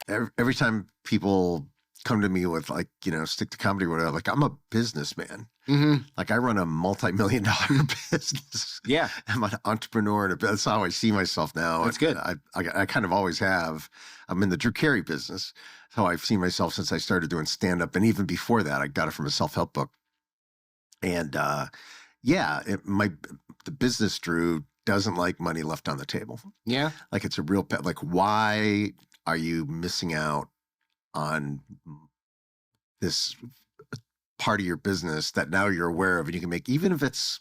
every time people come to me with like, stick to comedy or whatever, like I'm a businessman. Like I run a multi-million-dollar business. Yeah. I'm an entrepreneur. And that's how I see myself now. That's good. I kind of always have. I'm in the Drew Carey business. That's how I've seen myself since I started doing stand-up. And even before that, I got it from a self-help book. And the business Drew doesn't like money left on the table. Yeah. Like it's a real pet. Like, why are you missing out on this part of your business that now you're aware of and you can make, even if it's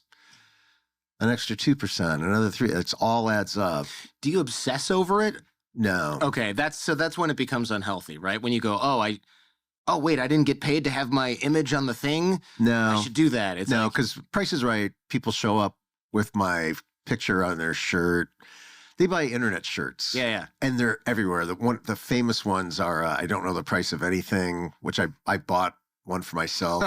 an extra 2%, another 3%, it's all adds up. Do you obsess over it? No. Okay. That's when it becomes unhealthy, right? When you go, oh, wait, I didn't get paid to have my image on the thing. No. I should do that. It's no, because Price is Right, people show up with my picture on their shirt. They buy internet shirts. Yeah. And they're everywhere. The famous ones are, I don't know the price of anything, which I bought one for myself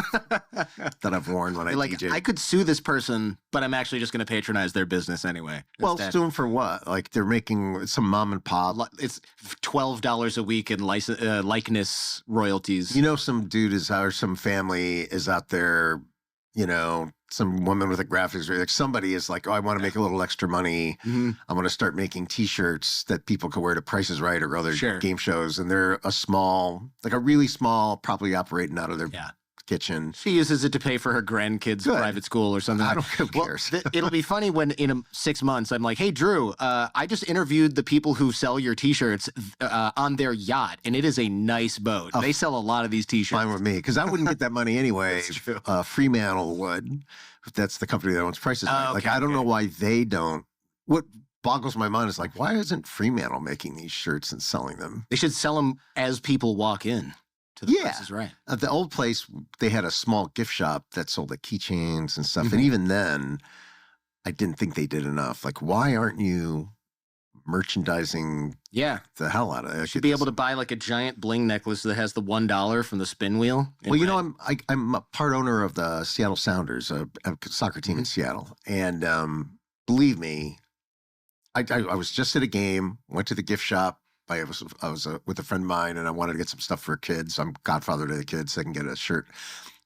that I've worn when I DJ. I could sue this person, but I'm actually just going to patronize their business anyway. Well, sue them for what? Like they're making some mom and pop. It's $12 a week in likeness royalties. Some dude or some family is out there, some woman with a graphics, like somebody is like, oh, I want to make a little extra money. I'm going to start making T-shirts that people can wear to Price is Right or other game shows. And they're a really small, probably operating out of their kitchen. She uses it to pay for her grandkids' private school or something. I don't who cares. It'll be funny when in 6 months I'm like, hey, Drew, I just interviewed the people who sell your T-shirts on their yacht, and it is a nice boat. They sell a lot of these T-shirts. Fine with me, because I wouldn't get that money anyway. That's true. Fremantle would. That's the company that owns Price is Right. I don't know why they don't. What boggles my mind is like, why isn't Fremantle making these shirts and selling them? They should sell them as people walk in. To the Price is Right. At the old place, they had a small gift shop that sold like keychains and stuff. And even then, I didn't think they did enough. Like, why aren't you merchandising the hell out of it? You should be able to buy like a giant bling necklace that has the $1 from the spin wheel. Well, I'm a part owner of the Seattle Sounders, a soccer team in Seattle. And believe me, I was just at a game, went to the gift shop. I was with a friend of mine, and I wanted to get some stuff for kids. I'm godfather to the kids, so I can get a shirt.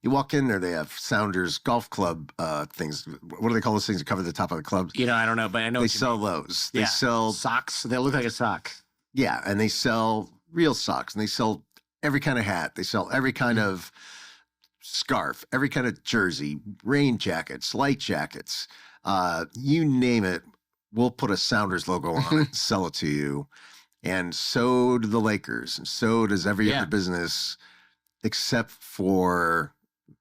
You walk in there, they have Sounders golf club things. What do they call those things that cover the top of the clubs? I don't know, but I know they sell those. They sell socks. They look like a sock. Yeah, and they sell real socks, and they sell every kind of hat. They sell every kind of scarf, every kind of jersey, rain jackets, light jackets. You name it, we'll put a Sounders logo on it and sell it to you. And so do the Lakers, and so does every other business, except for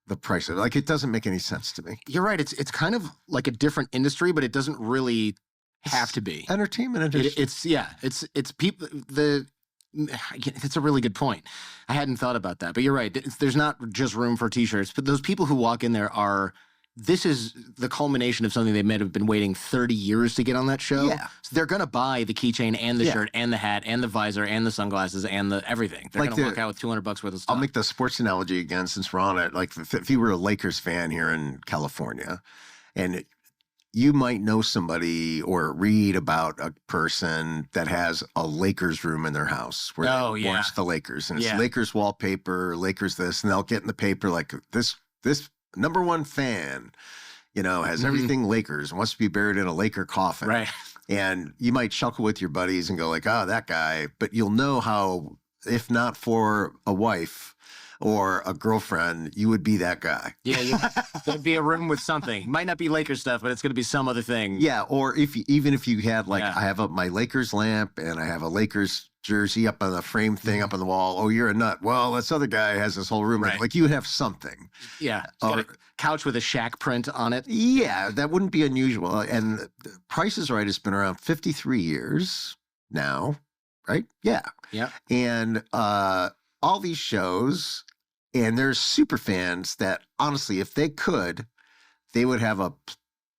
the price of it. Like, it doesn't make any sense to me. You're right. It's kind of like a different industry, but it doesn't really have to be. Entertainment industry. It's people. It's a really good point. I hadn't thought about that, but you're right. There's not just room for T-shirts, but those people who walk in there this is the culmination of something they might have been waiting 30 years to get on that show. Yeah. So they're going to buy the keychain and the shirt and the hat and the visor and the sunglasses and the everything. They're going to walk out with $200 worth of stuff. I'll make the sports analogy again since we're on it. Like if you were a Lakers fan here in California and you might know somebody or read about a person that has a Lakers room in their house where they watch the Lakers. And it's Lakers wallpaper, Lakers this, and they'll get in the paper like this number one fan, has everything Lakers and wants to be buried in a Laker coffin. Right. And you might chuckle with your buddies and go like, oh, that guy. But you'll know how, if not for a wife or a girlfriend, you would be that guy. Yeah, there'd be a room with something. Might not be Lakers stuff, but it's going to be some other thing. Yeah, or even if you had I have my Lakers lamp and I have a Lakers jersey up on the frame thing up on the wall. Oh, you're a nut. Well, this other guy has this whole room. Right. Like you would have something. Yeah. Got a couch with a Shaq print on it. Yeah, that wouldn't be unusual. And Price is Right has been around 53 years now, right? Yeah. Yeah. And all these shows, and there's super fans that honestly, if they could, they would have a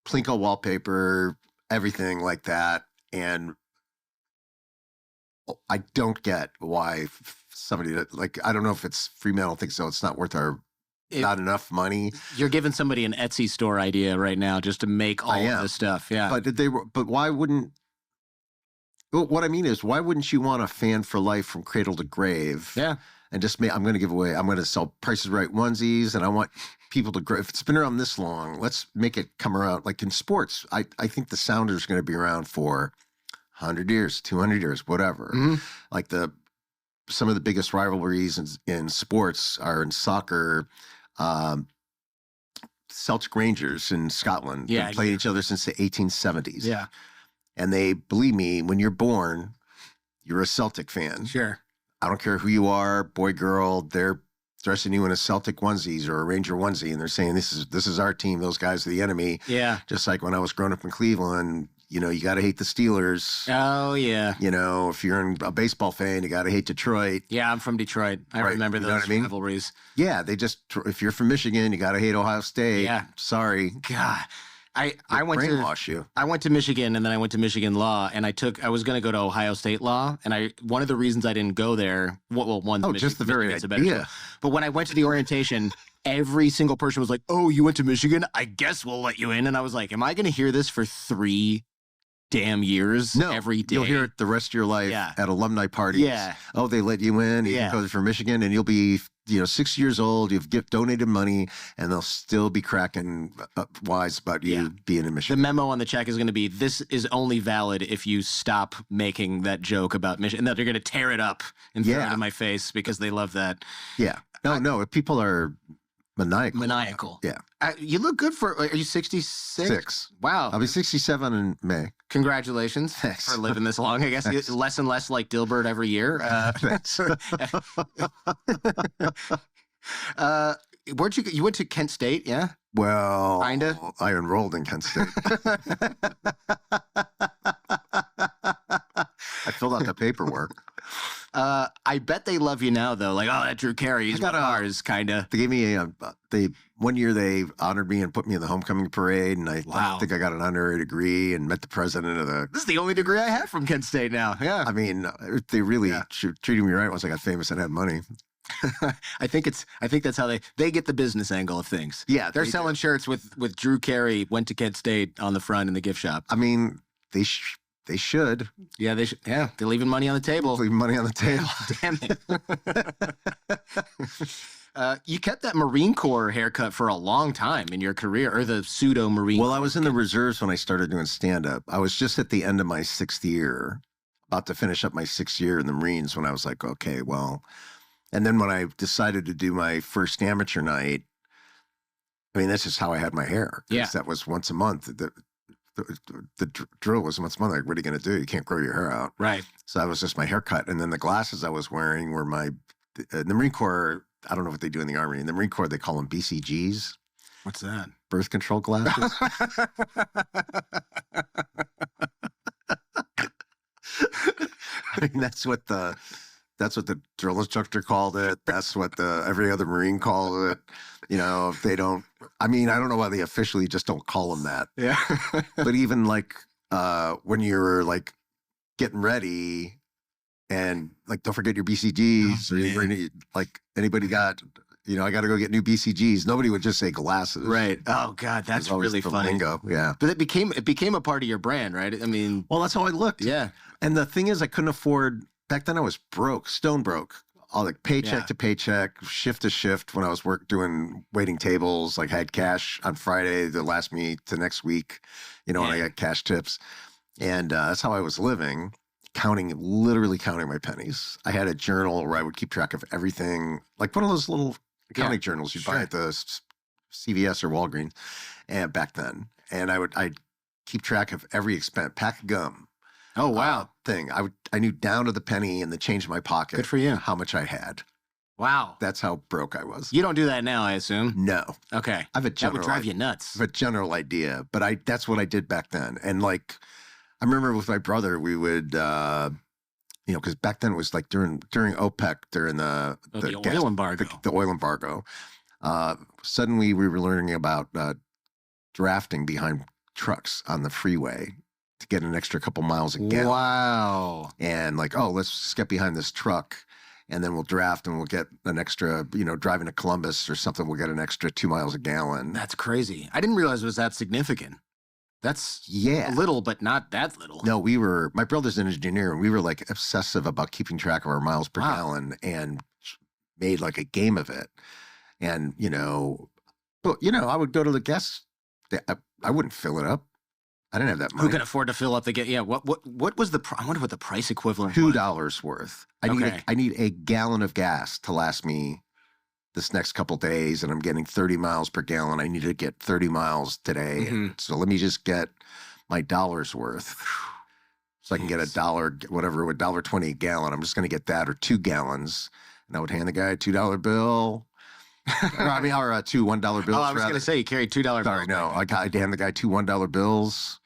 Plinko wallpaper, everything like that. And I don't get why somebody I don't know if it's Fremantle thinks so. It's not worth not enough money. You're giving somebody an Etsy store idea right now just to make all of this stuff. Yeah. But why wouldn't Well, what I mean is, why wouldn't you want a fan for life from cradle to grave? Yeah. And just I'm going to give away, I'm going to sell Price is Right onesies, and I want people to grow. If it's been around this long, let's make it come around. Like in sports, I think the Sounders are going to be around for 100 years, 200 years, whatever. Mm-hmm. Like some of the biggest rivalries in sports are in soccer. Celtic Rangers in Scotland. Yeah, They've played each other since the 1870s. Yeah. And they, believe me, when you're born, you're a Celtic fan. Sure. I don't care who you are, boy, girl, they're dressing you in a Celtic onesies or a Ranger onesie, and they're saying, this is our team, those guys are the enemy. Yeah. Just like when I was growing up in Cleveland, you got to hate the Steelers. Oh, yeah. If you're a baseball fan, you got to hate Detroit. Yeah, I'm from Detroit. I remember You know those what I mean? rivalries. Yeah, if you're from Michigan, you got to hate Ohio State. Yeah. Sorry. God. I went brainwash you. I went to Michigan, and then I went to Michigan Law, and I was going to go to Ohio State Law, and one of the reasons I didn't go there, just the very idea. But when I went to the orientation, every single person was like, "Oh, you went to Michigan? I guess we'll let you in." And I was like, "Am I going to hear this for 3 damn years every day?" You'll hear it the rest of your life at alumni parties. Yeah. Oh, they let you in. You can go for Michigan, and you'll be 6 years old. You've donated money, and they'll still be cracking wise about you being in Michigan. The memo on the check is going to be, "This is only valid if you stop making that joke about Michigan." And that they're going to tear it up and throw it in my face because they love that. Yeah. No. If people are maniacal. Yeah. You look good are you 66? 6. Wow. I'll be 67 in May. Congratulations for living this long. I guess Thanks. Less and less like Dilbert every year. Thanks. You went to Kent State, yeah? Well, kinda. I enrolled in Kent State. I filled out the paperwork. I bet they love you now, though. Like, oh, that Drew Carey, he's one of ours, kind of. They gave me one year they honored me and put me in the homecoming parade, and I think I got an honorary degree and met the president of the. This is the only degree I have from Kent State now. Yeah. I mean, they really treated me right once I got famous and had money. I think that's how they get the business angle of things. Yeah, they're selling shirts with Drew Carey went to Kent State on the front in the gift shop. I mean, they should. Yeah, they should. Yeah, they're leaving money on the table. Leaving money on the table. Damn it. You kept that Marine Corps haircut for a long time in your career, or the pseudo Marine. Well, I was in the reserves when I started doing stand-up. I was just at the end of my 6th year, about to finish up my 6th year in the Marines, when I was like, okay, well. And then when I decided to do my first amateur night, I mean, that's just how I had my hair. Yeah. That was once a month. The drill was once a month. Like, what are you going to do? You can't grow your hair out. Right. So that was just my haircut. And then the glasses I was wearing were the Marine Corps. I don't know what they do in the Army. In the Marine Corps, they call them BCGs. What's that? Birth control glasses. I mean, that's what the drill instructor called it. That's what every other Marine called it. If they don't, I mean, I don't know why they officially just don't call them that. Yeah. But even like when you're like getting ready and like, don't forget your BCGs, or like anybody got, I got to go get new BCGs. Nobody would just say glasses. Right. Oh God, that's really funny. Lingo. Yeah. But it became a part of your brand, right? I mean, well, that's how I looked. Yeah. And the thing is, I couldn't afford. Back then I was broke, stone broke, all like paycheck to paycheck, shift to shift when I was doing waiting tables, like I had cash on Friday to last me to next week, and I got cash tips. And that's how I was living, literally counting my pennies. I had a journal where I would keep track of everything, like one of those little accounting journals you'd buy at the CVS or Walgreens back then. And I'd keep track of every expense, pack of gum. Oh, wow. Thing. I knew down to the penny and the change in my pocket. Good for you. How much I had. Wow. That's how broke I was. You don't do that now, I assume? No. Okay. I have a general, that would drive you nuts. I have a general idea, but that's what I did back then. And like, I remember with my brother, we would, because back then it was like during OPEC, during the oil embargo. The oil embargo. Suddenly we were learning about drafting behind trucks on the freeway to get an extra couple miles a gallon. Wow. And like, oh, let's just get behind this truck and then we'll draft and we'll get an extra, driving to Columbus or something, we'll get an extra 2 miles a gallon. That's crazy. I didn't realize it was that significant. That's Yeah. a little, but not that little. No, my brother's an engineer, and we were like obsessive about keeping track of our miles per gallon and made like a game of it. And, but, I would go to the gas. I wouldn't fill it up. I didn't have that money. Who can afford to fill up the gas? Yeah. What was I wonder what the price equivalent $2 was. worth. I need a gallon of gas to last me this next couple days, and I'm getting 30 miles per gallon. I need to get 30 miles today. So let me just get my dollar's worth. So I can get $1.20 a gallon. I'm just going to get that or 2 gallons. And I would hand the guy a $2 bill. or 2 $1 bills. Oh, I was going to say you carried $2 bills. Sorry, no. I'd hand the guy 2 $1 bills.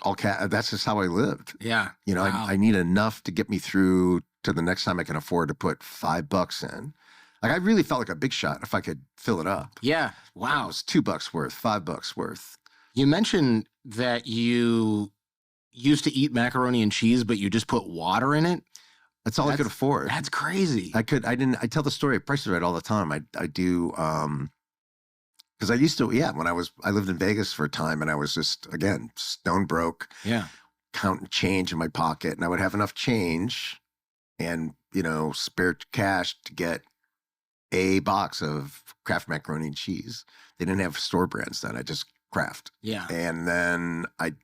That's just how I lived. Yeah. Wow. I need enough to get me through to the next time I can afford to put $5 in. Like, I really felt like a big shot if I could fill it up. Yeah. Wow. It was $2 worth, $5 worth. You mentioned that you used to eat macaroni and cheese, but you just put water in it. That's all I could afford. That's crazy. I tell the story at Price is Right all the time. I do, because I used to, when I lived in Vegas for a time, and I was just, again, stone broke. Yeah. Counting change in my pocket, and I would have enough change and, spare cash to get a box of Kraft macaroni and cheese. They didn't have store brands then. I just Kraft. Yeah. And then I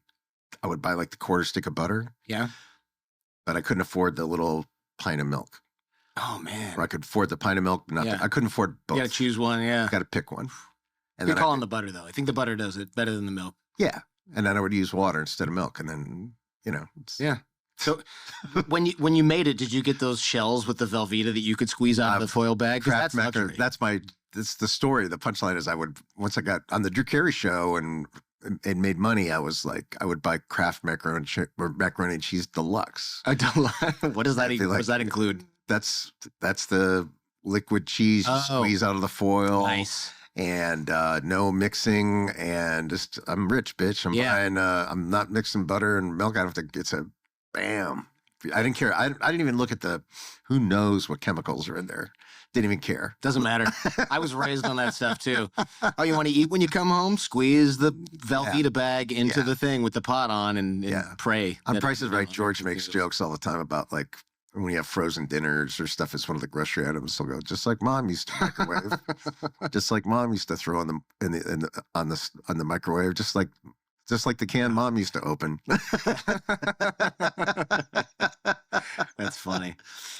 would buy like the quarter stick of butter. Yeah. But I couldn't afford the little pint of milk. Oh, man. Or I could afford the pint of milk, but I couldn't afford both. You got to choose one, yeah. Got to pick one. And You're calling the butter, though. I think the butter does it better than the milk. Yeah. And then I would use water instead of milk. And then, Yeah. So when you made it, did you get those shells with the Velveeta that you could squeeze out of the foil bag? Kraft macaroni. That's the story. The punchline is once I got on the Drew Carey show and made money, I was like, I would buy Kraft macaroni and cheese deluxe. What does that what does that include? That's the liquid cheese you squeeze out of the foil. Nice. And no mixing, and just I'm rich, bitch. Buying. I'm not mixing butter and milk. I don't have to. It's a bam. I didn't care. I didn't even look at who knows what chemicals are in there. Didn't even care. Doesn't matter. I was raised on that stuff too. Oh, you want to eat when you come home? Squeeze the Velveeta bag into the thing with the pot on and pray. On Price is Right, George makes jokes all the time about like when you have frozen dinners or stuff. It's one of the grocery items. He'll go, just like Mom used to microwave, just like Mom used to throw on the microwave, just like the can Mom used to open. That's funny.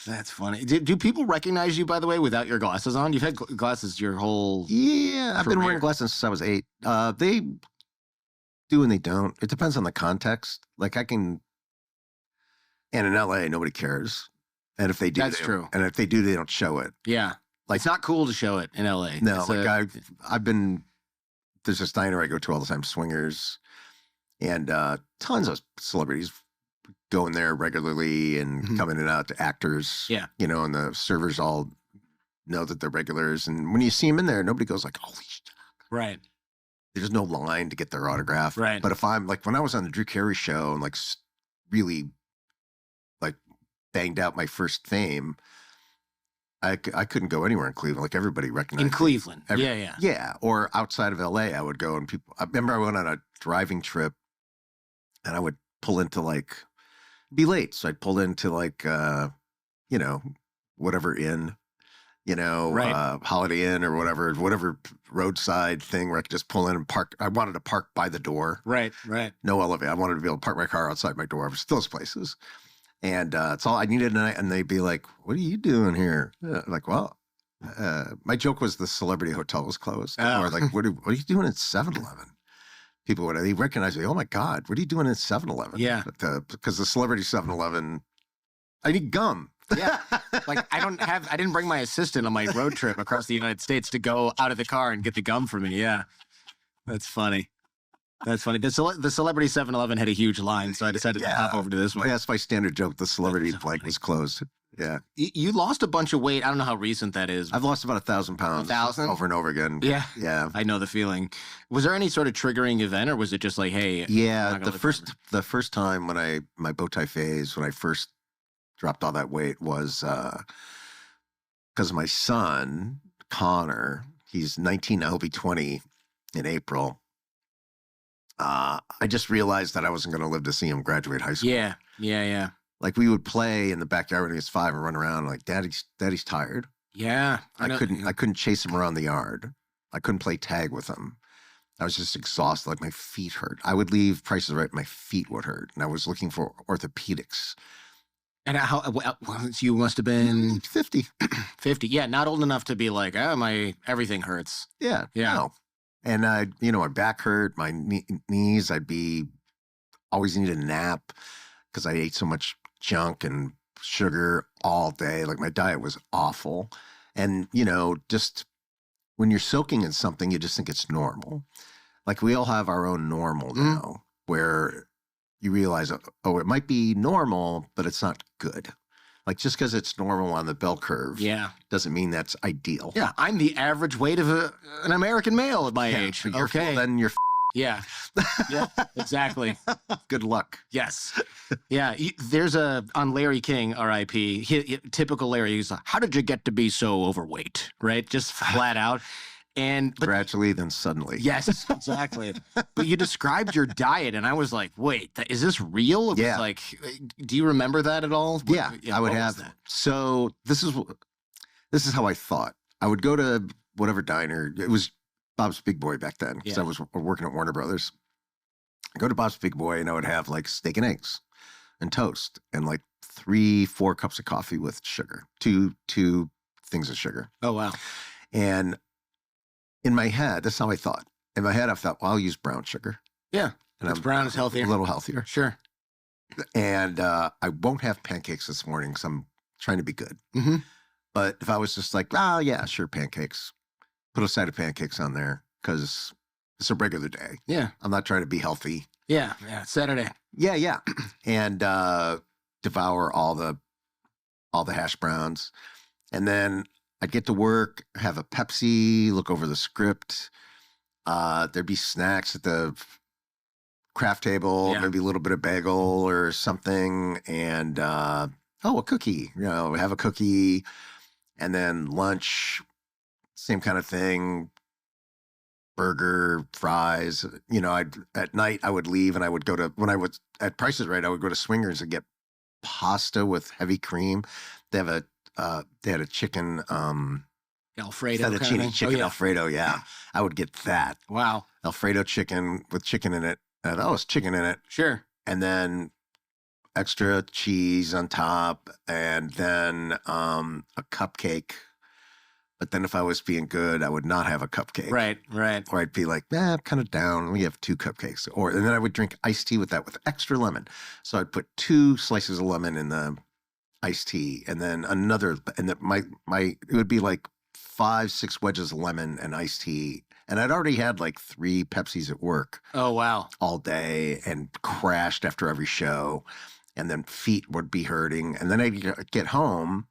That's funny. Do people recognize you, by the way, without your glasses on? You've had glasses your whole I've been wearing glasses since I was 8. They do and they don't. It depends on the context. Like and in LA, nobody cares. And if they do, that's true. And if they do, they don't show it. Yeah. Like, it's not cool to show it in LA. No, there's a diner I go to all the time, Swingers, and tons of celebrities go in there regularly and come in and out, to actors. Yeah. And the servers all know that they're regulars. And when you see them in there, nobody goes like, holy shit. Right. There's no line to get their autograph. Right. But if I'm like, when I was on the Drew Carey show and like really like banged out my first fame, I couldn't go anywhere in Cleveland. Like, everybody recognized in Cleveland. Yeah. Yeah. Or outside of LA, I would go, and I remember I went on a driving trip, and I would pull into be late. So I'd pull into whatever inn, Holiday Inn or whatever roadside thing where I could just pull in and park. I wanted to park by the door. Right. No elevator. I wanted to be able to park my car outside my door. It was those places. And it's all I needed. And they'd be like, what are you doing here? Like, well, my joke was the Celebrity Hotel was closed. Or like, what are you doing at 7-Eleven? People they recognize me. Oh my God, what are you doing at 7-Eleven? Yeah. Because the Celebrity 7-Eleven, I need gum. Yeah. Like, I didn't bring my assistant on my road trip across the United States to go out of the car and get the gum for me. Yeah. That's funny. The Celebrity 7-Eleven had a huge line, so I decided to hop over to this one. Yeah, that's my standard joke. The Celebrity was closed. Yeah. You lost a bunch of weight. I don't know how recent that is. I've lost about 1,000 pounds. 1,000? Over and over again. Yeah. Yeah. I know the feeling. Was there any sort of triggering event, or was it just like, hey? Yeah. The first time my bow tie phase, when I first dropped all that weight, was because my son, Connor, he's 19 now, he'll be 20 in April. I just realized that I wasn't going to live to see him graduate high school. Yeah. Like we would play in the backyard when he was 5 and run around like, Daddy's tired. Yeah. I couldn't chase him around the yard. I couldn't play tag with him. I was just exhausted. Like my feet hurt. I would leave Price is Right. My feet would hurt. And I was looking for orthopedics. And you must have been 50. 50. Yeah. Not old enough to be like, my everything hurts. Yeah. Yeah. No. And my back hurt, my knees, always needed a nap because I ate so much junk and sugar all day. Like my diet was awful. And, just when you're soaking in something, you just think it's normal. Like we all have our own normal now where you realize, oh, it might be normal, but it's not good. Like just because it's normal on the bell curve doesn't mean that's ideal. Yeah, I'm the average weight of an American male at my age. Okay. Then you're Yeah, exactly. Good luck. Yes. Yeah, there's on Larry King, R.I.P., typical Larry, he's like, how did you get to be so overweight, right? Just flat out. But gradually, then suddenly. Yes, exactly. But you described your diet, and I was like, wait, is this real? It was like, do you remember that at all? Yeah, I would have. That? So this is how I thought. I would go to whatever diner. It was Bob's Big Boy back then because I was working at Warner Brothers. I go to Bob's Big Boy, and I would have like steak and eggs and toast and like 3-4 cups of coffee with sugar, two things of sugar. Oh, wow. And in my head, that's how I thought. In my head, I thought, well, I'll use brown sugar. Yeah. And brown is healthier. A little healthier. Sure. And I won't have pancakes this morning because I'm trying to be good. Mm-hmm. But if I was just like, yeah, sure, pancakes. Put a side of pancakes on there because it's a regular day. Yeah. I'm not trying to be healthy. Yeah. Saturday. Yeah. And devour all the hash browns. And then I'd get to work, have a Pepsi, look over the script. There'd be snacks at the craft table, maybe a little bit of bagel or something. And, a cookie, have a cookie. And then lunch, same kind of thing. Burger, fries. At night I would leave and I would go to, when I was at Price is Right, I would go to Swingers and get pasta with heavy cream. They had a chicken, Alfredo fettuccine kind of chicken Alfredo. Yeah. I would get that. Wow. Alfredo chicken with chicken in it. And it's chicken in it. Sure. And then extra cheese on top and then a cupcake. But then if I was being good, I would not have a cupcake. Right. Or I'd be like, I'm kind of down. We have 2 cupcakes. And then I would drink iced tea with that with extra lemon. So I'd put 2 slices of lemon in the iced tea and then another, and then it would be like 5-6 wedges of lemon and iced tea. And I'd already had like 3 Pepsis at work. Oh, wow. All day and crashed after every show. And then feet would be hurting. And then I'd get home,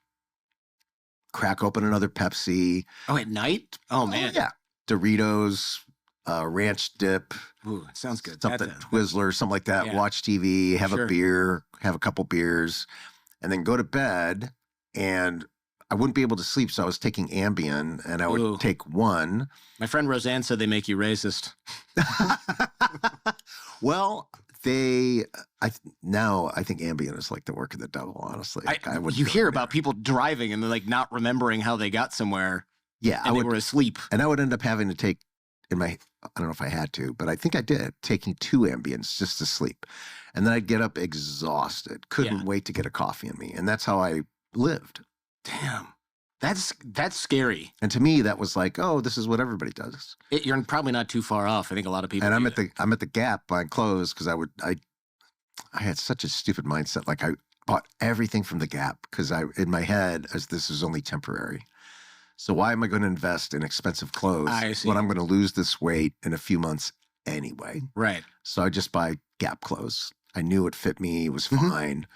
crack open another Pepsi. Oh, at night? Oh, man. Yeah. Doritos, ranch dip. Ooh, it sounds good. Something, Twizzler, something like that. Yeah. Watch TV, have a beer, have a couple beers, and then go to bed. And I wouldn't be able to sleep, so I was taking Ambien, and I would take 1. My friend Roseanne said they make you racist. Well, I think Ambien is like the work of the devil, honestly. You hear about people driving and they're like not remembering how they got somewhere. Yeah. And they were asleep. And I would end up having to take I don't know if I had to, but I think I did, taking 2 Ambiens just to sleep. And then I'd get up exhausted, couldn't wait to get a coffee in me. And that's how I lived. Damn. That's scary. And to me, that was like, oh, this is what everybody does. You're probably not too far off. I think a lot of people. And I'm at the Gap buying clothes because I had such a stupid mindset. Like I bought everything from the Gap because in my head, as this is only temporary. So why am I going to invest in expensive clothes when I'm going to lose this weight in a few months anyway? Right. So I just buy Gap clothes. I knew it fit me. It was fine.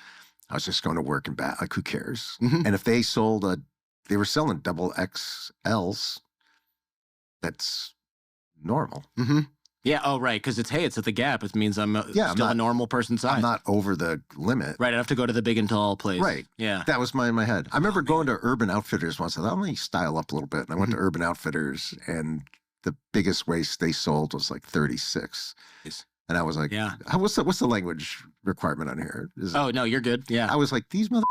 I was just going to work and back. Like, who cares? And if they sold they were selling double XLs. That's normal. Yeah. Oh, right. Because it's at the Gap. It means I'm still a normal person size. I'm not over the limit. Right. I have to go to the big and tall place. Right. Yeah. That was in my head. I remember going to Urban Outfitters once. I thought, let me style up a little bit. And I went to Urban Outfitters, and the biggest waist they sold was like 36. And I was like, Yeah. what's the language requirement on here? Oh, no, you're good. Yeah. I was like, these mother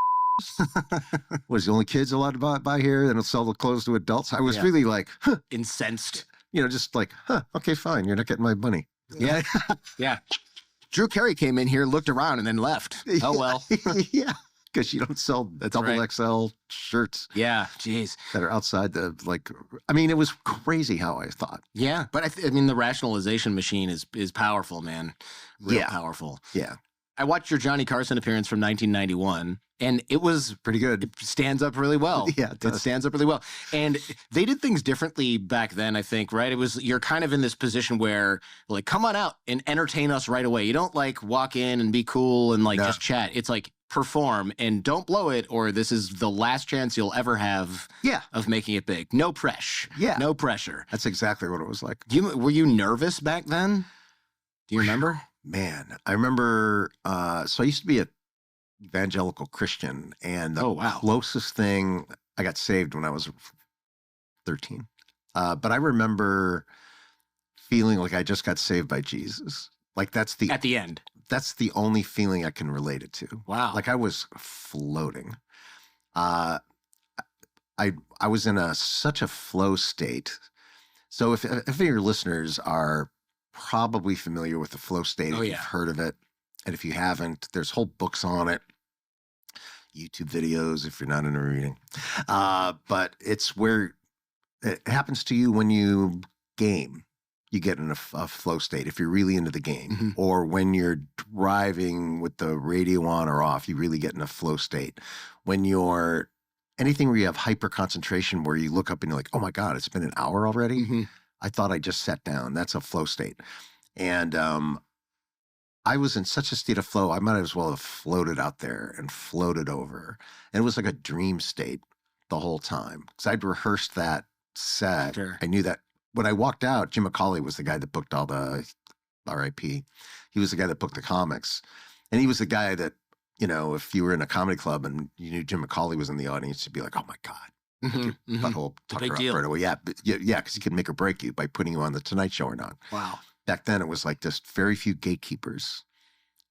was the only kids allowed to buy here, and it'll sell the clothes to adults. I was really like, huh. Incensed. Just like, okay, fine. You're not getting my money. Yeah. Yeah. Drew Carey came in here, looked around, and then left. Oh, well. Yeah. Because you don't sell double XL shirts. Yeah. Jeez. That are outside the, I mean, it was crazy how I thought. Yeah. But I mean, the rationalization machine is powerful, man. Real powerful. Yeah. I watched your Johnny Carson appearance from 1991, and it was pretty good. It stands up really well. Yeah, it stands up really well. And they did things differently back then, I think, right? You're kind of in this position where, like, come on out and entertain us right away. You don't, like, walk in and be cool and, like, just chat. It's like, perform and don't blow it, or this is the last chance you'll ever have of making it big. No pressure. Yeah. No pressure. That's exactly what it was like. Were you nervous back then? Do you remember? Man, I remember, so I used to be an evangelical Christian, and the closest thing, I got saved when I was 13. But I remember feeling like I just got saved by Jesus. Like at the end. That's the only feeling I can relate it to. Wow. Like I was floating. I was in such a flow state. So if any of your listeners are probably familiar with the flow state, if you've heard of it, and if you haven't, there's whole books on it, YouTube videos if you're not into reading. But it's where it happens to you when you game. You get in a flow state if you're really into the game, or when you're driving with the radio on or off, you really get in a flow state. When you're anything where you have hyper concentration, where you look up and you're like, oh my God, it's been an hour already. I thought I just sat down. That's a flow state. And I was in such a state of flow, I might as well have floated out there and floated over. And it was like a dream state the whole time. Because I'd rehearsed that set. Sure. I knew that. When I walked out, Jim McCauley was the guy that booked all the R.I.P. He was the guy that booked the comics. And he was the guy that, if you were in a comedy club and you knew Jim McCauley was in the audience, you'd be like, oh my God. Butthole tucker up right away. Yeah, because he could make or break you by putting you on the Tonight Show or not. Wow. Back then, it was like just very few gatekeepers.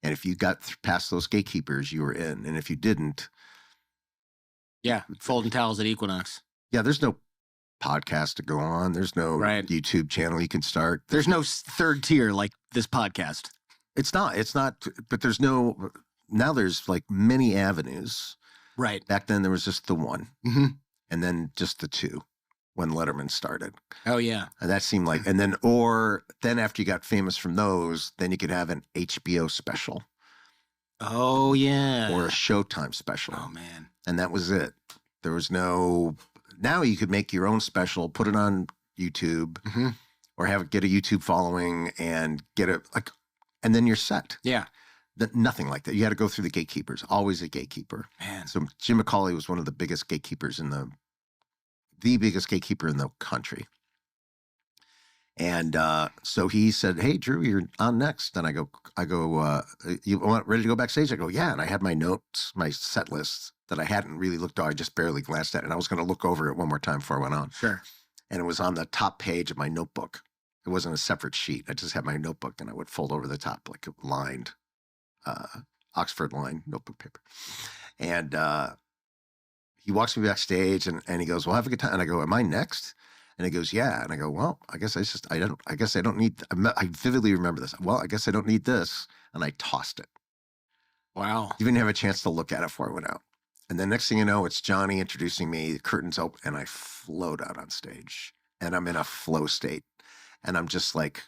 And if you got past those gatekeepers, you were in. And if you didn't. Yeah, folding towels at Equinox. Yeah, there's no podcast to go on. There's no YouTube channel you can start. There's no third tier like this podcast. It's not, but now there's like many avenues. Right. Back then there was just the one. And then just the two when Letterman started. Oh yeah. And that seemed like, and then after you got famous from those, then you could have an HBO special. Oh yeah. Or a Showtime special. Oh man. And that was it. There was no. Now you could make your own special, put it on YouTube, or get a YouTube following and and then you're set. Yeah. Nothing like that. You had to go through the gatekeepers. Always a gatekeeper. Man. So Jim McCauley was one of the biggest gatekeepers the biggest gatekeeper in the country. And so he said, "Hey, Drew, you're on next." And I go, "You ready to go backstage?" I go, "Yeah." And I had my notes, my set lists that I hadn't really looked at. I just barely glanced at it. And I was going to look over it one more time before I went on. Sure. And it was on the top page of my notebook. It wasn't a separate sheet. I just had my notebook, and I would fold over the top like a lined, Oxford lined notebook paper. And he walks me backstage, and he goes, "Well, have a good time." And I go, "Am I next?" And he goes, "Yeah." And I go, "Well, I guess I don't need, I vividly remember this. Well, I guess I don't need this." And I tossed it. Wow. Didn't have a chance to look at it before I went out. And then next thing you know, it's Johnny introducing me, the curtains open, and I float out on stage. And I'm in a flow state. And I'm just like,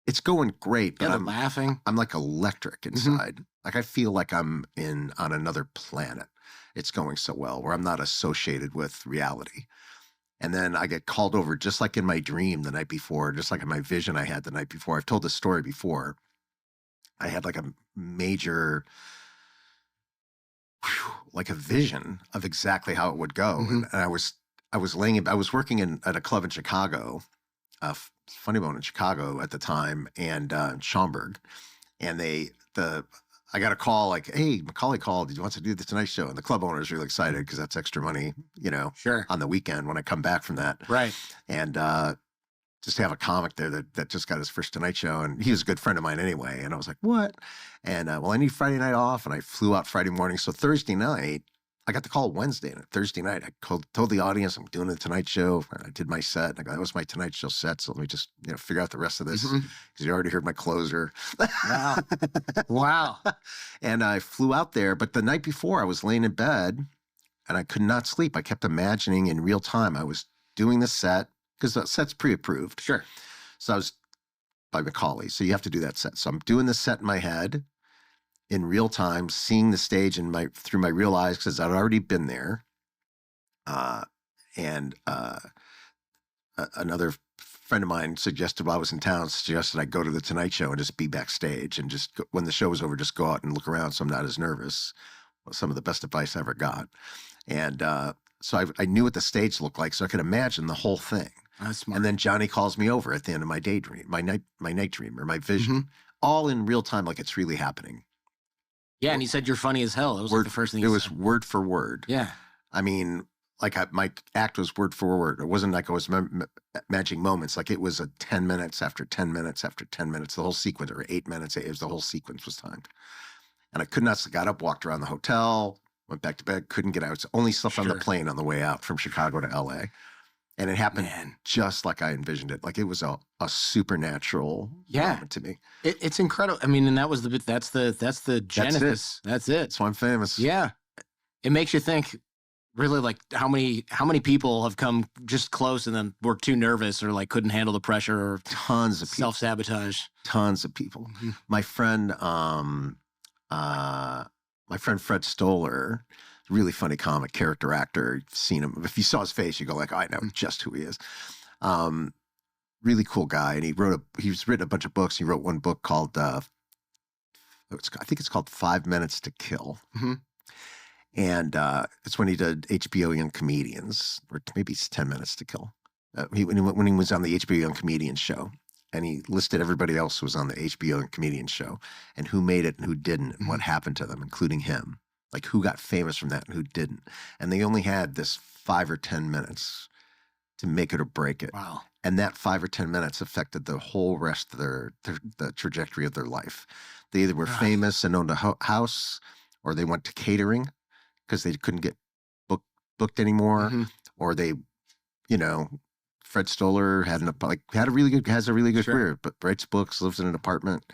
it's going great. But I'm laughing. I'm like electric inside. Like I feel like I'm on another planet. It's going so well, where I'm not associated with reality. And then I get called over, just like in my dream the night before, just like in my vision I had the night before. I've told this story before. I had like a major, like a vision of exactly how it would go. And I was working at a club in Chicago, Funny Bone in Chicago at the time, and Schaumburg. And I got a call like, "Hey, McCauley called. Did you want to do the Tonight Show?" And the club owner is really excited because that's extra money, Sure. on the weekend when I come back from that. Right. And just to have a comic there that just got his first Tonight Show. And he was a good friend of mine anyway. And I was like, what? And well, I need Friday night off. And I flew out Friday morning. So Thursday night, I got the call Wednesday. And Thursday night, I told the audience I'm doing the Tonight Show. I did my set. And I go, that was my Tonight Show set. So let me just, figure out the rest of this. Because you already heard my closer. Wow. Wow. And I flew out there. But the night before, I was laying in bed and I could not sleep. I kept imagining in real time I was doing the set. Because the set's pre-approved. Sure. So I was by Macaulay. So you have to do that set. So I'm doing the set in my head in real time, seeing the stage through my real eyes because I'd already been there. Another friend of mine suggested while I was in town, I go to the Tonight Show and just be backstage and just when the show was over, just go out and look around so I'm not as nervous. Well, some of the best advice I ever got. And so I knew what the stage looked like, so I could imagine the whole thing. That's smart. And then Johnny calls me over at the end of my daydream, my night dream or my vision, all in real time, like it's really happening. Yeah, and he said you're funny as hell. It was like the first thing he said. It was word for word. Yeah. I mean, like my act was word for word. It wasn't like I was imagining moments. Like it was 10 minutes after 10 minutes after 10 minutes. The whole sequence, or 8 minutes. The whole sequence was timed. And I could not. Got up, walked around the hotel, went back to bed, couldn't get out. Only slept on the plane on the way out from Chicago to LA. And it happened just like I envisioned it. Like it was a supernatural moment to me. It's incredible. I mean, and that was that's the genesis. That's it. That's why I'm famous. Yeah. It makes you think really like how many people have come just close and then were too nervous or like couldn't handle the pressure or tons of people. Self-sabotage. Tons of people. Mm-hmm. My friend Fred Stoller, really funny comic, character actor. You've seen him. If you saw his face, you go like, I know just who he is. Really cool guy. And he's written a bunch of books. He wrote one book called, I think it's called 5 Minutes to Kill. Mm-hmm. And it's when he did HBO Young Comedians, or maybe it's 10 Minutes to Kill. When he was on the HBO Young Comedians show. And he listed everybody else who was on the HBO Young Comedians show and who made it and who didn't and what happened to them, including him. Like who got famous from that and who didn't. And they only had this 5 or 10 minutes to make it or break it. Wow. And that 5 or 10 minutes affected the whole rest of the trajectory of their life. They either were famous and owned a house, or they went to catering because they couldn't get booked anymore, or they, Fred Stoller has a really good career, but writes books, lives in an apartment,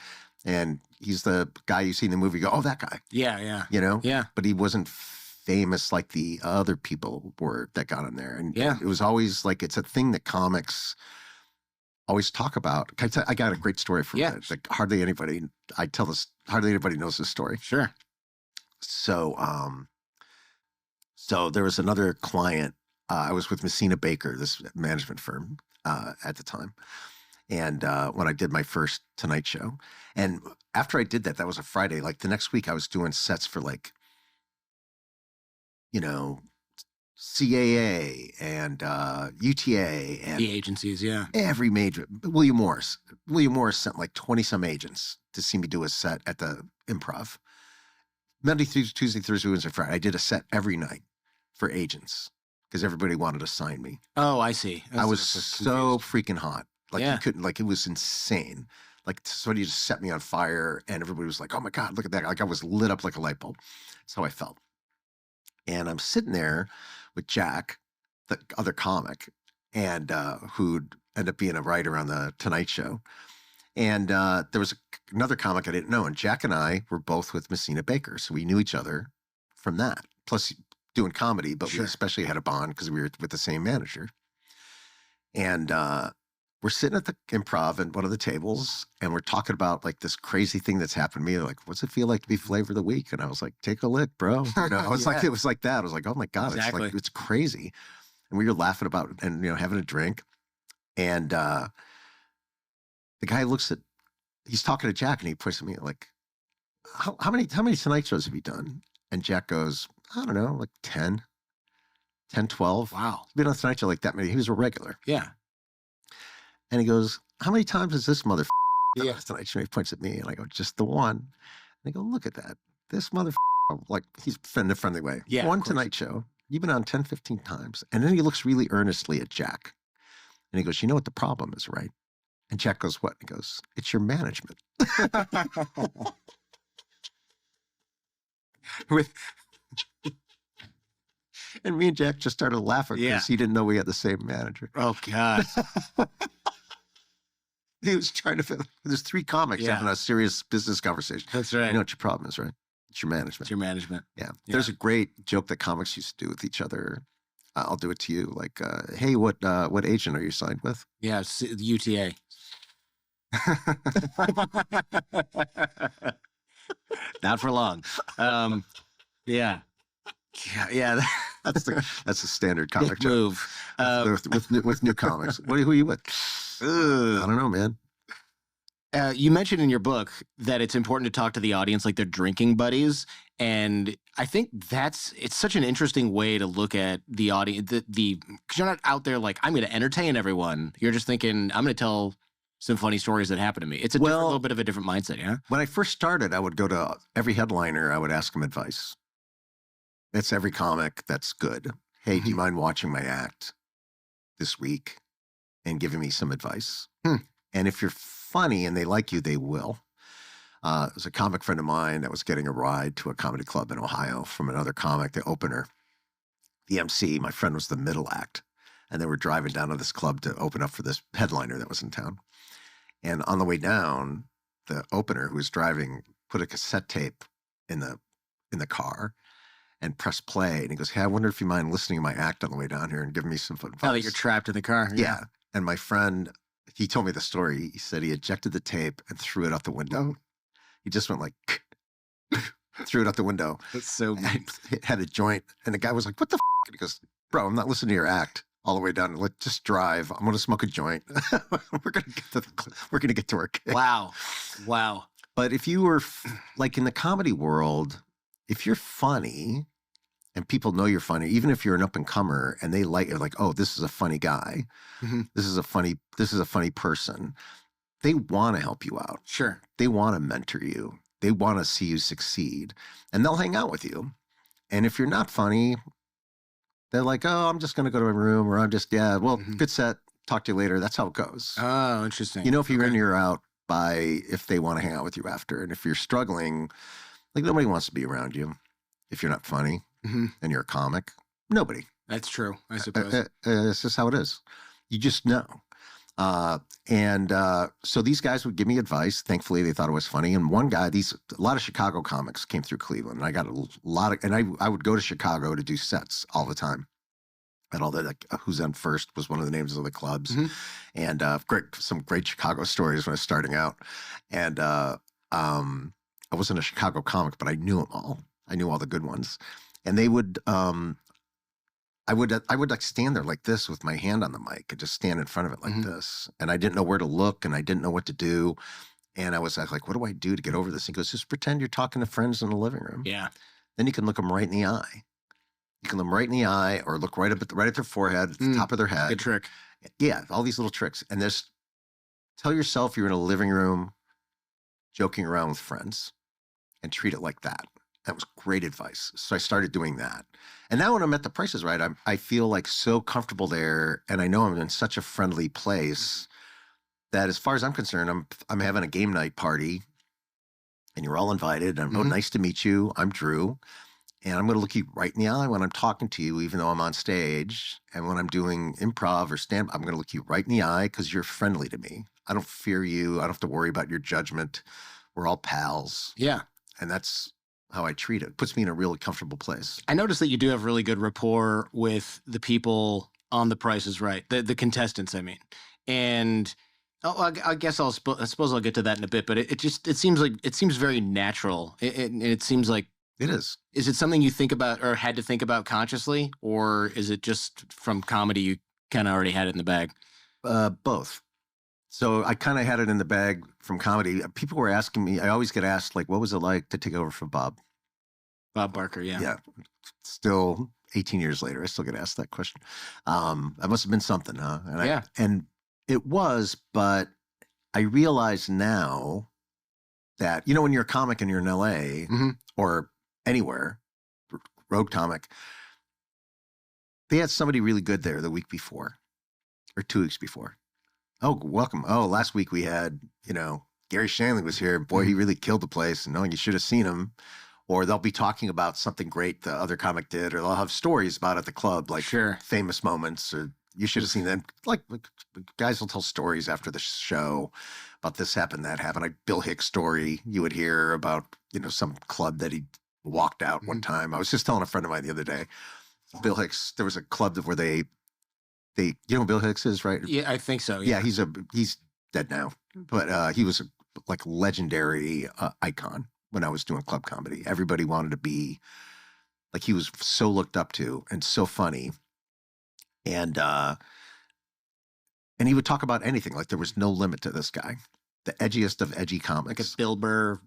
and he's the guy you see in the movie. Go, oh, that guy. Yeah. Yeah. But he wasn't famous like the other people were that got him there, and it was always like it's a thing that comics always talk about. I got a great story for that. Like hardly anybody knows this story. Sure. So, so there was another client. I was with Messina Baker, this management firm at the time. And when I did my first Tonight Show. And after I did that, that was a Friday. Like the next week I was doing sets for like, CAA and UTA. And the agencies, every major. William Morris. William Morris sent like 20-some agents to see me do a set at the Improv. Monday, Tuesday, Thursday, Wednesday, Friday. I did a set every night for agents. Because everybody wanted to sign me. Oh, I see. I was so freaking hot. Like you couldn't, like it was insane. Like somebody just set me on fire and everybody was like, oh my God, look at that. Like I was lit up like a light bulb. That's how I felt. And I'm sitting there with Jack, the other comic, and who'd end up being a writer on the Tonight Show. And there was another comic I didn't know. And Jack and I were both with Messina Baker. So we knew each other from that. Plus, doing comedy, but we especially had a bond because we were with the same manager. And we're sitting at the Improv at one of the tables, and we're talking about like this crazy thing that's happened to me. They're like, what's it feel like to be Flavor of the Week? And I was like, take a lick, bro. I was like, it was like that. I was like, oh my God, it's crazy. And we were laughing about it and, having a drink. And the guy he's talking to Jack, and he points at me like, how many Tonight Shows have you done? And Jack goes, I don't know, like 10, 12. Wow. He's been on Tonight Show like that many. He was a regular. Yeah. And he goes, how many times has this motherfucker done on Tonight Show? He points at me and I go, just the one. And I go, look at that. This motherfucker, like he's in a friendly way. Yeah. One Tonight Show. You've been on 10, 15 times. And then he looks really earnestly at Jack. And he goes, you know what the problem is, right? And Jack goes, what? He goes, it's your management. With And me and Jack just started laughing because Yeah. he didn't know we had the same manager. oh god, He was trying to fit. There's 3 comics Yeah. having a serious business conversation. that's You right. know what your problem is, right? It's your management. It's your management. Yeah. Yeah. There's a great joke that comics used to do with each other. I'll do it to you. Like, hey, what agent are you signed with? Yeah, UTA. Not for long. Yeah. Yeah. That's the standard comic Big joke move. with new comics. Who are you with? I don't know, man. You mentioned in your book that it's important to talk to the audience like they're drinking buddies, and I think it's such an interesting way to look at the audience. Because you're not out there like I'm going to entertain everyone. You're just thinking I'm going to tell some funny stories that happened to me. It's a little bit of a different mindset, yeah. When I first started, I would go to every headliner. I would ask them advice. That's every comic that's good. Hey, do you mind watching my act this week and giving me some advice? And if you're funny and they like you, they will. It was a comic friend of mine that was getting a ride to a comedy club in Ohio from another comic, the opener. The MC, my friend, was the middle act. And they were driving down to this club to open up for this headliner that was in town. And on the way down, the opener who was driving put a cassette tape in the car and pressed play. And he goes, hey, I wonder if you mind listening to my act on the way down here and giving me some advice. Now that you're trapped in the car. Yeah. And my friend, he told me the story. He said he ejected the tape and threw it out the window. He just went like, threw it out the window. That's so good. And it had a joint. And the guy was like, what the f? And he goes, bro, I'm not listening to your act all the way down. Let's just drive. I'm going to smoke a joint. We're going to get to our gig. Wow. But if you were like in the comedy world, if you're funny and people know you're funny, even if you're an up and comer and they like you're like, oh, this is a funny guy. Mm-hmm. This is a funny person. They want to help you out. Sure. They want to mentor you. They want to see you succeed, and they'll hang out with you. And if you're not funny, they're like, oh, I'm just going to go to my room, or I'm just, good set. Talk to you later. That's how it goes. Oh, interesting. You know, if you're in, you're out by if they want to hang out with you after. And if you're struggling, like nobody wants to be around you if you're not funny and you're a comic. Nobody. That's true, I suppose. It's just how it is. You just know. So these guys would give me advice. Thankfully, they thought it was funny. And one guy, a lot of Chicago comics came through Cleveland. And I got a lot of, and I would go to Chicago to do sets all the time. And all that, like Who's On First was one of the names of the clubs. And some great Chicago stories when I was starting out. And I wasn't a Chicago comic, but I knew them all. I knew all the good ones. And they would, I would like stand there like this with my hand on the mic and just stand in front of it like this. And I didn't know where to look and I didn't know what to do. And I was like, what do I do to get over this? He goes, just pretend you're talking to friends in the living room. Yeah. Then you can look them right in the eye. You can look them right in the eye or look right at their forehead, at the top of their head. Good trick. Yeah, all these little tricks. And just tell yourself you're in a living room joking around with friends and treat it like that. That was great advice. So I started doing that. And now when I'm at the Price is Right, I feel like so comfortable there. And I know I'm in such a friendly place that as far as I'm concerned, I'm having a game night party and you're all invited. I'm nice to meet you. I'm Drew. And I'm going to look you right in the eye when I'm talking to you, even though I'm on stage. And when I'm doing improv or stand, I'm going to look you right in the eye because you're friendly to me. I don't fear you. I don't have to worry about your judgment. We're all pals. Yeah. And that's how I treat it. It puts me in a really comfortable place. I noticed that you do have really good rapport with the people on The Price is Right, the contestants, I mean. And I guess I suppose I'll get to that in a bit, but it seems very natural. And it seems like it is. Is it something you think about or had to think about consciously, or is it just from comedy you kind of already had it in the bag? Both. So I kind of had it in the bag from comedy. People were asking me, I always get asked, like, what was it like to take over for Bob? Bob Barker, yeah. Yeah. Still 18 years later, I still get asked that question. That must have been something, huh? And it was, but I realize now that, when you're a comic and you're in LA or anywhere, road comic, they had somebody really good there the week before. or 2 weeks before. Oh, welcome. Oh, last week we had, Gary Shanley was here. Boy, he really killed the place. And you should have seen him. Or they'll be talking about something great the other comic did, or they'll have stories about at the club, like famous moments, or you should have seen them. Like guys will tell stories after the show about this happened, that happened. Like Bill Hicks' story you would hear about, some club that he walked out one time. I was just telling a friend of mine the other day, Bill Hicks, there was a club where they you know who Bill Hicks is, right? Yeah, I think so. Yeah, he's dead now, but he was a legendary icon when I was doing club comedy. Everybody wanted to be like, he was so looked up to and so funny. And he would talk about anything. Like there was no limit to this guy. The edgiest of edgy comics. Like a Bill Burr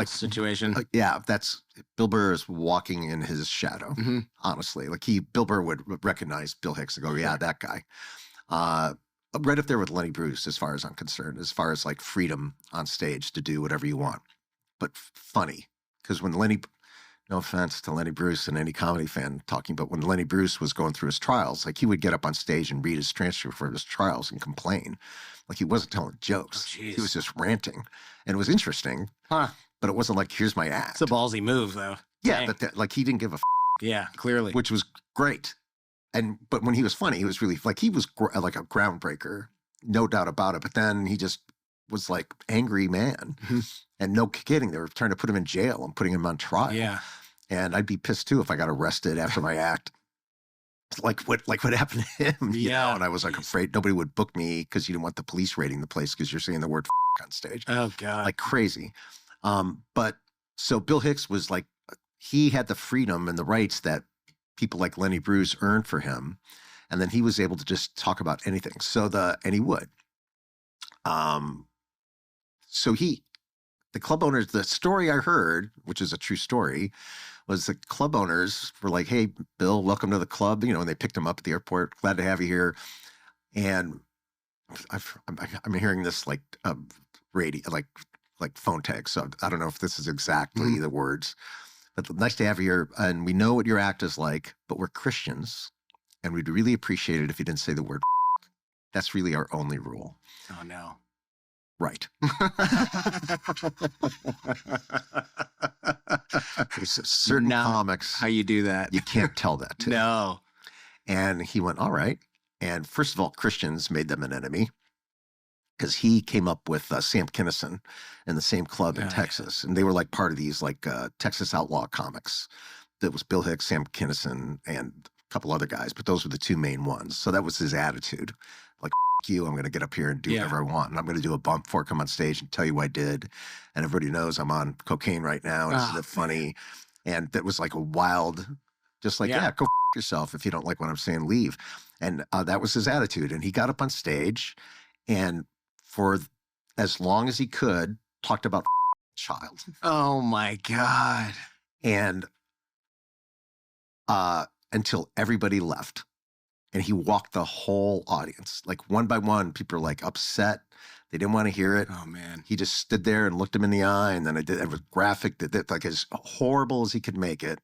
situation. Yeah, that's Bill Burr is walking in his shadow, honestly. Like Bill Burr would recognize Bill Hicks and go, yeah, that guy. Right up there with Lenny Bruce, as far as I'm concerned, as far as like freedom on stage to do whatever you want. But funny, because when no offense to Lenny Bruce and any comedy fan talking, but when Lenny Bruce was going through his trials, like he would get up on stage and read his transcript for his trials and complain. Like he wasn't telling jokes. He was just ranting. And it was interesting, but it wasn't like, here's my act. It's a ballsy move, though. Yeah, but like he didn't give a Yeah, clearly. Which was great. But when he was funny, he was really, like he was like a groundbreaker, no doubt about it. But then he just was like angry man. And no kidding, they were trying to put him in jail and putting him on trial. Yeah. And I'd be pissed too if I got arrested after my act. Like what happened to him, you know? And I was like afraid nobody would book me because you didn't want the police raiding the place because you're saying the word on stage. Oh God. Like crazy. But so Bill Hicks was like, he had the freedom and the rights that people like Lenny Bruce earned for him. And then he was able to just talk about anything. And he would. So the club owners, the story I heard, which is a true story, was the club owners were like, hey, Bill, welcome to the club. And they picked him up at the airport. Glad to have you here. And I'm hearing this like radio, like phone tag. So I don't know if this is exactly the words, but nice to have you here. And we know what your act is like, but we're Christians. And we'd really appreciate it if you didn't say the word. That's really our only rule. Oh, no. Right. There's certain comics. How you do that. You can't tell that to. No. And he went, all right. And first of all, Christians made them an enemy because he came up with Sam Kinison in the same club in Texas. And they were like part of these like Texas Outlaw comics. That was Bill Hicks, Sam Kinison, and a couple other guys. But those were the two main ones. So that was his attitude. Like, you, I'm going to get up here and do whatever I want. And I'm going to do a bump before I come on stage and tell you I did. And everybody knows I'm on cocaine right now. And isn't it funny? And that was like a wild, just like, go yourself. If you don't like what I'm saying, leave. And that was his attitude. And he got up on stage and for as long as he could, talked about child. Oh my God. And until everybody left. And he walked the whole audience. Like one by one, people were like upset. They didn't want to hear it. Oh, man. He just stood there and looked him in the eye. And then it was graphic, like as horrible as he could make it.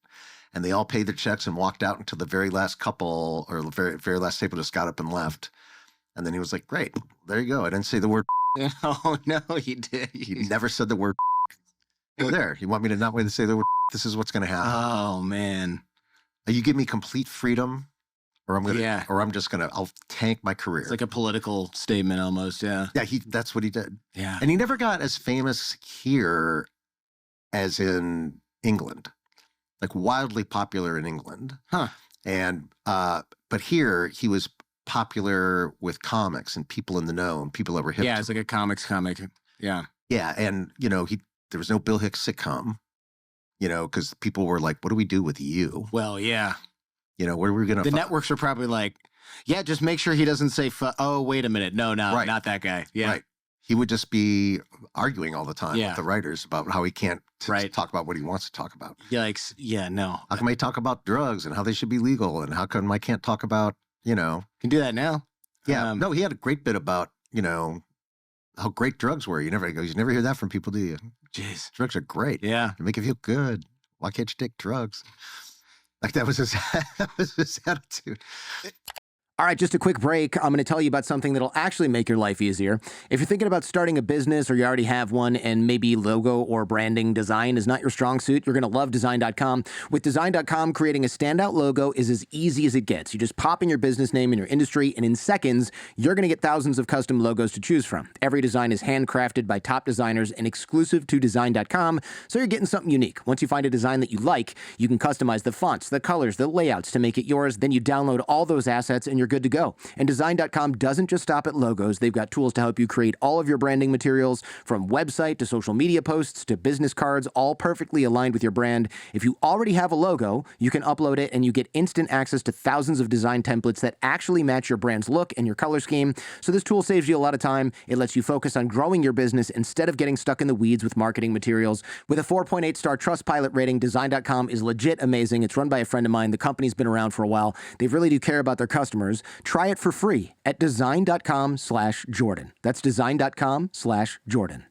And they all paid their checks and walked out until the very last couple or the very, very last table just got up and left. And then he was like, great, there you go. I didn't say the word. Oh, no, he did. He never said the word. There, you want me to not wait to say the word? This is what's going to happen. Oh, man. You give me complete freedom. Or I'm just gonna, I'll tank my career. It's like a political statement almost, Yeah, that's what he did. Yeah. And he never got as famous here as in England. Like wildly popular in England. Huh. And but here he was popular with comics and people in the know and people that were hip. Yeah, it's like a comics comic. Yeah. Yeah, and there was no Bill Hicks sitcom, because people were like, what do we do with you? Well, yeah. Where are we going to... The networks are probably like, just make sure he doesn't say, oh, wait a minute. No, not that guy. Yeah. Right. He would just be arguing all the time with the writers about how he can't talk about what he wants to talk about. Yikes. Yeah, no. How come I talk about drugs and how they should be legal? And how come I can't talk about, Can do that now. Yeah. No, he had a great bit about, how great drugs were. You never hear that from people, do you? Jeez. Drugs are great. Yeah. They make you feel good. Why can't you take drugs? Like that was his attitude. All right, just a quick break. I'm going to tell you about something that'll actually make your life easier. If you're thinking about starting a business or you already have one and maybe logo or branding design is not your strong suit, you're going to love Design.com. With Design.com, creating a standout logo is as easy as it gets. You just pop in your business name and your industry, and in seconds, you're going to get thousands of custom logos to choose from. Every design is handcrafted by top designers and exclusive to Design.com, so you're getting something unique. Once you find a design that you like, you can customize the fonts, the colors, the layouts to make it yours. Then you download all those assets and you're good to go. And Design.com doesn't just stop at logos. They've got tools to help you create all of your branding materials, from website to social media posts to business cards, all perfectly aligned with your brand. If you already have a logo, you can upload it and you get instant access to thousands of design templates that actually match your brand's look and your color scheme. So this tool saves you a lot of time. It lets you focus on growing your business instead of getting stuck in the weeds with marketing materials. With a 4.8-star Trustpilot rating, Design.com is legit amazing. It's run by a friend of mine. The company's been around for a while. They really do care about their customers. Try it for free at design.com/Jordan. That's design.com/Jordan.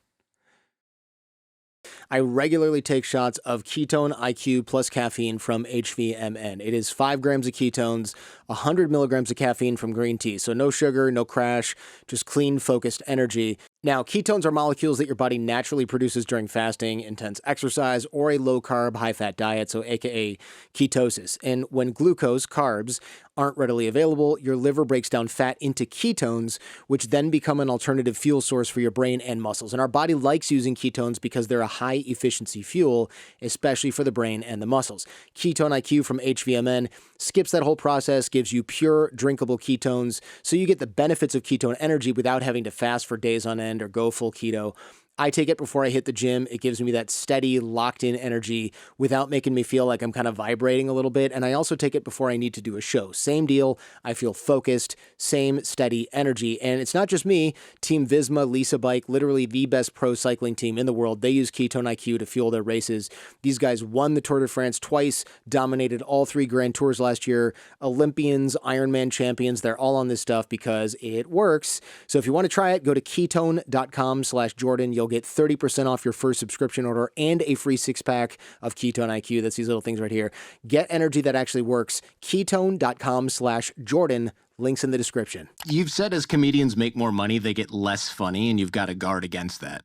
I regularly take shots of Ketone IQ plus caffeine from HVMN. It is 5 grams of ketones, 100 milligrams of caffeine from green tea. So no sugar, no crash, just clean, focused energy. Now, ketones are molecules that your body naturally produces during fasting, intense exercise, or a low-carb, high-fat diet, so aka ketosis. And when glucose, carbs, aren't readily available, your liver breaks down fat into ketones, which then become an alternative fuel source for your brain and muscles. And our body likes using ketones because they're a high-efficiency fuel, especially for the brain and the muscles. Ketone IQ from HVMN skips that whole process, gives you pure, drinkable ketones, so you get the benefits of ketone energy without having to fast for days on end or go full keto. I take it before I hit the gym. It gives me that steady, locked-in energy without making me feel like I'm kind of vibrating a little bit. And I also take it before I need to do a show. Same deal. I feel focused, same steady energy. And it's not just me. Team Visma, Lisa Bike, literally the best pro cycling team in the world. They use Ketone IQ to fuel their races. These guys won the Tour de France twice, dominated all 3 Grand Tours last year. Olympians, Ironman champions, they're all on this stuff because it works. So if you want to try it, go to ketone.com/Jordan. You'll get 30% off your first subscription order and a free 6-pack of Ketone IQ. That's these little things right here. Get energy that actually works. Ketone.com/Jordan. Links in the description. You've said as comedians make more money, they get less funny, and you've got to guard against that.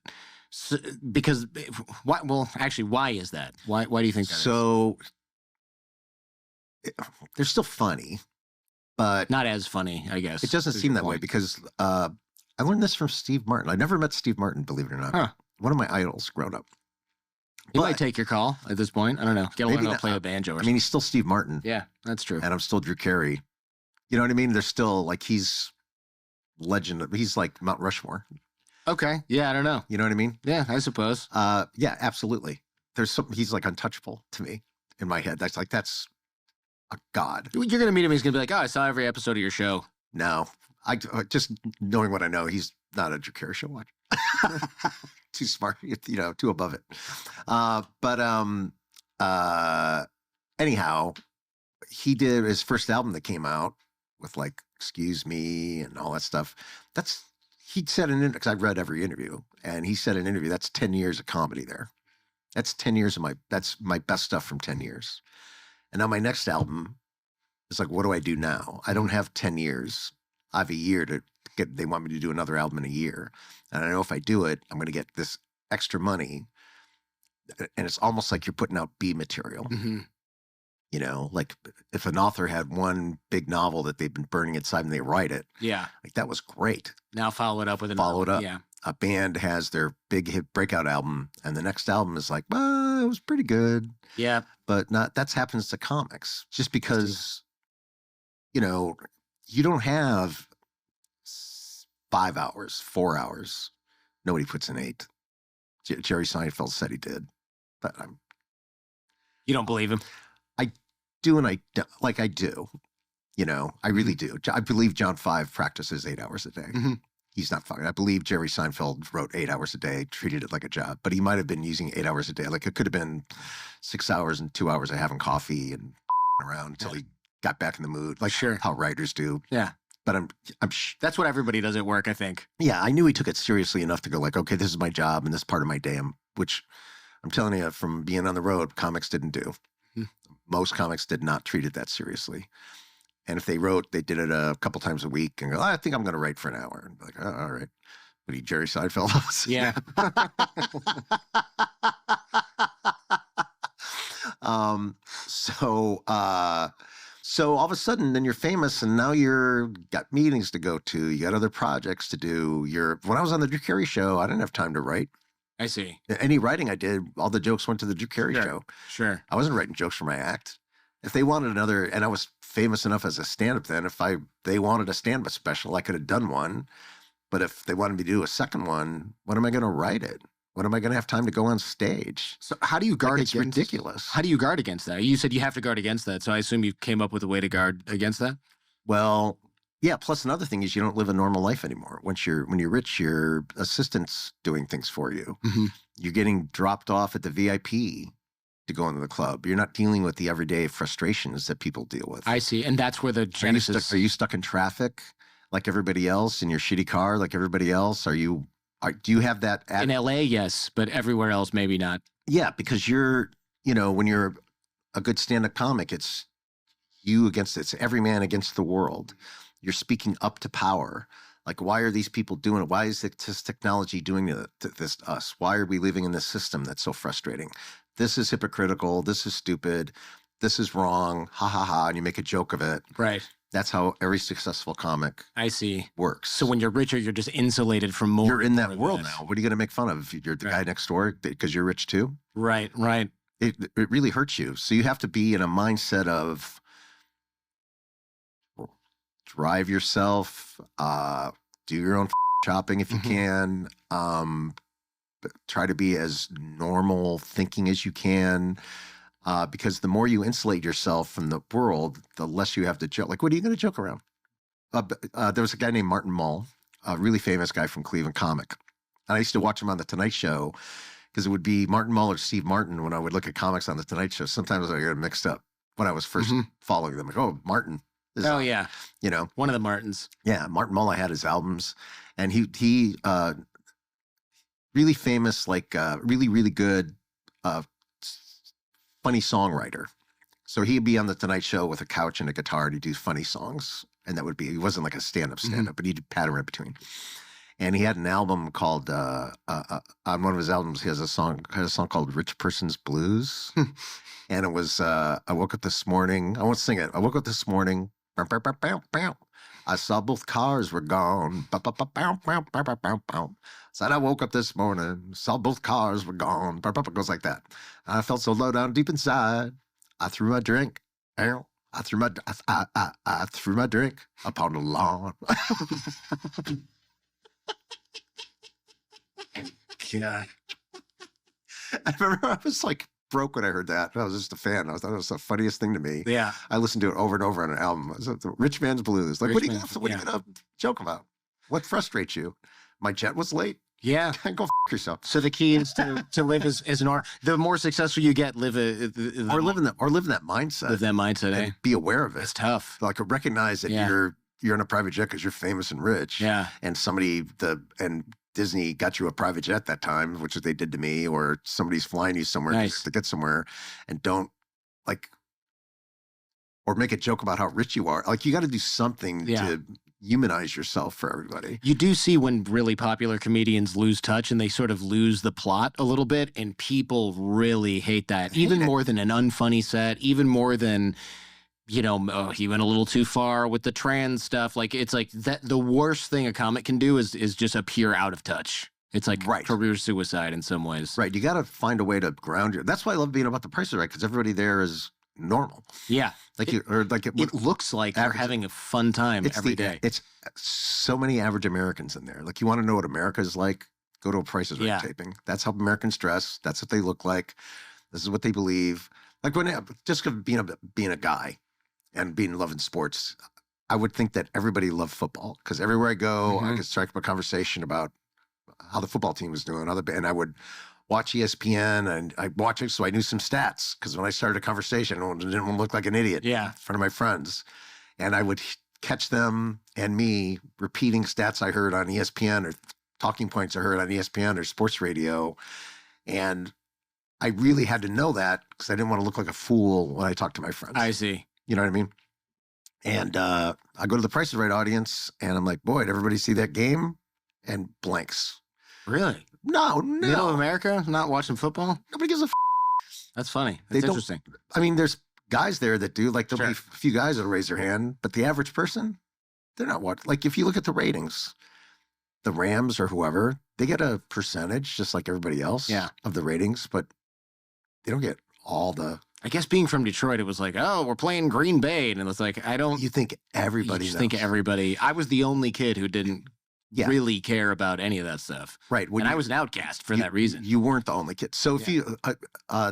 So, because, why? Well, actually, why is that? Why do you think that so, they're still funny, but not as funny, I guess. It doesn't seem that way because I learned this from Steve Martin. I never met Steve Martin, believe it or not. Huh. One of my idols growing up. He might take your call at this point. I don't know. Get him to play a banjo or something. I mean, he's still Steve Martin. Yeah, that's true. And I'm still Drew Carey. You know what I mean? They're still like, he's legend. He's like Mount Rushmore. Okay. Yeah, I don't know. You know what I mean? Yeah, I suppose. Yeah, absolutely. He's like untouchable to me in my head. That's a god. You're going to meet him. He's going to be like, oh, I saw every episode of your show. No, I just knowing what I know, he's not a Drew Carey show watch. Too smart, too above it. Anyhow, he did his first album that came out with like "Excuse Me" and all that stuff. He said in because I read every interview, and he said in an interview that's 10 years of comedy there. That's 10 years of that's my best stuff from 10 years. And now my next album is like, what do I do now? I don't have 10 years. I have a year to get. They want me to do another album in a year, and I know if I do it, I'm going to get this extra money. And it's almost like you're putting out B material. Mm-hmm. Like if an author had one big novel that they've been burning inside and they write it. Yeah. Like that was great. Now follow it up with another. Follow it up. Yeah. A band has their big hit breakout album, and the next album is like, well, it was pretty good. Yeah. But that happens to comics just because, you don't have 5 hours, 4 hours. Nobody puts in 8. Jerry Seinfeld said he did, but you don't believe him? I do, and I don't. Like I do. I really do. I believe John 5 practices 8 hours a day. Mm-hmm. He's not fucking. I believe Jerry Seinfeld wrote 8 hours a day, treated it like a job, but he might have been using 8 hours a day. Like it could have been 6 hours and 2 hours of having coffee and around until he got back in the mood, like how writers do. Yeah. But I'm that's what everybody does at work, I think. Yeah, I knew he took it seriously enough to go like, okay, this is my job and this part of my day, which I'm telling you from being on the road, comics didn't do. Most comics did not treat it that seriously. And if they wrote, they did it a couple times a week and go, I think I'm going to write for an hour. And be like, oh, all right. But he Jerry Seinfeld was. Yeah. So all of a sudden, then you're famous, and now you're got meetings to go to. You got other projects to do. When I was on the Drew Carey Show, I didn't have time to write. I see. Any writing I did, all the jokes went to the Drew Carey Show. Sure. I wasn't writing jokes for my act. If they wanted another, and I was famous enough as a stand-up then, they wanted a stand-up special, I could have done one. But if they wanted me to do a second one, when am I going to write it? When am I going to have time to go on stage? So how do you guard It's against? ridiculous. How do you guard against that? You said you have to guard against that, so I assume you came up with a way to guard against that. Well, yeah. Plus, another thing is you don't live a normal life anymore. When you're rich, your assistant's doing things for you. Mm-hmm. You're getting dropped off at the VIP to go into the club. You're not dealing with the everyday frustrations that people deal with. I see, and that's where the genesis. Are you stuck in traffic like everybody else in your shitty car like everybody else? Do you have that In LA, yes, but everywhere else, maybe not. Yeah, because when you're a good stand-up comic, it's it's every man against the world. You're speaking up to power. Like, why are these people doing it? Why is this technology doing this to us? Why are we living in this system that's so frustrating? This is hypocritical. This is stupid. This is wrong. Ha ha ha. And you make a joke of it. Right. That's how every successful comic I see. works. So when you're richer, you're just insulated from more. You're in that more world than this. now. What are you going to make fun of? You're the guy next door because you're rich too? Right. It really hurts you. So you have to be in a mindset of drive yourself, do your own shopping if you can, try to be as normal thinking as you can, because the more you insulate yourself from the world, the less you have to joke. Like, what are you going to joke around? There was a guy named Martin Mull, a really famous guy from Cleveland comic. And I used to watch him on The Tonight Show because it would be Martin Mull or Steve Martin when I would look at comics on The Tonight Show. Sometimes I got mixed up when I was first following them. Like, oh, Martin. Oh, yeah. One of the Martins. Yeah, Martin Mull, I had his albums. And he really famous, like really, really good, funny songwriter. So he'd be on The Tonight Show with a couch and a guitar and he'd do funny songs. And he wasn't like a stand-up, but he'd pattern in between. And he had an album called, on one of his albums, he has a song called Rich Person's Blues. And it was, I woke up this morning, I won't sing it. I woke up this morning, I saw both cars were gone. Said I woke up this morning, saw both cars were gone. It goes like that. I felt so low down deep inside. I threw my drink. I threw my drink upon the lawn. Yeah. I remember I was like broke when I heard that. I was just a fan. I thought it was the funniest thing to me. Yeah. I listened to it over and over on an album. It was the Rich Man's Blues. Like, what are you going to joke about? What frustrates you? My jet was late. Yeah. Go f yourself. So the key is to live as an art. The more successful you get, live in that mindset. Live that mindset, eh? And be aware of it. It's tough. Like, recognize that you're in a private jet because you're famous and rich. Yeah. And Disney got you a private jet that time, which they did to me, or somebody's flying you somewhere to get somewhere, and don't or make a joke about how rich you are. Like, you got to do something to humanize yourself for everybody. You do see when really popular comedians lose touch and they sort of lose the plot a little bit, and people really hate that. Even more than an unfunny set, even more than, he went a little too far with the trans stuff. Like, it's like that. The worst thing a comic can do is just appear out of touch. It's like career suicide in some ways. Right. You got to find a way to ground you. That's why I love being about The Price is Right, because everybody there is normal. Yeah. It looks like they're having a fun time every day. It's so many average Americans in there. Like, you want to know what America is like? Go to a Price is Right taping. That's how Americans dress. That's what they look like. This is what they believe. Like, just being a guy and being in love in sports, I would think that everybody loved football, because everywhere I go, I could strike up a conversation about how the football team was doing. And I would watch ESPN, and I watch it so I knew some stats, because when I started a conversation, I didn't want to look like an idiot in front of my friends. And I would catch them and me repeating stats I heard on ESPN, or talking points I heard on ESPN or sports radio. And I really had to know that, because I didn't want to look like a fool when I talked to my friends. I see. You know what I mean? And I go to the Price is Right audience, and I'm like, boy, did everybody see that game? And blanks. Really? No. Middle America not watching football? Nobody gives a. That's funny. They That's don't- interesting. I mean, there's guys there that do. Like, there'll be Sure. a few guys that'll raise their hand, but the average person, they're not watching. Like, if you look at the ratings, the Rams or whoever, they get a percentage just like everybody else of the ratings, but they don't get all the. I guess being from Detroit, it was like, oh, we're playing Green Bay. And it was like, I don't. You think everybody You just knows. think everybody. I was the only kid who didn't really care about any of that stuff. Right. I was an outcast for that reason. You weren't the only kid. So if you,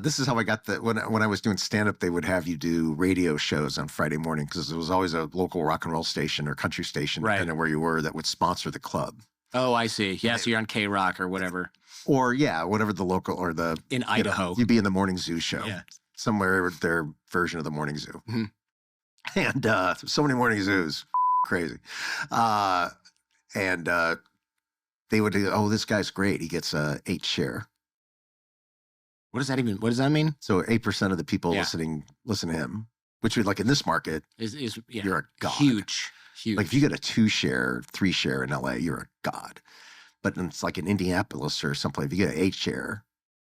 this is how I got when I was doing stand up, they would have you do radio shows on Friday morning because there was always a local rock and roll station or country station, depending on where you were, that would sponsor the club. Oh, I see. Yeah, so you're on K-Rock or whatever. Or whatever the local or the in Idaho. You'd be in the Morning Zoo show. Yeah. Somewhere their version of the Morning Zoo. Mm-hmm. And so many Morning Zoos. Crazy. And they would do, oh, this guy's great. He gets a 8 share. What does that mean? So 8% of the people listen to him, which would, like, in this market, you're a god. Huge. Like, if you get a 2 share, 3 share in LA, you're a god. But it's like in Indianapolis or someplace, if you get an 8 share,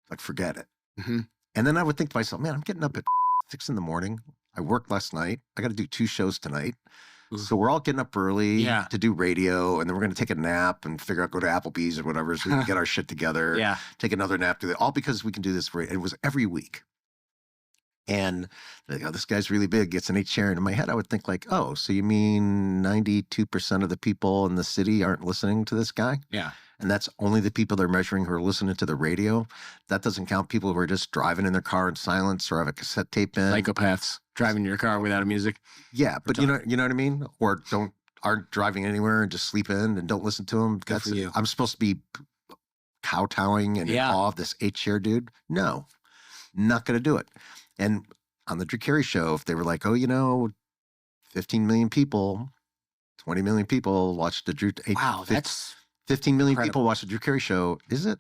like, forget it. Mm-hmm. And then I would think to myself, man, I'm getting up at 6 in the morning. I worked last night. I got to do 2 shows tonight. So we're all getting up early to do radio, and then we're going to take a nap and figure out, go to Applebee's or whatever, so we can get our shit together. Take another nap, do that, all because we can do this. It was every week. And like, oh, this guy's really big, gets an 8 share. And in my head, I would think like, oh, so you mean 92% of the people in the city aren't listening to this guy? Yeah. And that's only the people they're measuring who are listening to the radio. That doesn't count people who are just driving in their car in silence or have a cassette tape in. Psychopaths driving your car without music. Yeah, but you know what I mean? Or aren't driving anywhere and just sleep in and don't listen to them. Good for you. I'm supposed to be kowtowing and in awe of this 8 share dude. No, not going to do it. And on the Drew Carey Show, if they were like, oh, 15 million people, 20 million people watched the Drew. Wow, that's 15 million incredible. people watch the Drew Carey Show. Is it?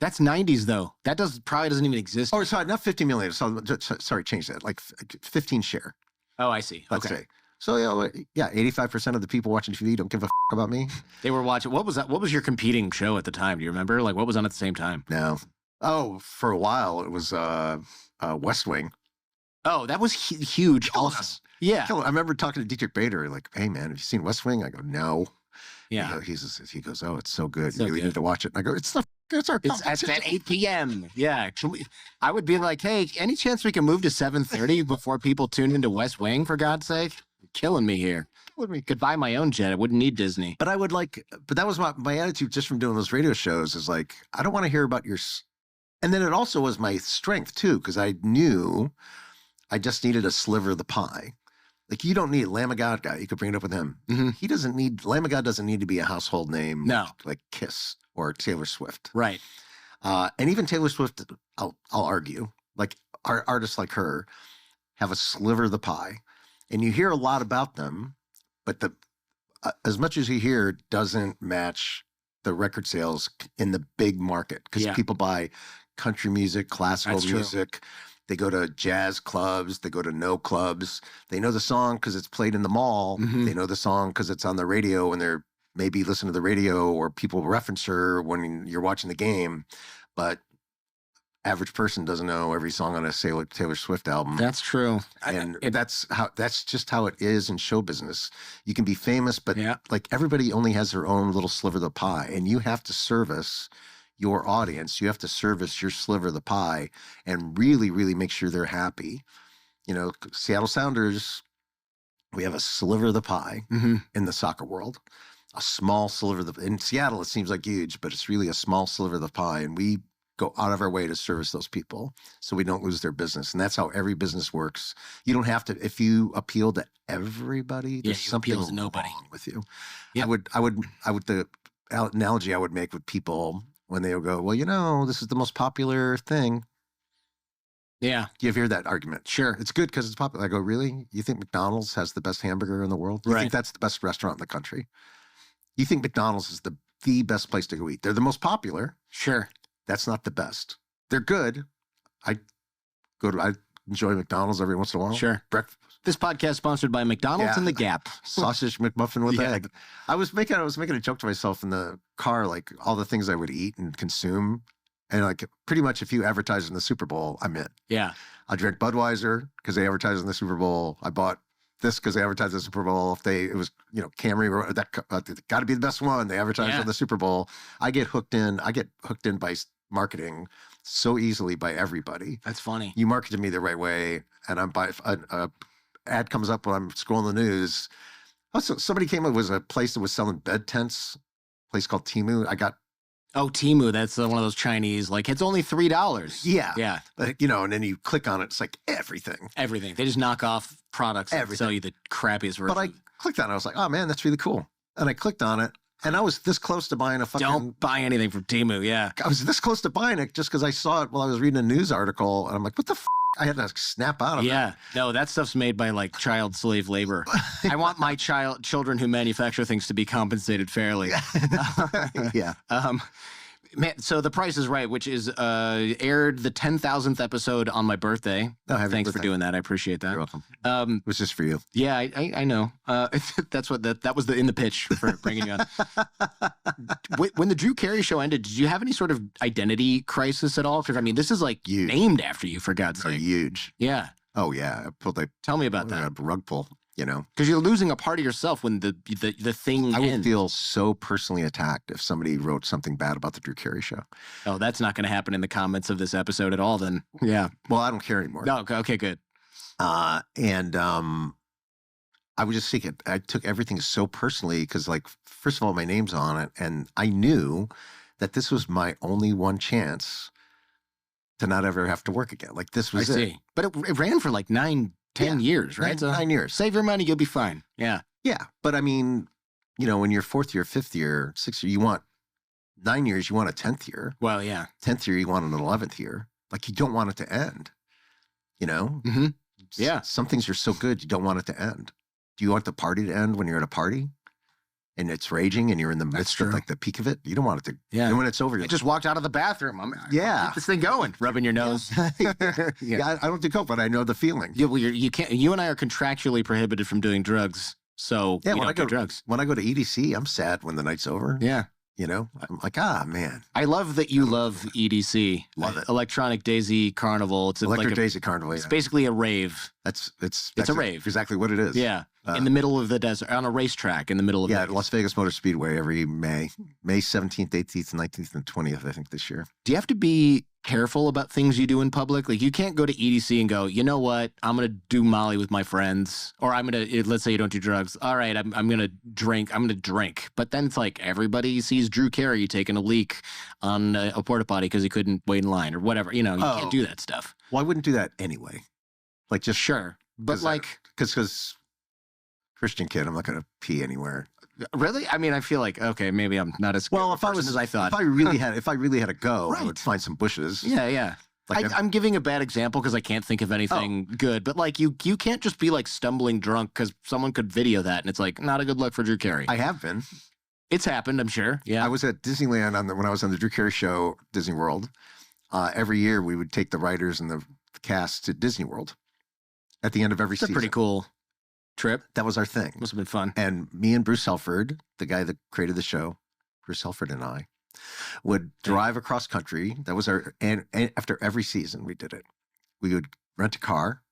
That's 90s though. That probably doesn't even exist. Oh, sorry, not 50 million. Sorry, change that. Like 15 share. Oh, I see. Let's say. So 85% of the people watching TV don't give a about me. They were watching. What was that? What was your competing show at the time? Do you remember? Like, what was on at the same time? No. Oh, for a while it was West Wing. Oh, that was huge. Also, yeah. I remember talking to Dietrich Bader, like, "Hey, man, have you seen West Wing?" I go, "No." Yeah. He goes, "Oh, it's so good. So you really need to watch it." And I go, "It's our It's at 8 p.m. Yeah. I would be like, hey, any chance we can move to 7:30 before people tune into West Wing, for God's sake? You're killing me here. Could buy my own jet. I wouldn't need Disney. But but that was my attitude just from doing those radio shows is like, I don't want to hear about and then it also was my strength too, because I knew I just needed a sliver of the pie. Like, you don't need Lamb of God guy. You could bring it up with him. Mm-hmm. Lamb of God doesn't need to be a household name. No. Like Kiss or Taylor Swift. Right. And even Taylor Swift, I'll argue, like artists like her have a sliver of the pie, and you hear a lot about them, but as much as you hear doesn't match the record sales in the big market, because people buy country music, classical music. They go to jazz clubs. They go to no clubs. They know the song because it's played in the mall. Mm-hmm. They know the song because it's on the radio, and they're maybe listen to the radio, or people reference her when you're watching the game. But average person doesn't know every song on a Taylor Swift album. That's true. And that's just how it is in show business. You can be famous, but like, everybody only has their own little sliver of the pie, and you have to service your audience. You have to service your sliver of the pie and really, really make sure they're happy. Seattle Sounders, we have a sliver of the pie in the soccer world. A small sliver in Seattle, it seems like huge, but it's really a small sliver of the pie. And we go out of our way to service those people so we don't lose their business. And that's how every business works. You don't have to, if you appeal to everybody, there's something wrong with you. Yeah. The analogy I would make with people when they go, well, this is the most popular thing. Yeah. You ever hear that argument? Sure. It's good because it's popular. I go, really? You think McDonald's has the best hamburger in the world? You think that's the best restaurant in the country? You think McDonald's is the best place to go eat? They're the most popular. Sure. That's not the best. They're good. I go enjoy McDonald's every once in a while. Sure. Breakfast. This podcast sponsored by McDonald's and The Gap. Sausage McMuffin with Yeah. egg. I was making a joke to myself in the car, like all the things I would eat and consume. And like pretty much if you advertise in the Super Bowl, I'm in. Yeah. I drank Budweiser because they advertised in the Super Bowl. I bought this because they advertised in the Super Bowl. It was, Camry, that got to be the best one. They advertised in the Super Bowl. I get hooked in by marketing so easily by everybody. That's funny. You marketed me the right way, and I'm by a ad comes up when I'm scrolling the news. Also, somebody came up, was a place that was selling bed tents, a place called Temu. Temu, that's one of those Chinese, like, it's only $3. Yeah. Yeah. And then you click on it, it's like everything. Everything. They just knock off products and sell you the crappiest version. But I clicked on it, I was like, oh man, that's really cool. And I clicked on it, and I was this close to buying a fucking... Don't buy anything from Temu, yeah. I was this close to buying it just because I saw it while I was reading a news article, and I'm like, what the f***? I had to snap out of it. Yeah. No, that stuff's made by like child slave labor. I want my children who manufacture things to be compensated fairly. Yeah. Man, so The Price is Right, which is aired the 10,000th episode on my birthday. Thanks for doing that. I appreciate that. You're welcome. It was just for you. Yeah, I know. That's what that was in the pitch for bringing you on. When the Drew Carey show ended, did you have any sort of identity crisis at all? Because I mean, this is like named after you, for God's sake. Huge. Yeah. Oh yeah. Tell me about that. A rug pull. Because you're losing a part of yourself when the thing I would ends. feel so personally attacked if somebody wrote something bad about the Drew Carey show. Oh, that's not going to happen in the comments of this episode at all then. Yeah. Well, I don't care anymore. No, okay, good. I was just thinking, I took everything so personally because, like, first of all, my name's on it, and I knew that this was my only one chance to not ever have to work again. Like, this was it. But it ran for like 10 years, right? 9 years. Save your money, you'll be fine. Yeah. Yeah. But I mean, when you're fourth year, fifth year, sixth year, you want 9 years, you want a 10th year. Well, yeah. 10th year, you want an 11th year. Like, you don't want it to end, Mm-hmm. Yeah. Some things are so good, you don't want it to end. Do you want the party to end when you're at a party and it's raging and you're in the midst of like the peak of it? You don't want it to. Yeah. And when it's over, I just walked out of the bathroom. Yeah. Keep this thing going. Rubbing your nose. Yeah. I don't do coke, but I know the feeling. Yeah, well, you can't. You and I are contractually prohibited from doing drugs, so we don't do drugs. When I go to EDC, I'm sad when the night's over. Yeah. I'm like, man. I love that you love EDC. Love it. Electronic Daisy Carnival. It's Electric Daisy Carnival. It's basically a rave. It's a rave. Exactly what it is. Yeah. In the middle of the desert, on a racetrack in the middle of at Las Vegas Motor Speedway every May 17th, 18th, 19th, and 20th, I think, this year. Do you have to be careful about things you do in public? Like, you can't go to EDC and go, you know what, I'm going to do Molly with my friends, or I'm going to, let's say you don't do drugs. All right, I'm going to drink. I'm going to drink. But then it's like everybody sees Drew Carey taking a leak on a porta potty because he couldn't wait in line or whatever. You can't do that stuff. Well, I wouldn't do that anyway. Like, just sure. But because Christian kid, I'm not going to pee anywhere. Really? I mean, I feel like, okay, maybe I'm not as well. as I thought. If I really had to go, I would find some bushes. Yeah, yeah. Like I'm giving a bad example because I can't think of anything good. But like, you can't just be like stumbling drunk because someone could video that, and it's like not a good look for Drew Carey. I have been. It's happened, I'm sure. Yeah. I was at Disneyland when I was on the Drew Carey show, Disney World. Every year we would take the writers and the cast to Disney World at the end of every season. It's a pretty cool trip. That was our thing. Must have been fun. And me and Bruce Helford, the guy that created the show, Bruce Helford and I, would drive across country. That was and after every season we did it. We would rent a car,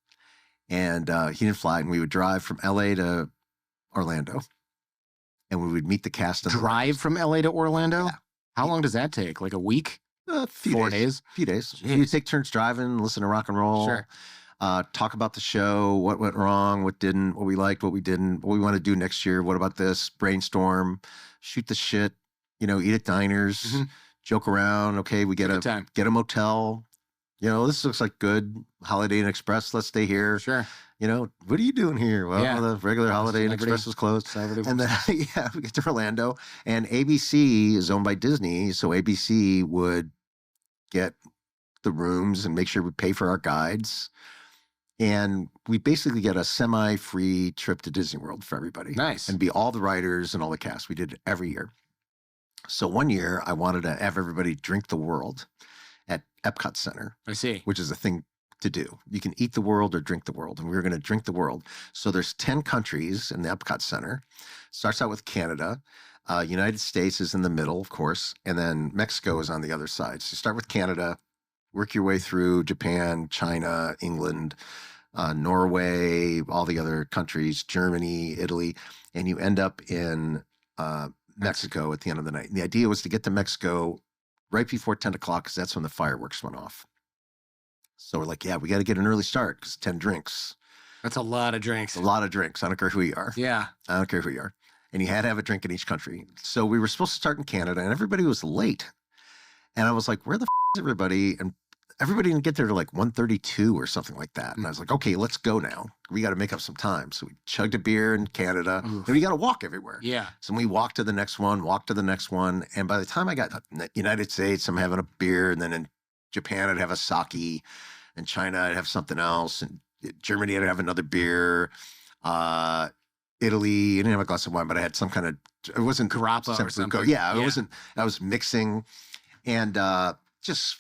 and he didn't fly, and we would drive from LA to Orlando, and we would meet the cast. Drive from LA to Orlando? Yeah. How long does that take? Like a week? A few 4 days? A few days. You take turns driving, listen to rock and roll. Sure. Talk about the show, what went wrong, what didn't, what we liked, what we didn't, what we want to do next year, what about this, brainstorm, shoot the shit, eat at diners, joke around. Okay, we get a motel. This looks like good Holiday Inn Express. Let's stay here. Sure. What are you doing here? Well, the regular Holiday Inn Express was closed. And then, we get to Orlando, and ABC is owned by Disney. So ABC would get the rooms and make sure we pay for our guides. And we basically get a semi-free trip to Disney World for everybody. Nice. And be all the writers and all the cast. We did it every year. So one year, I wanted to have everybody drink the world at Epcot Center. I see. Which is a thing to do. You can eat the world or drink the world. And we were going to drink the world. So there's 10 countries in the Epcot Center. Starts out with Canada. United States is in the middle, of course. And then Mexico is on the other side. So you start with Canada, work your way through Japan, China, England, Norway, all the other countries, Germany, Italy, and you end up in Mexico at the end of the night. And the idea was to get to Mexico right before 10 o'clock because that's when the fireworks went off. So we're like, yeah, we got to get an early start because 10 drinks. That's a lot of drinks. A lot of drinks. I don't care who you are. Yeah. I don't care who you are. And you had to have a drink in each country. So we were supposed to start in Canada and everybody was late. And I was like, where the is everybody? And everybody didn't get there to like 1:32 or something like that. And I was like, okay, let's go now. We got to make up some time. So we chugged a beer in Canada. And we got to walk everywhere. Yeah. So we walked to the next one, walked to the next one. And by the time I got to the United States, I'm having a beer. And then in Japan, I'd have a sake. In China, I'd have something else. And Germany, I'd have another beer. Italy, I didn't have a glass of wine, but I had some kind of, it wasn't grappa or something. Yeah, it wasn't, I was mixing and just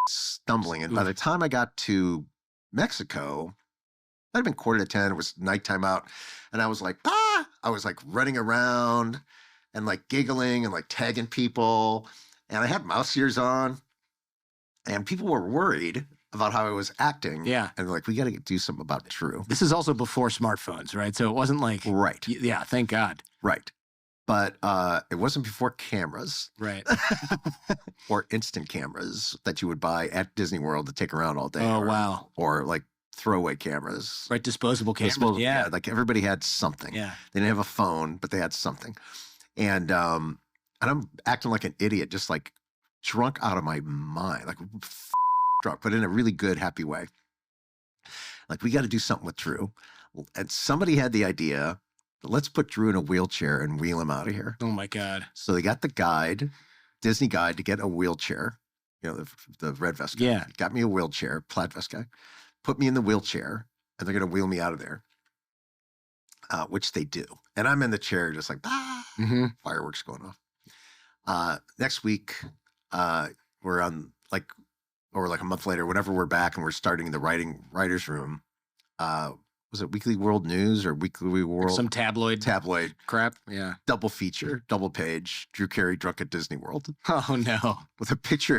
stumbling. And by the time I got to Mexico, it had been 9:45. It was nighttime out. And I was like, ah! I was like running around and like giggling and like tagging people. And I had mouse ears on. And people were worried about how I was acting. Yeah. And they're like, we got to do something about Drew. This is also before smartphones, right? So it wasn't like. Right. Yeah, thank God. Right. But it wasn't before cameras. Right. Or instant cameras that you would buy at Disney World to take around all day. Oh, wow. Or like throwaway cameras. Right, disposable cameras. Yeah. Like everybody had something. Yeah. They didn't have a phone, but they had something. And I'm acting like an idiot, just like drunk out of my mind, like drunk, but in a really good, happy way. Like, we got to do something with Drew. And somebody had the idea, let's put Drew in a wheelchair and wheel him out of here. Oh, my God. So they got the guide, Disney guide, to get a wheelchair, the red vest guy. Yeah. Got me a wheelchair, plaid vest guy, put me in the wheelchair, and they're going to wheel me out of there, which they do. And I'm in the chair just like, fireworks going off. Next week, we're on like, or like a month later, whenever we're back and we're starting the writer's room. Was it Weekly World News or Weekly World? Some tabloid crap. Yeah. Double feature, double page, Drew Carey drunk at Disney World. Oh, no. With the picture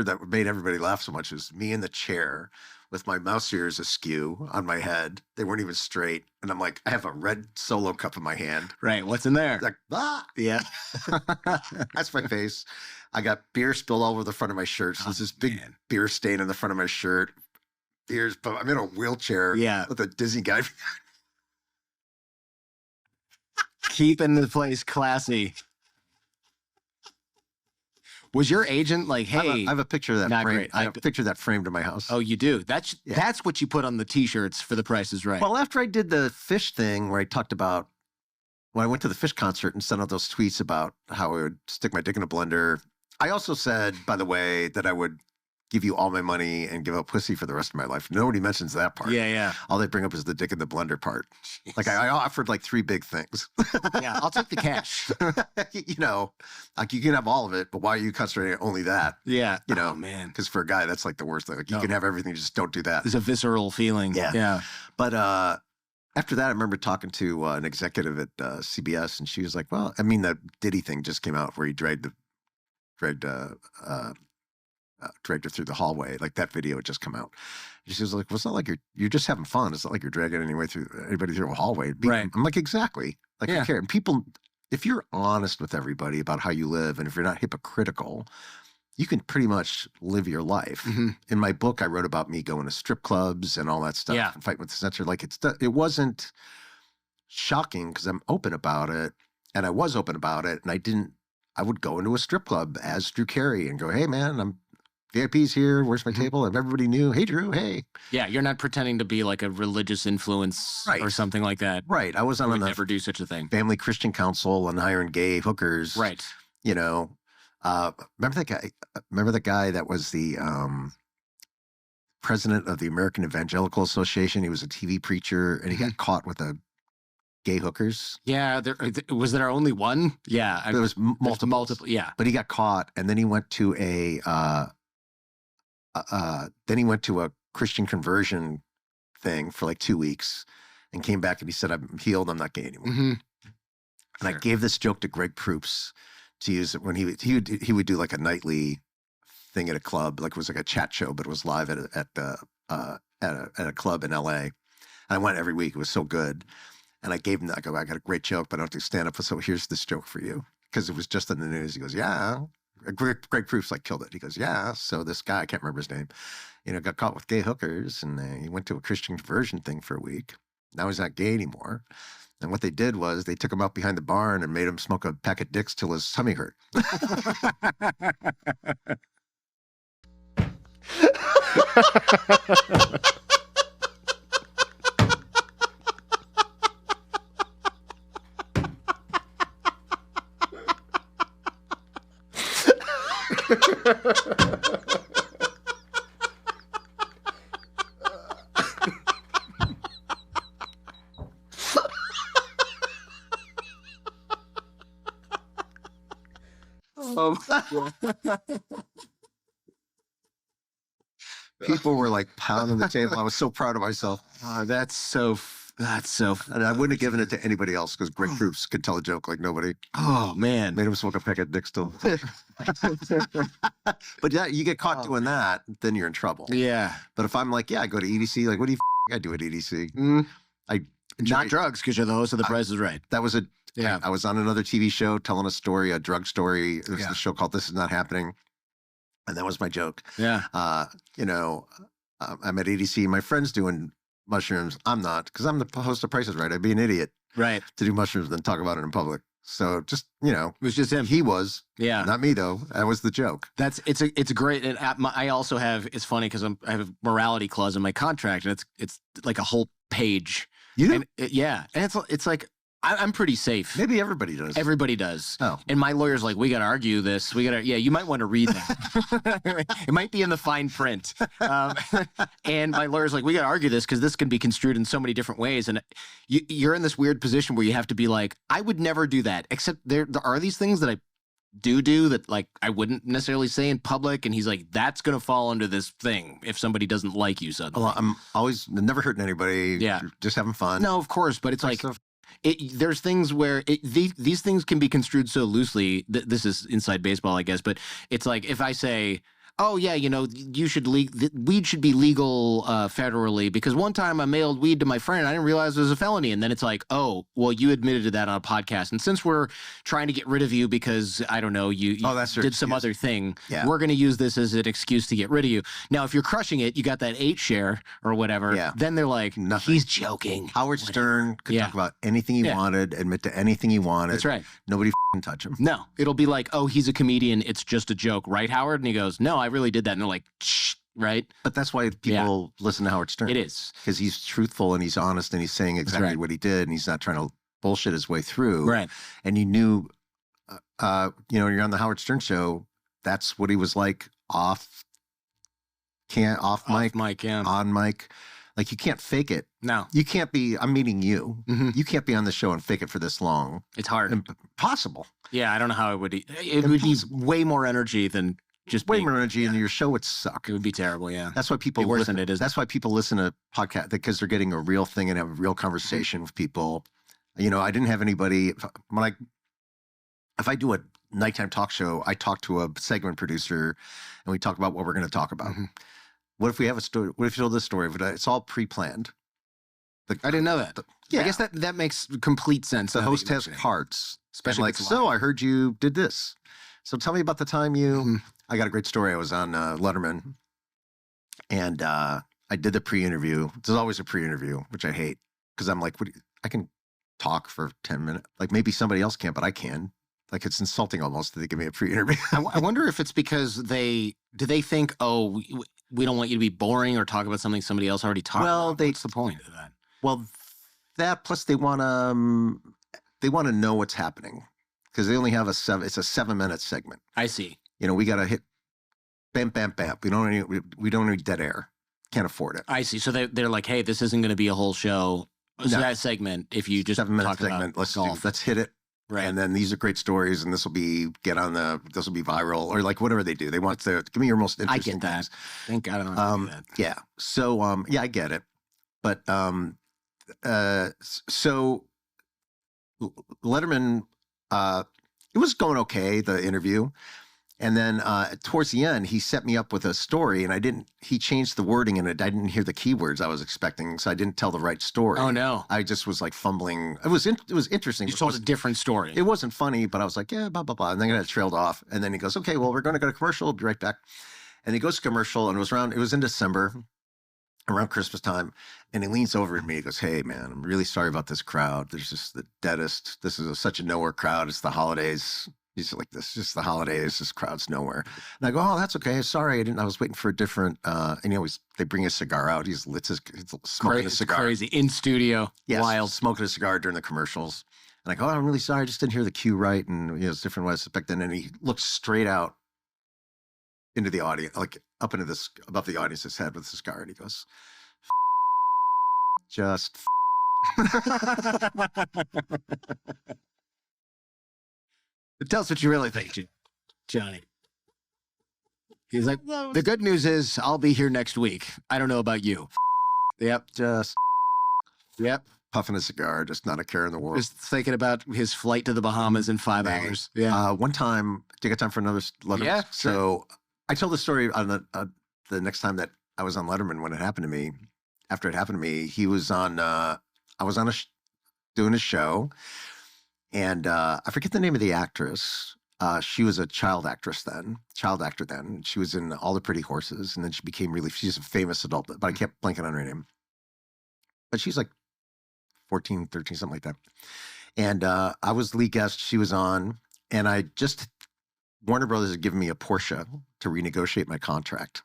that made everybody laugh so much was me in the chair with my mouse ears askew on my head. They weren't even straight. And I'm like, I have a red Solo cup in my hand. Right. What's in there? Like, ah. Yeah. That's my face. I got beer spilled all over the front of my shirt. So there's this big beer stain on the front of my shirt. Beers, but I'm in a wheelchair with a Disney guy. Keeping the place classy. Was your agent like, hey? I have a picture of that not frame. great. I have a picture of that framed in my house. Oh, you do? That's what you put on the T-shirts for The Price is Right. Well, after I did the fish thing where I talked about when I went to the fish concert and sent out those tweets about how I would stick my dick in a blender, I also said, by the way, that I would give you all my money and give up pussy for the rest of my life. Nobody mentions that part. Yeah, yeah. All they bring up is the dick in the blender part. Jeez. Like I offered like 3 big things. Yeah, I'll take the cash. Like you can have all of it, but why are you concentrating on only that? Yeah. Oh, man. Because for a guy, that's like the worst thing. Like you can have everything, just don't do that. It's a visceral feeling. Yeah. Yeah. But after that, I remember talking to an executive at CBS, and she was like, well, I mean, the Diddy thing just came out where he dragged her through the hallway. Like that video had just come out. And she was like, well, it's not like you're just having fun. It's not like you're dragging anybody through a hallway. Right. I'm like, exactly. Like I care. And people, if you're honest with everybody about how you live, and if you're not hypocritical, you can pretty much live your life. Mm-hmm. In my book, I wrote about me going to strip clubs and all that stuff and fighting with the censor. Like it wasn't shocking because I'm open about it, and I was open about it, and I would go into a strip club as Drew Carey and go, hey man, VIP's here. Where's my table? And everybody knew, hey, Drew, hey. Yeah, you're not pretending to be like a religious influence or something like that. Right. I was on never do such a thing. Family Christian Council and hiring gay hookers. Right. Remember that guy? Remember that guy that was the president of the American Evangelical Association? He was a TV preacher, and he got caught with gay hookers. Yeah, was there only one? Yeah, there was multiple. Yeah, but he got caught, and then he went to a Christian conversion thing for like 2 weeks and came back and he said, I'm healed. I'm not gay anymore. Mm-hmm. And I gave this joke to Greg Proops to use it when he would do like a nightly thing at a club, like it was like a chat show, but it was live at a club in LA. And I went every week. It was so good. And I gave him that. I go, I got a great joke, but I don't do stand up. So here's this joke for you. Because it was just in the news. He goes, yeah. Greg Proops like killed it. He goes, yeah. So this guy, I can't remember his name, got caught with gay hookers and he went to a Christian conversion thing for a week. Now he's not gay anymore. And what they did was they took him out behind the barn and made him smoke a pack of dicks till his tummy hurt. People were like pounding the table. I was so proud of myself. That's so. And I wouldn't have given it to anybody else because Greg Proops could tell a joke like nobody. Oh man, made him smoke a pack of dicks still. But yeah, you get caught doing that, then you're in trouble. Yeah. But if I'm like, yeah, I go to EDC. Like, what do you I do at EDC? Not drugs, because you're the host of The Price is Right. That was I was on another TV show telling a story, a drug story. It was the show called This Is Not Happening. And that was my joke. Yeah. I'm at EDC. My friend's doing mushrooms. I'm not, because I'm the host of Price is Right. I'd be an idiot to do mushrooms and then talk about it in public. So just, it was just him. He was. Yeah. Not me, though. That was the joke. It's great. And I also have, it's funny because I have a morality clause in my contract, and it's like a whole page. You do? And it's like, I'm pretty safe. Maybe everybody does. Everybody does. Oh. And my lawyer's like, we got to argue this. You might want to read that. It might be in the fine print. And my lawyer's like, we got to argue this because this can be construed in so many different ways. And you're in this weird position where you have to be like, I would never do that, except there are these things that I do that like I wouldn't necessarily say in public. And he's like, that's going to fall under this thing if somebody doesn't like you suddenly. Well, I'm always never hurting anybody. Yeah. Just having fun. No, of course. But it's like, there's things where these things can be construed so loosely. This is inside baseball, I guess. But it's like if I say, oh, yeah, you should weed should be legal federally because one time I mailed weed to my friend and I didn't realize it was a felony. And then it's like, oh, well, you admitted to that on a podcast. And since we're trying to get rid of you because, I don't know, you did some other thing, we're going to use this as an excuse to get rid of you. Now, if you're crushing it, you got that 8 share or whatever, then they're like, nothing. He's joking. Howard Stern could talk about anything he wanted, admit to anything he wanted. That's right. Nobody touch him. No, it'll be like, oh, he's a comedian. It's just a joke. Right, Howard? And he goes, no, I really did that. And they're like, shh, right? But that's why people listen to Howard Stern. It is. Because he's truthful and he's honest and he's saying exactly what he did and he's not trying to bullshit his way through. Right. And you knew, you're on the Howard Stern show, that's what he was like off mic, on mic. Like, you can't fake it. No. You can't be, I'm meeting you. Mm-hmm. You can't be on the show and fake it for this long. It's hard. Impossible. Yeah, I don't know how it would. It would need way more energy than just way more energy, and your show would suck. It would be terrible, yeah. That's why people worse listen. Than it is. That's why people listen to podcasts, because they're getting a real thing and have a real conversation with people. I didn't have anybody, if I do a nighttime talk show, I talk to a segment producer and we talk about what we're going to talk about. Mm-hmm. What if we have a story? What if you told this story? It's all pre-planned. I didn't know that. I guess that makes complete sense. The host has cards. Especially like, so I heard you did this. So tell me about the time I got a great story. I was on Letterman and I did the pre-interview. There's always a pre-interview, which I hate because I'm like, I can talk for 10 minutes. Like maybe somebody else can't, but I can. Like it's insulting almost that they give me a pre-interview. I wonder if it's because they think, oh, we don't want you to be boring or talk about something somebody else already talked about. What's the point of that? Well, that plus they want to know what's happening because they only have it's a 7-minute segment. I see. We got to hit bam, bam, bam. We don't need dead air. Can't afford it. I see. So they're like, hey, this isn't going to be a whole show. That segment. If you just 7-minute talk segment, about golf. let's hit it. Right. And then these are great stories, and this will be viral, or like whatever they do. They want to give me your most interesting. I get that. Things. Thank God I don't have to do that. Yeah. So yeah, I get it. But so Letterman, it was going okay, the interview. And then towards the end, he set me up with a story, and he changed the wording in it. I didn't hear the keywords I was expecting, so I didn't tell the right story. Oh, no. I just was like fumbling. It was interesting. You told a different story. It wasn't funny, but I was like, yeah, blah, blah, blah. And then it trailed off. And then he goes, okay, well, we're going to go to commercial. We'll be right back. And he goes to commercial, and it was in December, around Christmas time. And he leans over at me. He goes, hey, man, I'm really sorry about this crowd. There's just the deadest. This is such a nowhere crowd. It's the holidays. He's like, this is just the holidays. This crowd's nowhere. And I go, oh, that's okay. Sorry. I was waiting for a different, and they bring a cigar out. He's smoking a cigar. Crazy. In studio. Yes, Wild. smoking a cigar during the commercials. And I go, oh, I'm really sorry. I just didn't hear the cue right. And, it's different what I expected. And he looks straight out into the audience, like up into above the audience's head with the cigar. And he goes, just Tell us what you really think, Johnny. He's like, the good news is I'll be here next week. I don't know about you. Yep. Yep. Puffing a cigar, just not a care in the world. Just thinking about his flight to the Bahamas in 5 hours. Yeah. One time, do you got time for another Letterman? Yeah. Sure. So I told the story on the next time that I was on Letterman when it happened to me. After it happened to me, he was on. I was on doing a show. And I forget the name of the actress. She was a child actor then. She was in All the Pretty Horses, and then she's a famous adult, but I kept blanking on her name. But she's like 14, 13, something like that. And I was the lead guest. She was on, and Warner Brothers had given me a Porsche to renegotiate my contract.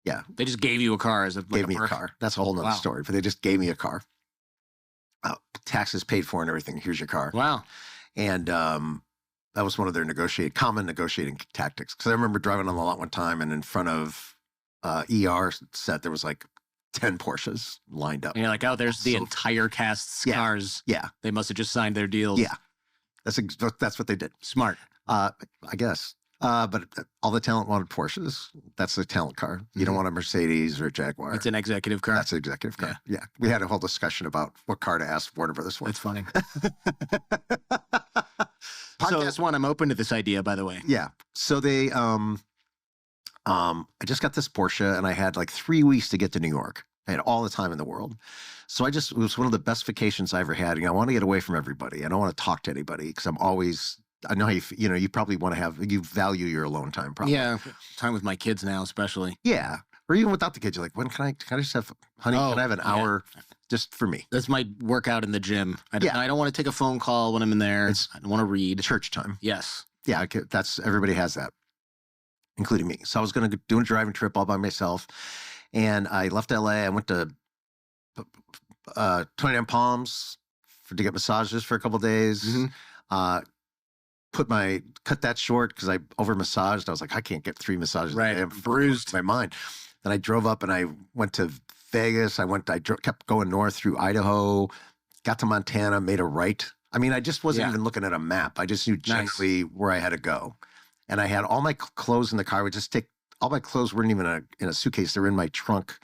Yeah. They just gave you a car gave me a car. That's a whole nother story, but they just gave me a car. Taxes paid for and everything. Here's your car. Wow. And that was one of their common negotiating tactics. Because I remember driving on the lot one time, and in front of ER set, there was like 10 Porsches lined up. And you're like, oh, there's the entire cast's cars. Yeah. They must have just signed their deals. Yeah. That's what they did. Smart. I guess. But all the talent wanted Porsches. That's the talent car. You don't want a Mercedes or a Jaguar. It's an executive car. That's an executive car. Yeah. We had a whole discussion about what car to ask Warner Brothers for. That's funny. Podcast one, I'm open to this idea, by the way. Yeah. So they, I just got this Porsche, and I had like 3 weeks to get to New York. I had all the time in the world. So it was one of the best vacations I ever had. I want to get away from everybody. I don't want to talk to anybody because I know how you probably want to you value your alone time, probably. Yeah. Time with my kids now, especially. Yeah. Or even without the kids, you're like, when can I just have, honey, can I have an hour just for me? That's my workout in the gym. I don't want to take a phone call when I'm in there. I don't want to read. Church time. Yes. Yeah. Everybody has that, including me. So I was going to do a driving trip all by myself. And I left LA. I went to 29 Palms to get massages for a couple of days. Mm-hmm. Cut that short because I over massaged. I was like, I can't get 3 massages. Right. I'm bruised my mind. Then I drove up and I went to Vegas. Kept going north through Idaho, got to Montana, made a right. I mean, I just wasn't even looking at a map. I just knew generally where I had to go. And I had all my clothes in the car. I would just take all my clothes weren't even in a suitcase. They were in my trunk.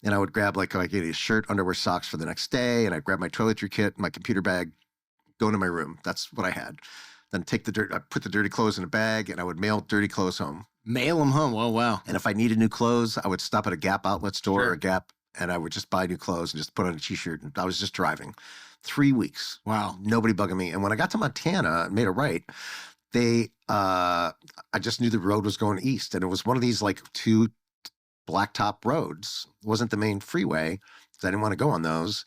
And I would grab like a shirt, underwear, socks for the next day. And I'd grab my toiletry kit, my computer bag, go into my room. That's what I had. Then I put the dirty clothes in a bag, and I would mail dirty clothes home. Mail them home? Oh, wow. And if I needed new clothes, I would stop at a Gap outlet store or a Gap, and I would just buy new clothes and just put on a T-shirt. And I was just driving. 3 weeks. Wow. Nobody bugging me. And when I got to Montana and made a right, I just knew the road was going east. And it was one of these like 2 blacktop roads. It wasn't the main freeway, because I didn't want to go on those.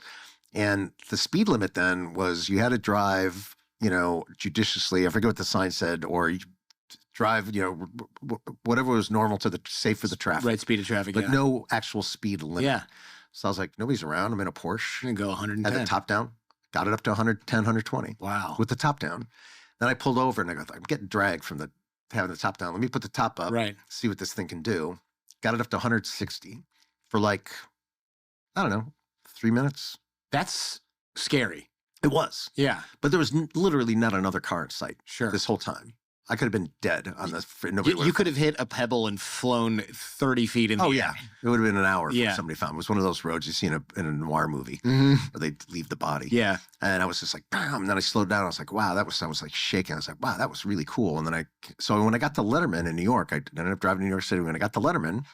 And the speed limit then was you had to drive judiciously. I forget what the sign said, or you drive, whatever was normal to the safe for the traffic. Right, speed of traffic, but no actual speed limit. Yeah. So I was like, nobody's around. I'm in a Porsche. I'm going to go 110. Had the top down. Got it up to 110, 120. Wow. With the top down. Then I pulled over and I go, I'm getting dragged from having the top down. Let me put the top up. Right. See what this thing can do. Got it up to 160 for like, I don't know, 3 minutes. That's scary. It was. Yeah. But there was literally not another car in sight Sure. this whole time. I could have been dead on this. You could have hit a pebble and flown 30 feet in the air. It would have been an hour Yeah. before somebody found it. It was one of those roads you see in a noir movie Mm-hmm. where they leave the body. Yeah. And I was just like, bam. And then I slowed down. I was like, wow, I was like shaking. I was like, wow, that was really cool. And then so when I got to Letterman in New York, I ended up driving to New York City. When I got to Letterman,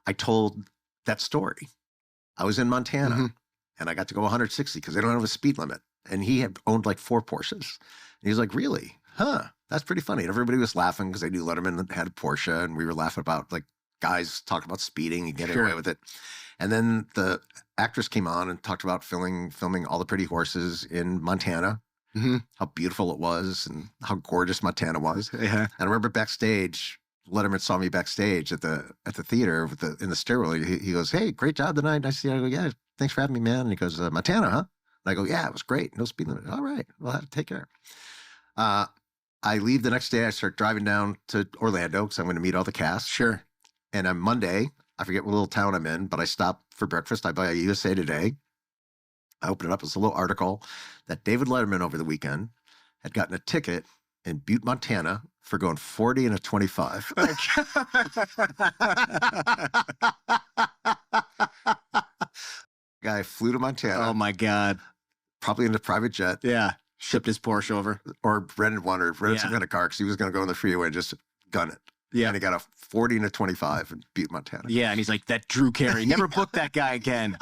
I told that story. I was in Montana and I got to go 160 because they don't have a speed limit. And he had owned like 4 Porsches. And he was like, really? Huh, that's pretty funny. And everybody was laughing because they knew Letterman had a Porsche, and we were laughing about like guys talking about speeding and getting away with it. And then the actress came on and talked about filming All the Pretty Horses in Montana, how beautiful it was and how gorgeous Montana was. Yeah. And I remember backstage, Letterman saw me backstage at the theater in the stairwell. He goes, "Hey, great job tonight." I see. I go, "Yeah, thanks for having me, man." And he goes, "Montana, huh?" And I go, "Yeah, it was great. No speed limit." "All right, well, have to take care." I leave the next day. I start driving down to Orlando because I'm going to meet all the cast. Sure. And on Monday, I forget what little town I'm in, but I stop for breakfast. I buy a USA Today. I open it up. It's a little article that David Letterman over the weekend had gotten a ticket in Butte, Montana for going 40 and a 25. Guy flew to Montana. Oh, my God. Probably in a private jet. Yeah. Shipped his Porsche over. Or rented one or rented some kind of car because he was going to go on the freeway and just gun it. Yeah. And he got a 40 and a 25 in Butte, Montana. Yeah. And he's like, that Drew Carey. Never book that guy again.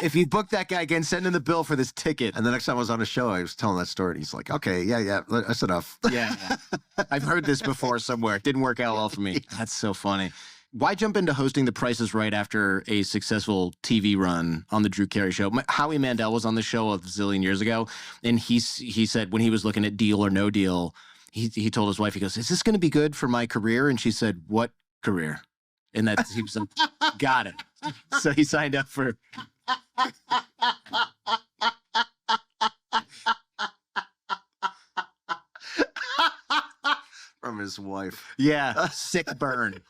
If you book that guy again, send him the bill for this ticket. And the next time I was on a show, I was telling that story. And he's like, okay, yeah, that's enough. Yeah. I've heard this before somewhere. It didn't work out well for me. That's so funny. Why jump into hosting The Price is Right after a successful TV run on the Drew Carey Show? Howie Mandel was on the show a zillion years ago, and he said when he was looking at Deal or No Deal, he told his wife, he goes, "Is this going to be good for my career?" And she said, "What career?" And that he was like, "Got it." So he signed up for. From his wife. Yeah, sick burn.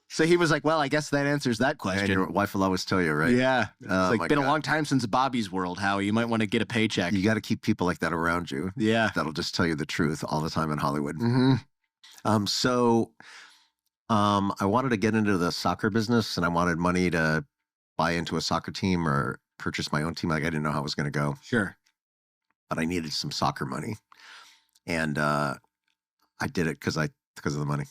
So he was like, "Well, I guess that answers that question." And your wife will always tell you, right? Yeah. It's like been God. a long time since Bobby's World, Howie. You might want to get a paycheck. You got to keep people like that around you. Yeah. That'll just tell you the truth all the time in Hollywood. Mm-hmm. So I wanted to get into the soccer business, and I wanted money to buy into a soccer team or purchase my own team. Like I didn't know how it was going to go. Sure. But I needed some soccer money. And I did it because of the money.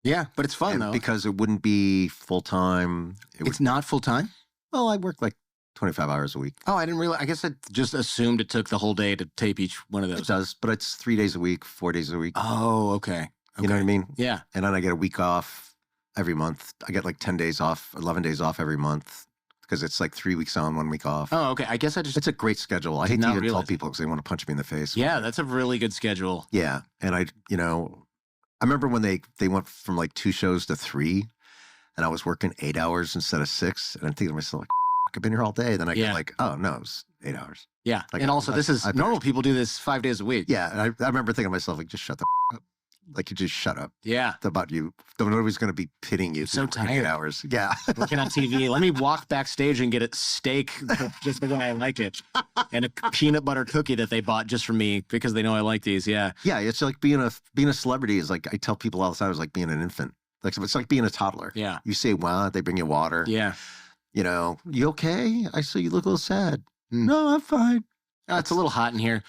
Yeah, but it's fun, And though. because it wouldn't be full-time. It's not full-time? Well, I work like 25 hours a week. Oh, I didn't realize. I guess I just assumed it took the whole day to tape each one of those. It does, but it's 3 days a week, 4 days a week. Oh, okay. You know what I mean? Yeah. And then I get a week off every month. I get like 10 days off, 11 days off every month because it's like 3 weeks on, 1 week off. Oh, okay. I guess It's a great schedule. I hate to not even tell realize people because they want to punch me in the face. Yeah, that's a really good schedule. Yeah. And I remember when they went from like 2 shows to 3 and I was working 8 hours instead of 6. And I'm thinking to myself, like, I've been here all day. Then I get like, oh, no, it was 8 hours. Yeah. Like, and also, normal people do this 5 days a week. Yeah. And I remember thinking to myself, like, just shut the up. Like, you just shut up. Yeah. About you. Nobody's going to be pitting you. So for 8 tired. hours. Yeah. Working on TV. Let me walk backstage and get a steak just the way I like it. And a peanut butter cookie that they bought just for me because they know I like these. Yeah. Yeah. It's like being a celebrity is like, I tell people all the time, it's like being an infant. Like, it's like being a toddler. Yeah. You say, wow, they bring you water. Yeah. You know, you okay? I saw you look a little sad. No, I'm fine. Oh, it's a little hot in here.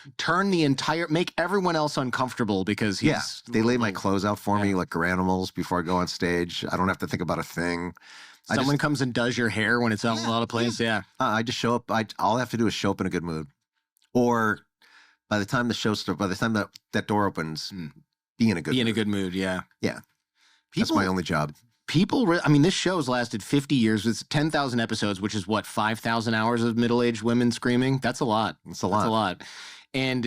Make everyone else uncomfortable because they lay my clothes out for me like granimals before I go on stage. I don't have to think about a thing. Someone comes and does your hair when it's out in a lot of places. Yeah. I just show up. All I have to do is show up in a good mood. Or by the time the show starts, by the time that door opens, be in a good mood. Be in a good mood, yeah. Yeah. That's my only job. This show's lasted 50 years. It's 10,000 episodes, which is what, 5,000 hours of middle-aged women screaming? That's a lot. It's a lot. That's a lot.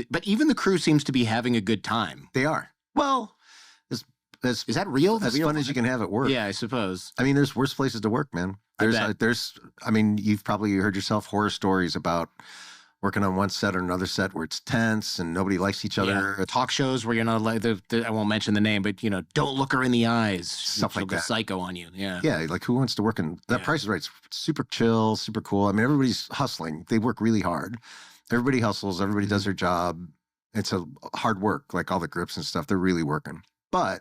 But even the crew seems to be having a good time. They are. Well, is that real? As fun as you can have at work. Yeah, I suppose. I mean, there's worse places to work, man. You've probably heard yourself horror stories about working on one set or another set where it's tense and nobody likes each other. Talk shows where you're not like I won't mention the name, but don't look her in the eyes. Stuff She'll like go that. psycho on you. Yeah. Yeah, like who wants to work in that? Price is Right. It's super chill, super cool. I mean, everybody's hustling. They work really hard. Everybody hustles. Everybody does their job. It's a hard work, like all the grips and stuff. They're really working. But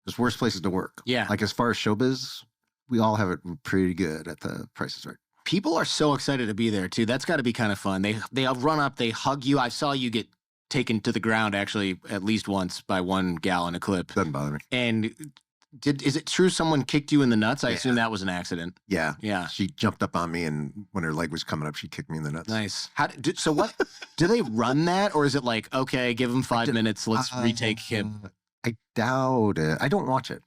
there's worse places to work. Yeah. Like as far as showbiz, we all have it pretty good at the Price is Right. People are so excited to be there too. That's got to be kind of fun. They run up, they hug you. I saw you get taken to the ground actually at least once by one gal in a clip. Doesn't bother me. And is it true someone kicked you in the nuts? I assume that was an accident. Yeah. Yeah. She jumped up on me, and when her leg was coming up, she kicked me in the nuts. Nice. So what? Do they run that, or is it like, okay, give him 5 minutes, let's retake him? I doubt it. I don't watch it.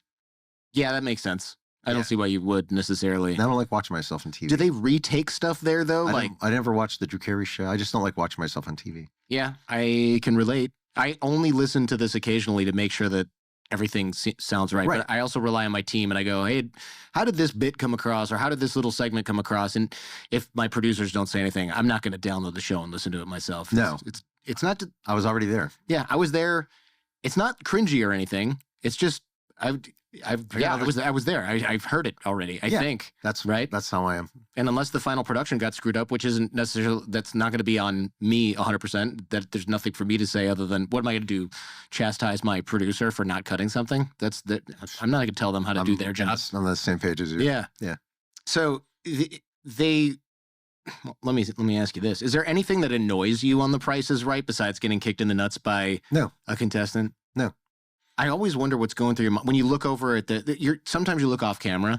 Yeah, that makes sense. I don't see why you would necessarily. I don't like watching myself on TV. Do they retake stuff there though? I never watched the Drew Carey show. I just don't like watching myself on TV. Yeah, I can relate. I only listen to this occasionally to make sure that everything sounds right. But I also rely on my team and I go, hey, how did this bit come across, or how did this little segment come across? And if my producers don't say anything, I'm not going to download the show and listen to it myself. No, it's not. I was already there. Yeah, I was there. It's not cringy or anything. It's just I was there. I've heard it already. I think that's right. That's how I am. And unless the final production got screwed up, which isn't necessarily, that's not going to be on me 100%. That there's nothing for me to say other than what am I going to do? Chastise my producer for not cutting something? I'm not going to tell them how to do their job. I'm on the same page as you. Yeah. So let me ask you this: is there anything that annoys you on The Price is Right besides getting kicked in the nuts by a contestant? No. I always wonder what's going through your mind when you look over at sometimes you look off camera,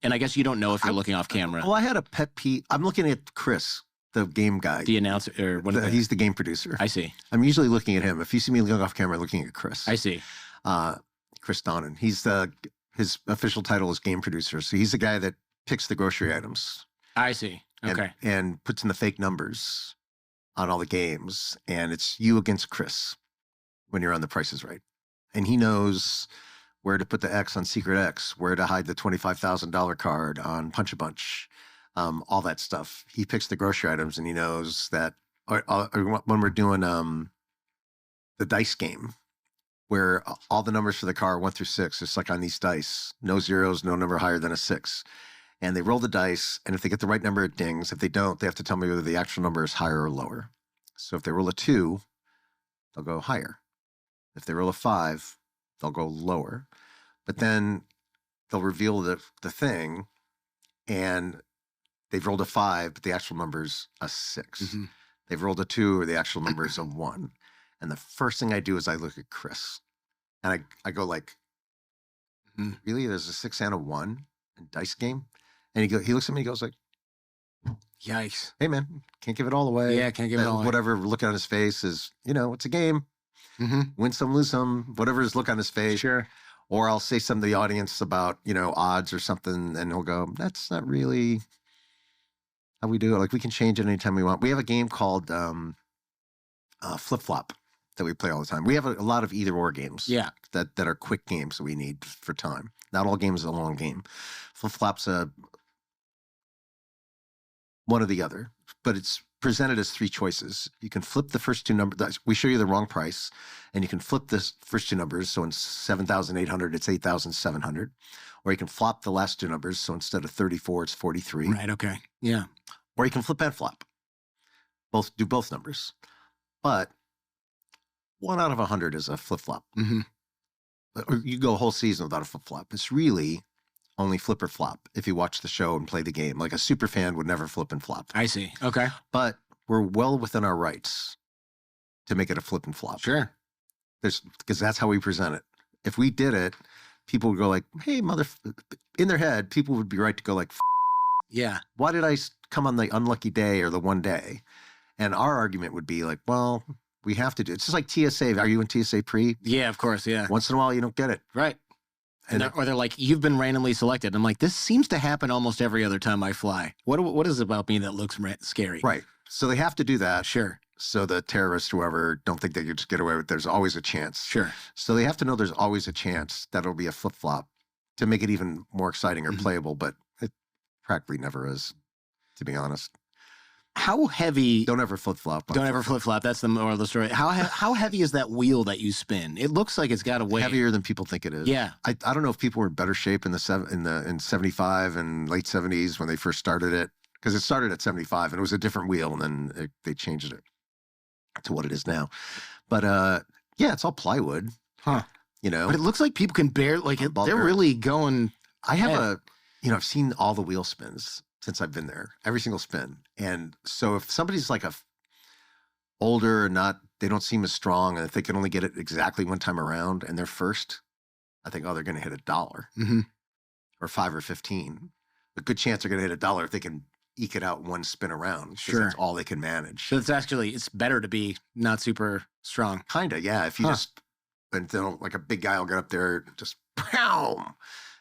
and I guess you don't know if you're looking off camera. Well, I had a pet peeve. I'm looking at Chris, the game guy. The announcer, or what? He's the game producer. I see. I'm usually looking at him. If you see me looking off camera, looking at Chris. I see. Chris Donnan. His official title is game producer. So he's the guy that picks the grocery items. I see. Okay. And puts in the fake numbers on all the games. And it's you against Chris when you're on The Price is Right. And he knows where to put the X on Secret X, where to hide the $25,000 card on Punch a Bunch, all that stuff. He picks the grocery items, and he knows that when we're doing the dice game, where all the numbers for the car 1 through 6, it's like on these dice, no zeros, no number higher than a 6. And they roll the dice, and if they get the right number, it dings. If they don't, they have to tell me whether the actual number is higher or lower. So if they roll a 2, they'll go higher. If they roll a 5, they'll go lower. But then they'll reveal the thing, and they've rolled a 5, but the actual number's a 6. Mm-hmm. They've rolled a 2, or the actual number is a 1. And the first thing I do is I look at Chris. And I go like, really? There's a 6 and a 1 in dice game? And he looks at me and goes like, yikes. Hey, man, can't give it all away. Yeah, can't give it all away. Whatever look on his face is, it's a game. Mm-hmm. Win some, lose some, whatever his look on his face. Sure. Or I'll say something to the audience about, odds or something, and he'll go, that's not really how we do it. Like, we can change it anytime we want. We have a game called Flip-Flop that we play all the time. We have a lot of either-or games that are quick games that we need for time. Not all games are a long game. Flip-Flop's one or the other, but it's presented as 3 choices. You can flip the first 2 numbers. We show you the wrong price, and you can flip the first 2 numbers. So in 7,800, it's 8,700. Or you can flop the last 2 numbers. So instead of 34, it's 43. Right. Okay. Yeah. Or you can flip and flop. Do both numbers. But 1 out of 100 is a flip flop. Mm-hmm. Or you go a whole season without a flip flop. It's really only flip or flop if you watch the show and play the game. Like a super fan would never flip and flop. I see. Okay. But we're well within our rights to make it a flip and flop. Sure. Because that's how we present it. If we did it, people would go like, hey, in their head, people would be right to go like, yeah. Why did I come on the unlucky day or the one day? And our argument would be like, well, we have to do it. It's just like TSA. Are you in TSA pre? Yeah, of course. Yeah. Once in a while, you don't get it. Right. Or they're like, you've been randomly selected. I'm like, this seems to happen almost every other time I fly. What is it about me that looks scary? Right. So they have to do that. Sure. So the terrorists, whoever, don't think they could just get away with it. There's always a chance. Sure. So they have to know there's always a chance that it'll be a flip-flop to make it even more exciting or playable, but it practically never is, to be honest. How heavy? Don't ever flip flop. Don't ever flip flop. That's the moral of the story. How heavy is that wheel that you spin? It looks like it's got a weight. Heavier than people think it is. Yeah. I don't know if people were in better shape in in 75 and late 70s when they first started it, because it started at 75 and it was a different wheel, and then they changed it to what it is now. But yeah, it's all plywood. Huh. You know. But it looks like people can they're really going. I have I've seen all the wheel spins since I've been there, every single spin. And so if somebody's like older and they don't seem as strong, and if they can only get it exactly one time around and they're first, I think, they're going to hit $1 or 5 or 15. A good chance they're going to hit $1 if they can eke it out one spin around. Sure. That's all they can manage. So it's better to be not super strong. Kind of, yeah. If you and then like a big guy will get up there, just pow,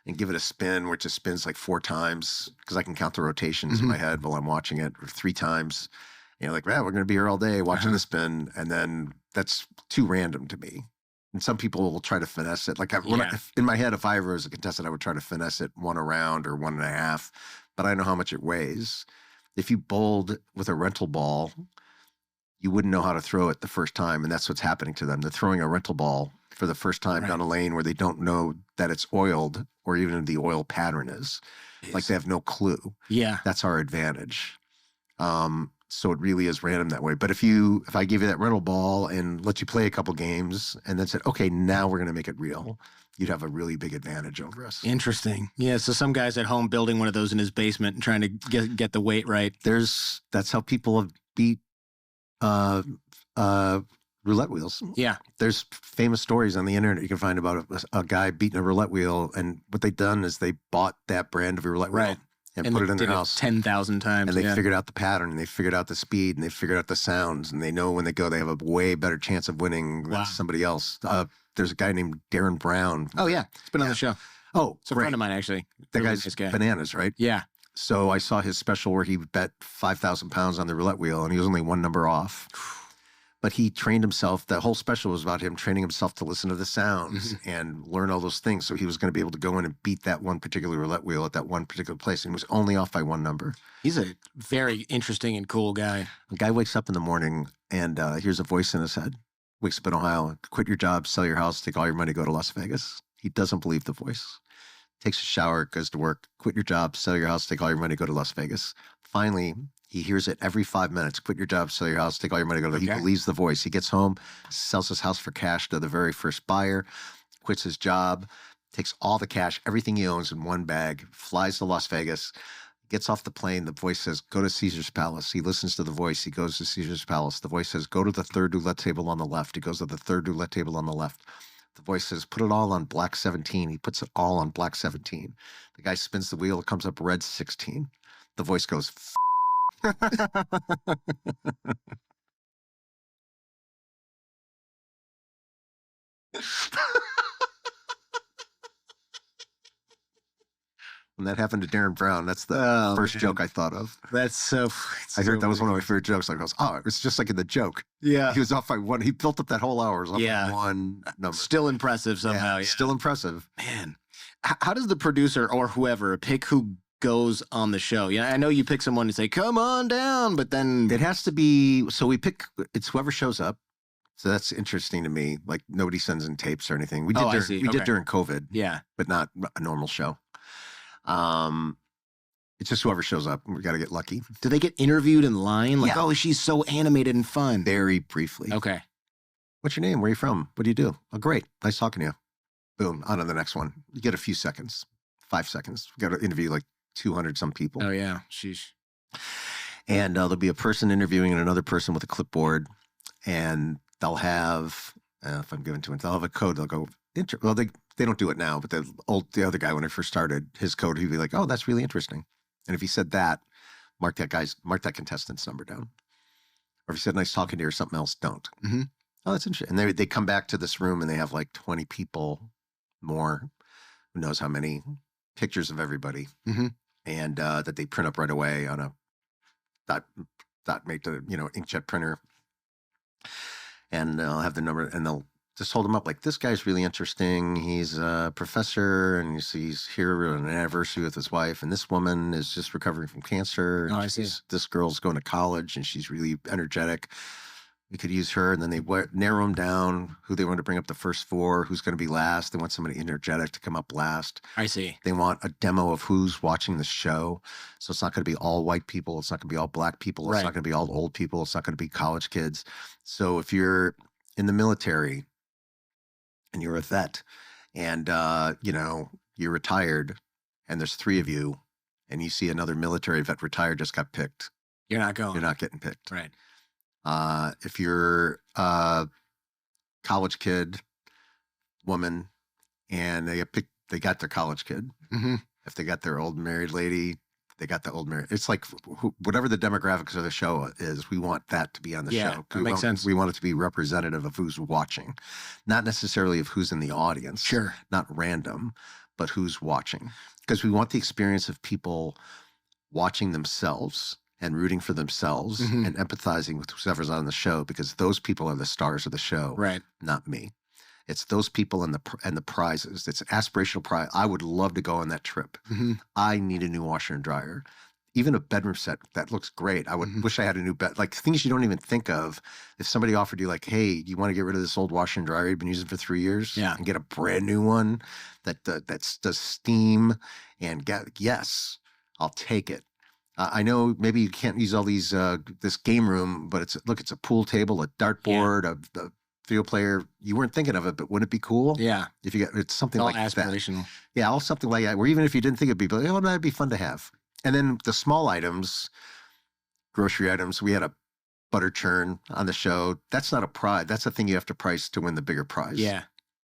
and give it a spin, where it just spins like 4 times, because I can count the rotations in my head while I'm watching it, or 3 times. Like, we're going to be here all day watching the spin, and then that's too random to me. And some people will try to finesse it. Like in my head, if I ever was a contestant, I would try to finesse it 1 around or 1.5, but I know how much it weighs. If you bowled with a rental ball, you wouldn't know how to throw it the first time, and that's what's happening to them. They're throwing a rental ball for the first time down a lane where they don't know that it's oiled, or even the oil pattern is. Like, they have no clue. Yeah. That's our advantage. So it really is random that way. But if I gave you that rental ball and let you play a couple games and then said, okay, now we're going to make it real, you'd have a really big advantage over us. Interesting. Yeah. So some guy's at home building one of those in his basement and trying to get the weight right. That's how people have beat roulette wheels. Yeah. There's famous stories on the internet you can find about a guy beating a roulette wheel, and what they've done is they bought that brand of a roulette wheel and put it in their house 10,000 times. And they figured out the pattern, and they figured out the speed, and they figured out the sounds, and they know when they go, they have a way better chance of winning than somebody else. There's a guy named Darren Brown. Oh, yeah. It's been on the show. Oh, it's a friend of mine, actually. That guy's bananas, right? Yeah. So I saw his special where he bet 5,000 pounds on the roulette wheel, and he was only 1 number off. But he trained himself. The whole special was about him training himself to listen to the sounds and learn all those things. So he was going to be able to go in and beat that one particular roulette wheel at that one particular place. And he was only off by 1 number. He's a very interesting and cool guy. A guy wakes up in the morning and hears a voice in his head. Wakes up in Ohio, quit your job, sell your house, take all your money, go to Las Vegas. He doesn't believe the voice. Takes a shower, goes to work, quit your job, sell your house, take all your money, go to Las Vegas. Finally, he hears it every 5 minutes. Quit your job, sell your house, take all your money, go to He believes the voice. He gets home, sells his house for cash to the very first buyer, quits his job, takes all the cash, everything he owns in one bag, flies to Las Vegas, gets off the plane. The voice says, go to Caesar's Palace. He listens to the voice. He goes to Caesar's Palace. The voice says, go to the 3rd roulette table on the left. He goes to the 3rd roulette table on the left. The voice says, put it all on black 17. He puts it all on black 17. The guy spins the wheel. It comes up red 16. The voice goes, When that happened to Darren Brown, that's the first joke I thought of. That's so. I heard that was one of my favorite jokes. I goes, oh, it's just like in the joke. Yeah. He was off by 1. He built up that whole hour. It was off by 1 number. Still impressive somehow. Yeah. Still impressive. Man, how does the producer or whoever pick who goes on the show? Yeah, I know you pick someone and say, come on down, but then it has to be. So we pick. It's whoever shows up. So that's interesting to me. Like, nobody sends in tapes or anything. We did. Did during COVID. Yeah, but not a normal show. It's just whoever shows up. We got to get lucky. Do they get interviewed in line? Like, oh, she's so animated and fun. Very briefly. Okay. What's your name? Where are you from? What do you do? Oh, great. Nice talking to you. Boom. On to the next one. You get a few seconds. 5 seconds. We got to interview like 200 some people. Oh yeah. Sheesh. And there'll be a person interviewing and another person with a clipboard, and they'll have, if I'm given to it, they'll have a code. They'll go, well, they don't do it now, but the other guy, when I first started, his code, he'd be like, oh, that's really interesting. And if he said that, mark that contestant's number down. Or if he said, nice talking to you or something else, don't. Mm-hmm. Oh, that's interesting. And they come back to this room and they have like 20 people more, who knows how many, pictures of everybody. Mm-hmm. And that they print up right away on a dot make the inkjet printer. And they'll have the number, and they'll just hold him up like, this guy's really interesting. He's a professor and he's here on an anniversary with his wife. And this woman is just recovering from cancer. Oh, I see. This girl's going to college and she's really energetic. We could use her. And then they narrow them down who they want to bring up the first 4, who's going to be last. They want somebody energetic to come up last. I see. They want a demo of who's watching the show. So it's not going to be all white people. It's not going to be all black people. It's Right. not going to be all old people. It's not going to be college kids. So if you're in the military and you're a vet and, you're retired and there's 3 of you and you see another military vet retired just got picked, You're not going. you're not getting picked. Right. If you're a college kid, woman, and they got their college kid. Mm-hmm. If they got their old married lady, they got the old married. It's like whatever the demographics of the show is, we want that to be on the show. That makes sense. We want it to be representative of who's watching, not necessarily of who's in the audience. Sure. Not random, but who's watching. Because we want the experience of people watching themselves and rooting for themselves Mhm. and empathizing with whoever's on the show, because those people are the stars of the show, Right. not me. It's those people and the prizes. It's an aspirational prize. I would love to go on that trip. Mm-hmm. I need a new washer and dryer. Even a bedroom set that looks great. I would Mhm. wish I had a new bed. Like things you don't even think of. If somebody offered you like, hey, you want to get rid of this old washer and dryer you've been using for 3 years, Yeah. and get a brand new one that does steam and yes, I'll take it. I know maybe you can't use all these this game room, but it's a pool table, a dartboard, a video player. You weren't thinking of it, but wouldn't it be cool Yeah. if you got it's something All like that? aspirational. Yeah, all something like that. Where even if you didn't think it'd be, like, oh, that'd be fun to have. And then the small items, grocery items. We had a butter churn on the show. That's not a prize. That's a thing you have to price to win the bigger prize. Yeah.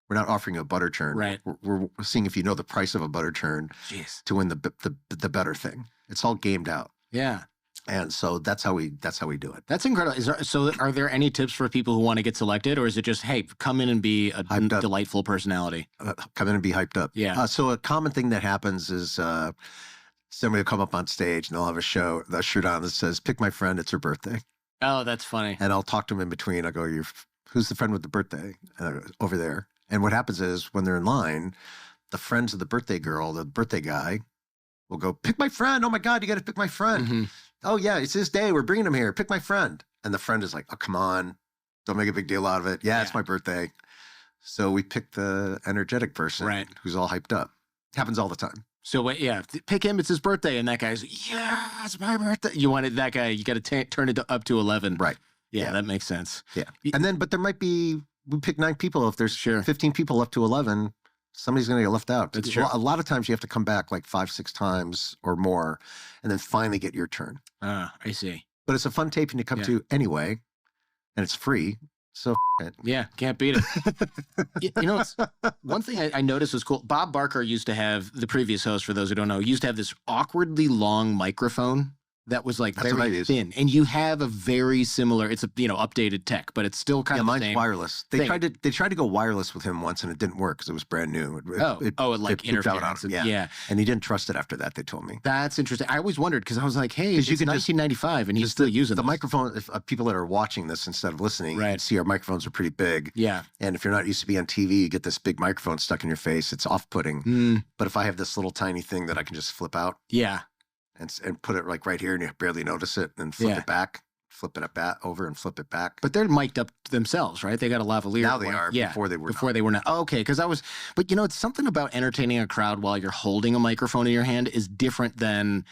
We're not offering you a butter churn. Right. We're seeing if you know the price of a butter churn Jeez. to win the better thing. It's all gamed out. Yeah. And so that's how we do it. That's incredible. So are there any tips for people who want to get selected, or is it just, hey, come in and be a Hyped up. delightful personality? Come in and be hyped up. Yeah. So a common thing that happens is somebody will come up on stage and they'll have a shirt on that says, pick my friend, it's her birthday. Oh, that's funny. And I'll talk to them in between. I go, who's the friend with the birthday? Over there. And what happens is when they're in line, the friends of the birthday girl, the birthday guy, will go, pick my friend. Oh my God, you got to pick my friend. Mhm. Oh yeah, it's his day. We're bringing him here. Pick my friend. And the friend is like, oh, come on. Don't make a big deal out of it. Yeah, it's Yeah. my birthday. So we pick the energetic person Right. who's all hyped up. Happens all the time. So wait, yeah, pick him. It's his birthday, and that guy's, yeah, it's my birthday. You wanted that guy. You got to turn it up to 11. Right. Yeah, Yeah. that makes sense. Yeah. And then, but there might be, we pick 9 people. If there's Sure. 15 people up to 11, somebody's going to get left out. That's true. A lot of times you have to come back like 5-6 times or more and then finally get your turn. I see. But it's a fun taping to come Yeah. to anyway, and it's free. So it. Yeah, can't beat it. It's, one thing I noticed was cool. Bob Barker used to have, the previous host, for those who don't know, used to have this awkwardly long microphone that was like That's what I very use. thin. And you have a very similar, it's a updated tech, but it's still kind Yeah, of the mine's same. wireless. They tried to go wireless with him once, and it didn't work because it was brand new. It like pooped out on interference. him. Yeah. Yeah, and he didn't trust it after that. They told me. That's interesting. I always wondered because I was like, hey, it's you can just- 1995 and he's still using The this. microphone, if people that are watching this instead of listening, you Right. can see our microphones are pretty big. Yeah. And if you're not used to being on TV, you get this big microphone stuck in your face. It's off-putting. Mm, But if I have this little tiny thing that I can just flip out yeah. and put it like right here and you barely notice it, and flip Yeah. it back, flip it back over and flip it back. But they're mic'd up themselves, right? They got a lavalier. Now they one. are. Yeah. Before they were Before not. they were not. Oh, okay. Because but it's something about entertaining a crowd while you're holding a microphone in your hand is different than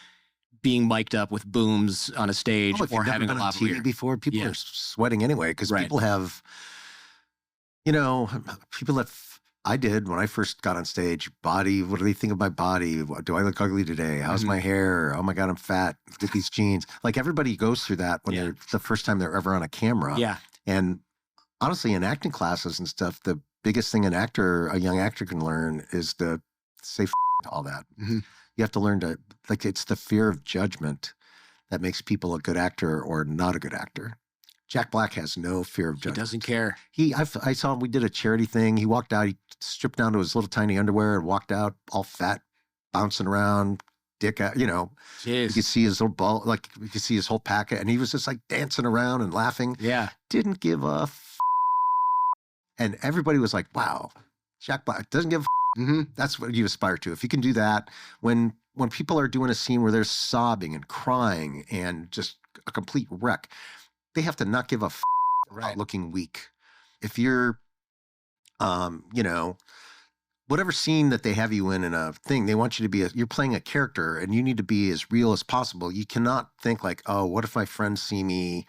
being mic'd up with booms on a stage Oh, if or you've never having a been on TV lavalier. before, people Yeah. are sweating anyway because Right. people have, people that I did when I first got on stage. Body, what do they think of my body? Do I look ugly today? How's Mhm. my hair? Oh my God, I'm fat. Look at these jeans. Like everybody goes through that when Yeah. they're the first time they're ever on a camera. Yeah. And honestly, in acting classes and stuff, the biggest thing a young actor can learn is to say to all that. Mhm. You have to learn to, it's the fear of judgment that makes people a good actor or not a good actor. Jack Black has no fear of He judgment. doesn't care. I saw him, we did a charity thing. He walked out, he stripped down to his little tiny underwear and walked out all fat, bouncing around, dick out, you Jeez. could see his little ball, like you could see his whole packet. And he was just like dancing around and laughing. Yeah. Didn't give a And everybody was like, wow, Jack Black doesn't give a That's what you aspire to. If you can do that, when people are doing a scene where they're sobbing and crying and just a complete wreck, they have to not give a about looking weak. If you're, you know, whatever scene that they have you in a thing, they want you to be, you're playing a character and you need to be as real as possible. You cannot think like, oh, what if my friends see me?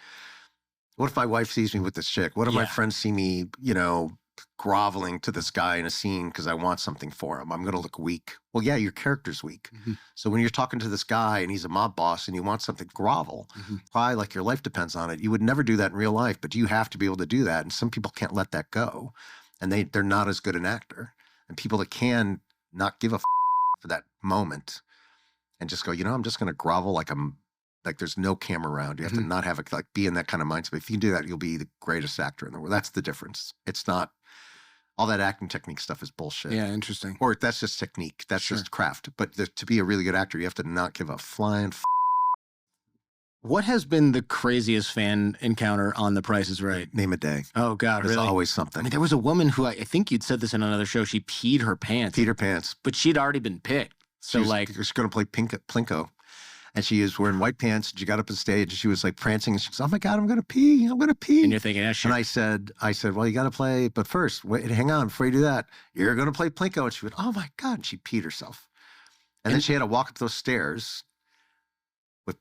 What if my wife sees me with this chick? What if my friends see me, you know, groveling to this guy in a scene because I want something for him? I'm going to look weak. Well, yeah, your character's weak. So when you're talking to this guy and he's a mob boss and you want something, grovel, cry like your life depends on it. You would never do that in real life, but you have to be able to do that. And some people can't let that go. And they're not as good an actor. And people that can not give a for that moment and just go, you know, I'm just going to grovel like there's no camera around. You have to not have it, like be in that kind of mindset. But if you can do that, you'll be the greatest actor in the world. That's the difference. It's not all that acting technique stuff is bullshit. Yeah, interesting. Or that's just technique. That's just craft. But to be a really good actor, you have to not give a flying What has been the craziest fan encounter on The Price is Right? Name a day. Oh, God, There's really? always something. I mean, there was a woman who, I think you'd said this in another show, she peed her pants. Peed her pants. But she'd already been picked. So, she's going to play Plinko. And she is wearing white pants. And she got up on stage and she was like prancing. And she goes, oh my God, I'm going to pee. I'm going to pee. And you're thinking, yeah, sure. And I said, well, you got to play. But first, wait, hang on. Before you do that, you're going to play Plinko. And she went, oh my God. And she peed herself. And then she had to walk up those stairs with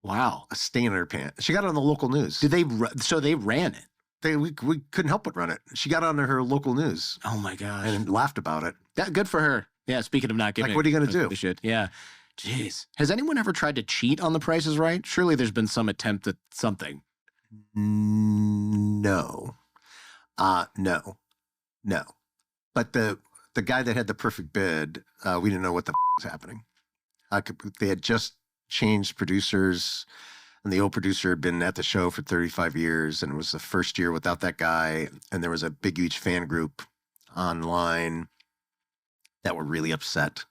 a stain in her pants. She got it on the local news. So they ran it? We couldn't help but run it. She got on her local news. Oh my gosh. And laughed about it. Good for her. Yeah, speaking of not giving. Like, what are you going to do? Shit. Yeah. Jeez. Has anyone ever tried to cheat on The Price is Right? Surely there's been some attempt at something. No. No. But the guy that had the perfect bid, we didn't know what the was happening. They had just changed producers, and the old producer had been at the show for 35 years, and it was the first year without that guy, and there was a big, huge fan group online that were really upset.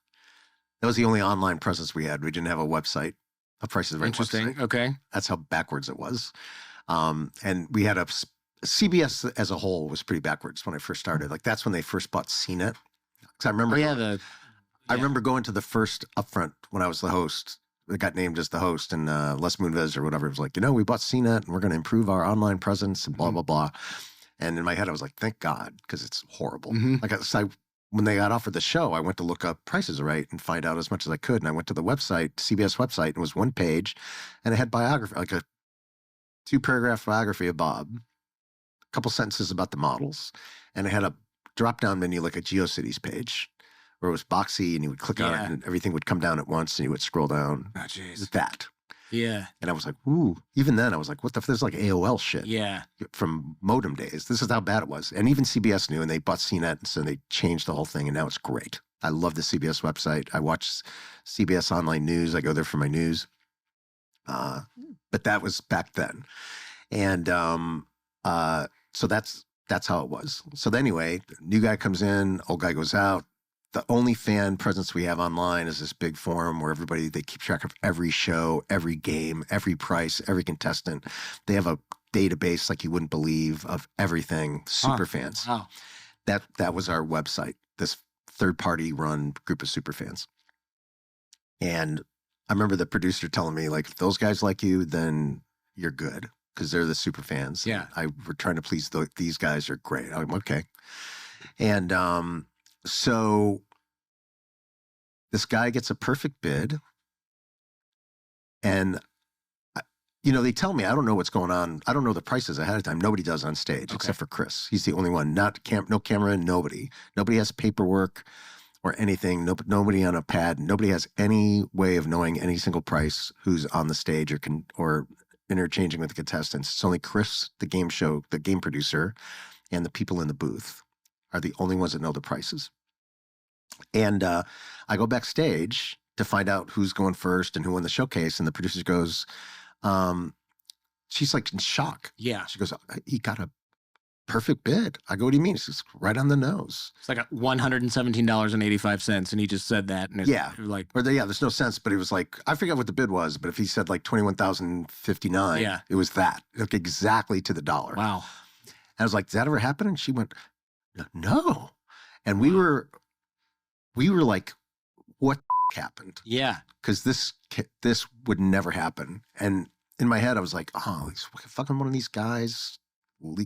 That was the only online presence we had. We didn't have a website, a Price is Right Interesting. website. Okay. That's how backwards it was. And we had CBS as a whole was pretty backwards when I first started. Like that's when they first bought CNET. Because I remember, I remember going to the first upfront when I was the host. It got named as the host, and Les Moonves or whatever was like, you know, we bought CNET and we're going to improve our online presence and blah blah blah. And in my head, I was like, thank God, because it's horrible. When they got offered the show, I went to look up Price is Right and find out as much as I could. And I went to the website, CBS website, and it was one page, and it had biography, like a 2-paragraph biography of Bob, a couple sentences about the models, and it had a drop-down menu like a GeoCities page, where it was boxy, and you would click on it, and everything would come down at once, and you would scroll down. Oh, jeez. That. Yeah. And I was like, ooh. Even then, I was like, what the f? This is like AOL shit. Yeah. From modem days. This is how bad it was. And even CBS knew, and they bought CNET, and so they changed the whole thing, and now it's great. I love the CBS website. I watch CBS Online News. I go there for my news. But that was back then. And so that's how it was. So anyway, new guy comes in, old guy goes out. The only fan presence we have online is this big forum where they keep track of every show, every game, every price, every contestant. They have a database like you wouldn't believe of everything. Super fans. Wow. That was our website, this third-party run group of super fans. And I remember the producer telling me, like, if those guys like you, then you're good because they're the super fans. Yeah. We're trying to please these guys are great. I'm okay. And so this guy gets a perfect bid, and you know, they tell me, I don't know what's going on. I don't know the prices ahead of time. Nobody does on stage except for Chris. He's the only one. No camera, nobody. Nobody has paperwork or anything. Nobody on a pad. Nobody has any way of knowing any single price who's on the stage or interchanging with the contestants. It's only Chris, the game producer, and the people in the booth are the only ones that know the prices. And I go backstage to find out who's going first and who won the showcase. And the producer goes, she's like in shock. Yeah. She goes, he got a perfect bid. I go, what do you mean? It's right on the nose. It's like $117.85. And he just said that. And there's no sense. But it was like, I forget what the bid was, but if he said like $21,059, it was that. Like exactly to the dollar. Wow. I was like, "Did that ever happen?" And she went, "No." And we were like, "What happened?" Yeah. Because this would never happen. And in my head, I was like, "Oh, he's fucking one of these guys.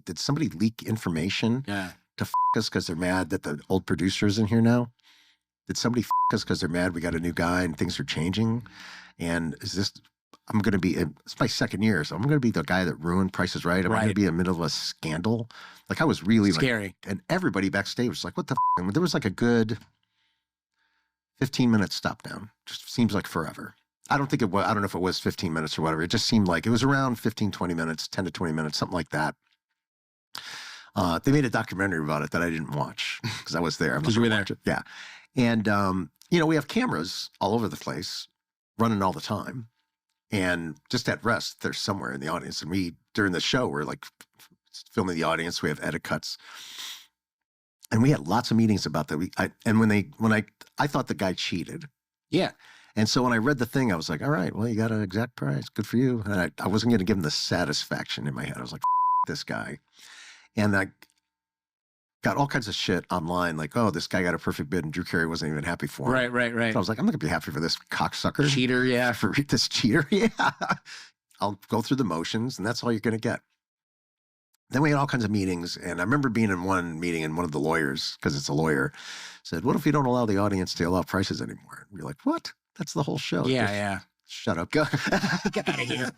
Did somebody leak information Yeah. to us because they're mad that the old producer is in here now? Did somebody us because they're mad we got a new guy and things are changing? And is this? I'm going to be. It's my second year, so I'm going to be the guy that ruined Price is Right. I'm going to be in the middle of a scandal. Like I was really scary, and everybody backstage was like, "What the?" And there was like a good 15-minute stop down. Just seems like forever. I don't think it was. I don't know if it was 15 minutes or whatever. It just seemed like it was around 15, 20 minutes, 10 to 20 minutes, something like that. They made a documentary about it that I didn't watch because I was there. Because you were there. Yeah. And, we have cameras all over the place running all the time. And just at rest, they're somewhere in the audience. And we, during the show, we're like filming the audience. We have edit cuts. And we had lots of meetings about that. I thought the guy cheated. Yeah. And so when I read the thing, I was like, all right, well, you got an exact price. Good for you. And I wasn't going to give him the satisfaction in my head. I was like, this guy. And I got all kinds of shit online, like, oh, this guy got a perfect bid and Drew Carey wasn't even happy for him. Right. So I was like, I'm not going to be happy for this cocksucker. Cheater, yeah. For this cheater, yeah. I'll go through the motions, and that's all you're going to get. Then we had all kinds of meetings, and I remember being in one meeting, and one of the lawyers, because it's a lawyer, said, what if we don't allow the audience to allow prices anymore? And we're like, what? That's the whole show. Yeah. Shut up. Go. Get out of here.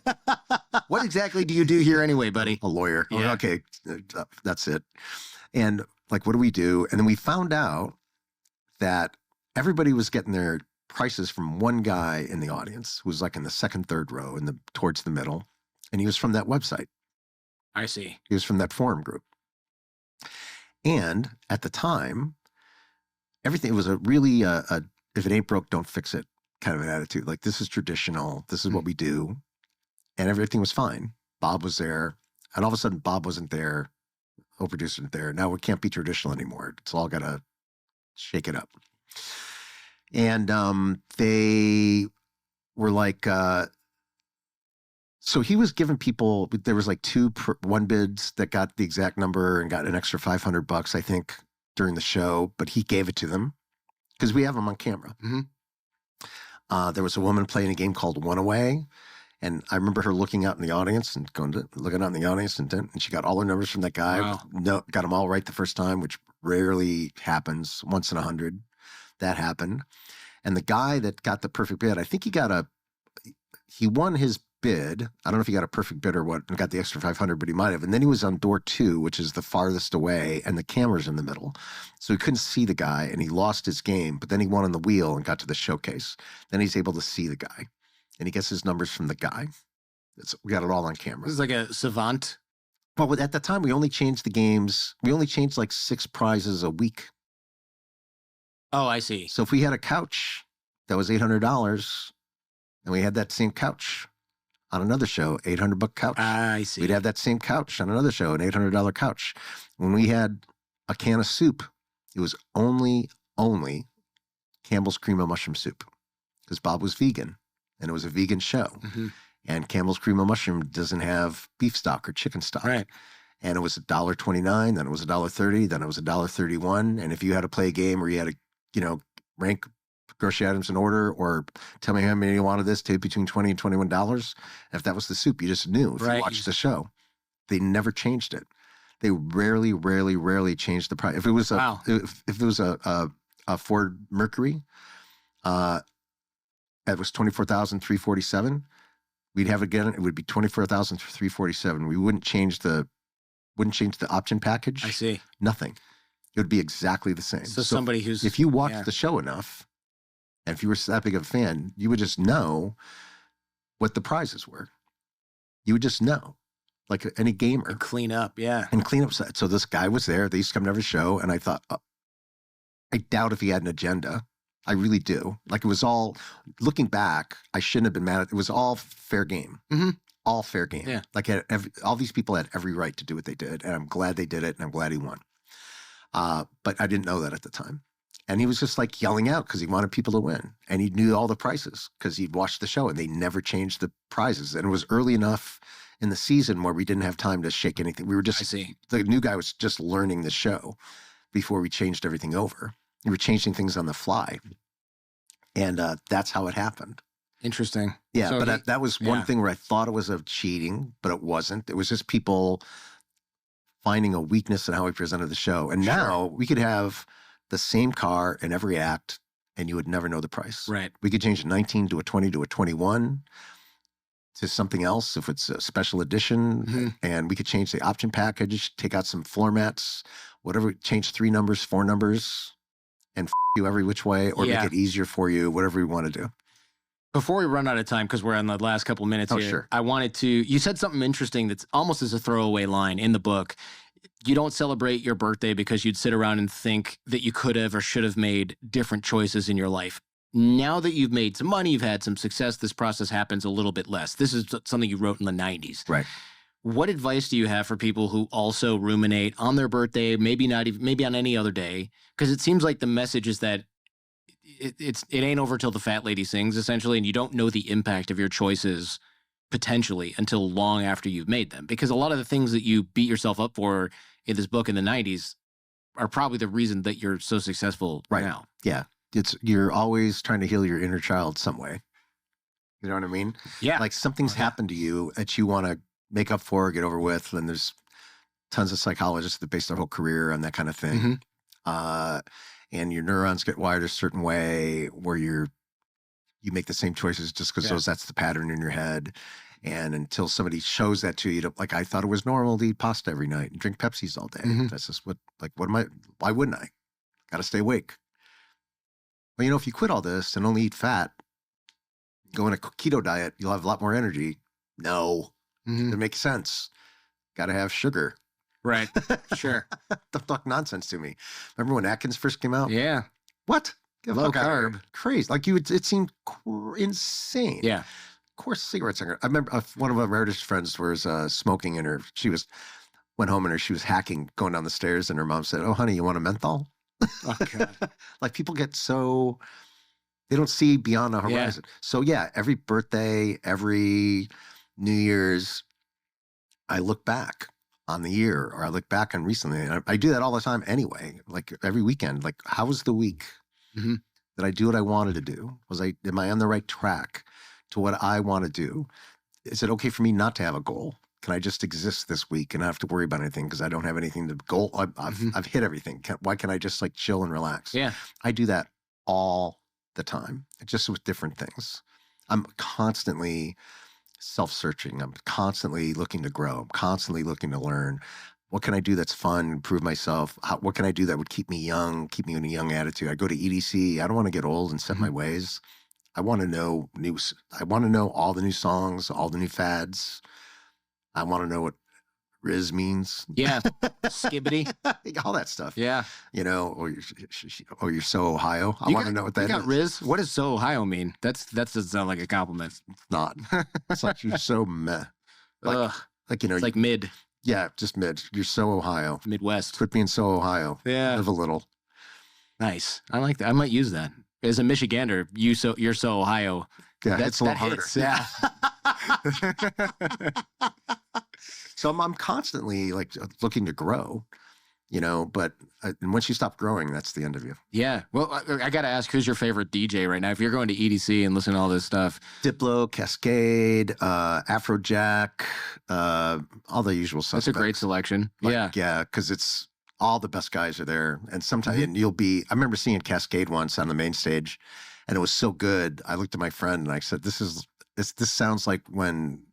What exactly do you do here anyway, buddy? A lawyer. Yeah. Oh, okay, that's it. And like, what do we do? And then we found out that everybody was getting their prices from one guy in the audience who was like in the second, third row towards the middle. And he was from that website. I see. He was from that forum group. And at the time, everything, it was a really, if it ain't broke, don't fix it kind of an attitude. Like, this is traditional. This is what we do. And everything was fine. Bob was there. And all of a sudden, Bob wasn't there. Whole producer wasn't there. Now it can't be traditional anymore. It's all got to shake it up. And they were like, so he was giving people, there was like one bids that got the exact number and got an extra $500, I think, during the show, but he gave it to them because we have them on camera. Mm-hmm. There was a woman playing a game called One Away. And I remember her looking out in the audience and looking out in the audience, and she got all her numbers from that guy. Wow. No, got them all right the first time, which rarely happens. Once in 100, that happened. And the guy that got the perfect bid, I think he won his bid. I don't know if he got a perfect bid or what, and got the extra 500, but he might have. And then he was on door 2, which is the farthest away, and the camera's in the middle. So he couldn't see the guy, and he lost his game. But then he won on the wheel and got to the showcase. Then he's able to see the guy. And he gets his numbers from the guy. We got it all on camera. This is like a savant. Well, at the time, we only changed the games. We only changed like 6 prizes a week. Oh, I see. So if we had a couch that was $800, and we had that same couch on another show, $800 couch. I see. We'd have that same couch on another show, an $800 couch. When we had a can of soup, it was only Campbell's Cream of Mushroom soup because Bob was vegan. And it was a vegan show. Mm-hmm. And Campbell's Cream of Mushroom doesn't have beef stock or chicken stock. Right. And it was $1.29, then it was $1.30, then it was $1.31. And if you had to play a game where you had to, rank grocery items in order or tell me how many you wanted this, take between $20 and $21, if that was the soup, you just knew if you watched the show. They never changed it. They rarely changed the price. If it was if it was a Ford Mercury, it was $24,347. We'd have it again. It would be $24,347. We wouldn't change the option package. I see. Nothing. It would be exactly the same. So somebody who's, if you watched the show enough, and if you were that big of a fan, you would just know what the prizes were. You would just know, like any gamer. And clean up, yeah. And clean up. So this guy was there. They used to come to every show, and I thought, I doubt if he had an agenda. I really do. Like, it was all, looking back, I shouldn't have been mad at it. It was all fair game. Mm-hmm. All fair game. Yeah. Like, all these people had every right to do what they did, and I'm glad they did it, and I'm glad he won. But I didn't know that at the time. And he was just like yelling out because he wanted people to win. And he knew all the prices because he'd watched the show, and they never changed the prizes. And it was early enough in the season where we didn't have time to shake anything. We were I just, see. the new guy was just learning the show before we changed everything over. We were changing things on the fly. And that's how it happened. Interesting. Yeah, So but that was one yeah. thing where I thought it was of cheating, but it wasn't. It was just people finding a weakness in how we presented the show. And Sure. now we could have the same car in every act, and you would never know the price. Right. We could change a 19 to a 20 to a 21 to something else if it's a special edition. Mhm. And we could change the option package, take out some floor mats, whatever, change 3 numbers, 4 numbers, and you every which way, or Yeah. make it easier for you, whatever you want to do. Before we run out of time, because we're on the last couple of minutes Oh, here, sure. I wanted to, you said something interesting that's almost as a throwaway line in the book. You don't celebrate your birthday because you'd sit around and think that you could have or should have made different choices in your life. Now that you've made some money, you've had some success, this process happens a little bit less. This is something you wrote in the 90s. Right. What advice do you have for people who also ruminate on their birthday, maybe not even, maybe on any other day? Because it seems like the message is that it ain't over till the fat lady sings, essentially, and you don't know the impact of your choices potentially until long after you've made them. Because a lot of the things that you beat yourself up for in this book in the 90s are probably the reason that you're so successful Right. now. Yeah. You're always trying to heal your inner child some way. You know what I mean? Yeah. Like something's happened to you that you want to make up for, get over with. And there's tons of psychologists that base their whole career on that kind of thing. Mhm. And your neurons get wired a certain way where you make the same choices just because that's the pattern in your head. And until somebody shows that to you, like I thought it was normal to eat pasta every night and drink Pepsis all day. Mhm. That's just why wouldn't I? Got to stay awake. Well, if you quit all this and only eat fat, go on a keto diet, you'll have a lot more energy. No, Mhm. it makes sense. Got to have sugar. Right. Sure. Don't talk nonsense to me. Remember when Atkins first came out? Yeah. What? Get the Low fuck outta here. carb. Crazy. Like it seemed insane. Yeah. Of course, cigarettes. I remember one of our oldest friends was smoking, and went home and she was hacking, going down the stairs, and her mom said, "Oh, honey, you want a menthol?" Oh, God. Like people get so they don't see beyond the horizon. So yeah, every birthday, every New Year's, I look back on the year, or I look back on recently. And I do that all the time anyway. Like every weekend, like how was the week? Mhm. Did I do what I wanted to do? Am I on the right track to what I want to do? Is it okay for me not to have a goal? Can I just exist this week and not have to worry about anything because I don't have anything to goal? I've hit everything. Why can't I just like chill and relax? Yeah. I do that all the time, just with different things. I'm constantly self-searching. I'm constantly looking to grow. I'm constantly looking to learn. What can I do that's fun, improve myself? What can I do that would keep me young, keep me in a young attitude? I go to EDC. I don't want to get old and set my ways. I want to know all the new songs, all the new fads. I want to know what Riz means. Yeah. Skibbity. All that stuff. Yeah. Or you're so Ohio. I want to know what that you is. got Riz. What does so Ohio mean? That doesn't sound like a compliment. It's not. It's like you're so meh. Ugh. It's like mid. Yeah, just mid. You're so Ohio. Midwest. Quit being so Ohio. Yeah. Live a little. Nice. I like that. I might use that. As a Michigander, you're so Ohio. Yeah, it's a little harder. Hits, yeah. So I'm constantly like looking to grow, but and once you stop growing, that's the end of you. Yeah. Well, I got to ask, who's your favorite DJ right now? If you're going to EDC and listening to all this stuff. Diplo, Cascade, Afrojack, all the usual suspects. That's a great selection. Yeah. Yeah, because it's all the best guys are there. And sometimes I remember seeing Cascade once on the main stage, and it was so good. I looked at my friend and I said, this sounds like when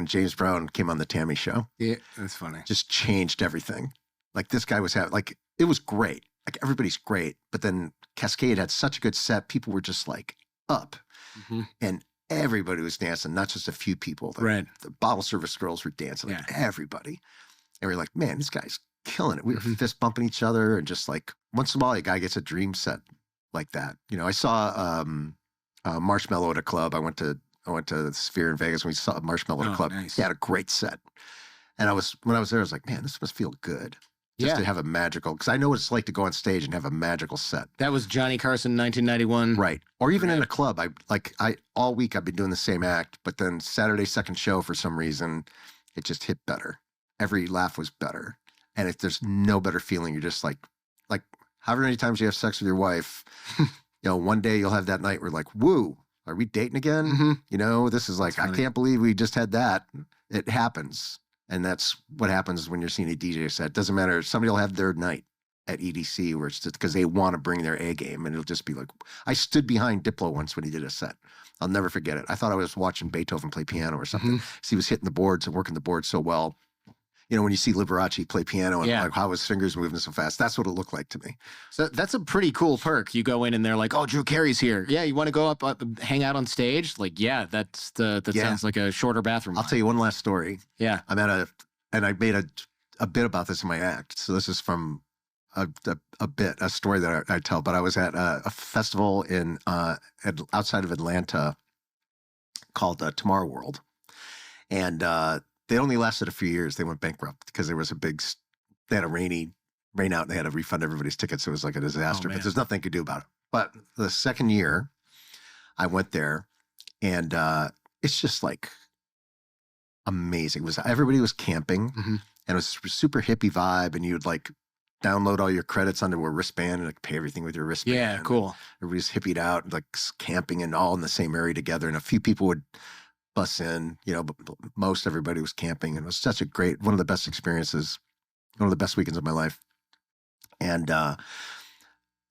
James Brown came on the Tammy Show. Yeah, that's funny. Just changed everything. Like this guy was it was great. Like everybody's great, but then Cascade had such a good set. People were just like up, and everybody was dancing. Not just a few people. Right. The bottle service girls were dancing. Like everybody, and we're like, man, this guy's killing it. We were fist bumping each other, and just like once in a while, a guy gets a dream set like that. I saw Marshmello at a club. I went to the Sphere in Vegas when we saw Marshmello at a club. Nice. He had a great set. And when I was there, I was like, man, this must feel good. just to have a magical, because I know what it's like to go on stage and have a magical set. That was Johnny Carson, 1991. Right. Or even in a club. I all week I've been doing the same act, but then Saturday's second show, for some reason, it just hit better. Every laugh was better. And if there's no better feeling, you're just like however many times you have sex with your wife, one day you'll have that night where like, woo, are we dating again? This is like, I can't believe we just had that. It happens. And that's what happens when you're seeing a DJ set. It doesn't matter. Somebody will have their night at EDC where it's just because they want to bring their A game. And it'll just be like, I stood behind Diplo once when he did a set. I'll never forget it. I thought I was watching Beethoven play piano or something. So he was hitting the boards and working the boards so well. When you see Liberace play piano and like how his fingers moving so fast, that's what it looked like to me. So that's a pretty cool perk. You go in and they're like, oh, Drew Carey's here. Yeah, you want to go up, hang out on stage? Like, yeah, that sounds like a shorter bathroom. I'll tell you one last story. Yeah. I'm at and I made a bit about this in my act. So this is from a story that I tell, but I was at a festival in outside of Atlanta called Tomorrow World. And they only lasted a few years. They went bankrupt because there was they had a rain out and they had to refund everybody's tickets. So it was like a disaster, but there's nothing you could do about it. But the second year I went there and it's just like amazing. Everybody was camping and it was a super hippie vibe. And you would like download all your credits onto a wristband and like pay everything with your wristband. Yeah, cool. Everybody's hippied out, like camping and all in the same area together. And a few people would bus in, but most everybody was camping. And it was such one of the best experiences, one of the best weekends of my life. And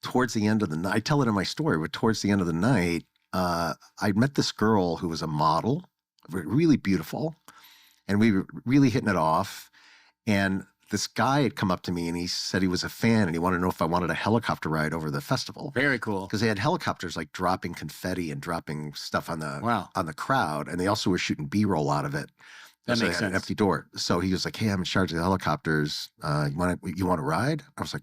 towards the end of the night, I tell it in my story, but towards the end of the night, I met this girl who was a model, really beautiful. And we were really hitting it off. And this guy had come up to me and he said he was a fan and he wanted to know if I wanted a helicopter ride over the festival. Very cool. Because they had helicopters like dropping confetti and dropping stuff on the crowd. And they also were shooting B-roll out of it. That so makes sense. An empty door. So he was like, hey, I'm in charge of the helicopters. You want to ride? I was like,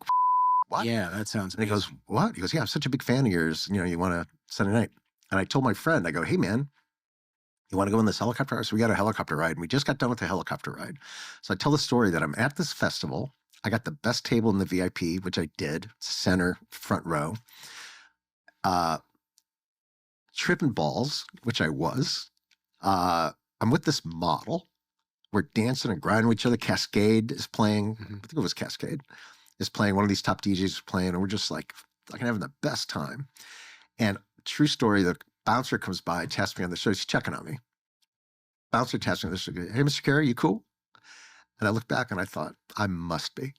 what? Yeah, that sounds amazing. And he goes, what? He goes, yeah, I'm such a big fan of yours. You want to Sunday night. And I told my friend, I go, hey, man, you want to go on this helicopter? So we got a helicopter ride and we just got done with the helicopter ride. So I tell the story that I'm at this festival. I got the best table in the VIP, which I did, center, front row. Tripping balls, which I was. I'm with this model. We're dancing and grinding with each other. Cascade is playing. I think it was Cascade. Is playing. One of these top DJs is playing. And we're just like fucking having the best time. And true story, the bouncer comes by, taps me on the shoulder. He's checking on me. Bouncer taps me on the shoulder. Hey, Mr. Carey, you cool? And I looked back and I thought, I must be.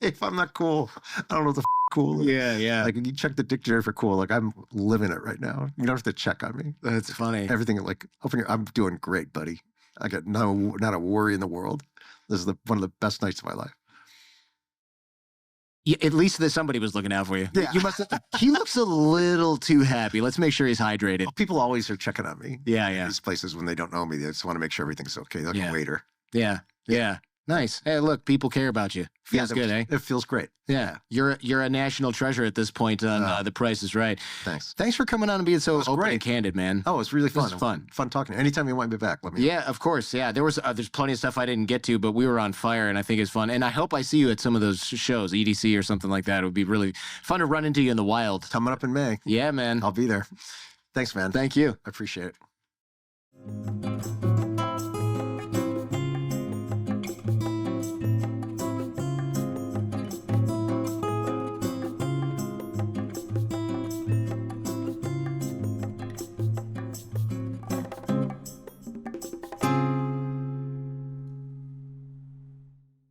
If I'm not cool, I don't know what the cool is. Yeah. Like, you check the dictionary for cool. Like, I'm living it right now. You don't have to check on me. That's funny. Everything, like, I'm doing great, buddy. I got not a worry in the world. This is one of the best nights of my life. Yeah, at least that somebody was looking out for you. Yeah. You must. He looks a little too happy. Let's make sure he's hydrated. Well, people always are checking on me. Yeah. These places, when they don't know me, they just want to make sure everything's okay. Like a waiter. Yeah. Nice. Hey, look, people care about you. Feels good, eh? It feels great. Yeah. You're a national treasure at this point on The Price is Right. Thanks. Thanks for coming on and being so open and candid, man. Oh, it's really fun. This was fun. Fun talking to you. Anytime you want me back, let me know. Yeah, of course. Yeah, there's plenty of stuff I didn't get to, but we were on fire, and I think it's fun. And I hope I see you at some of those shows, EDC or something like that. It would be really fun to run into you in the wild. Coming up in May. Yeah, man. I'll be there. Thanks, man. Thank you. I appreciate it.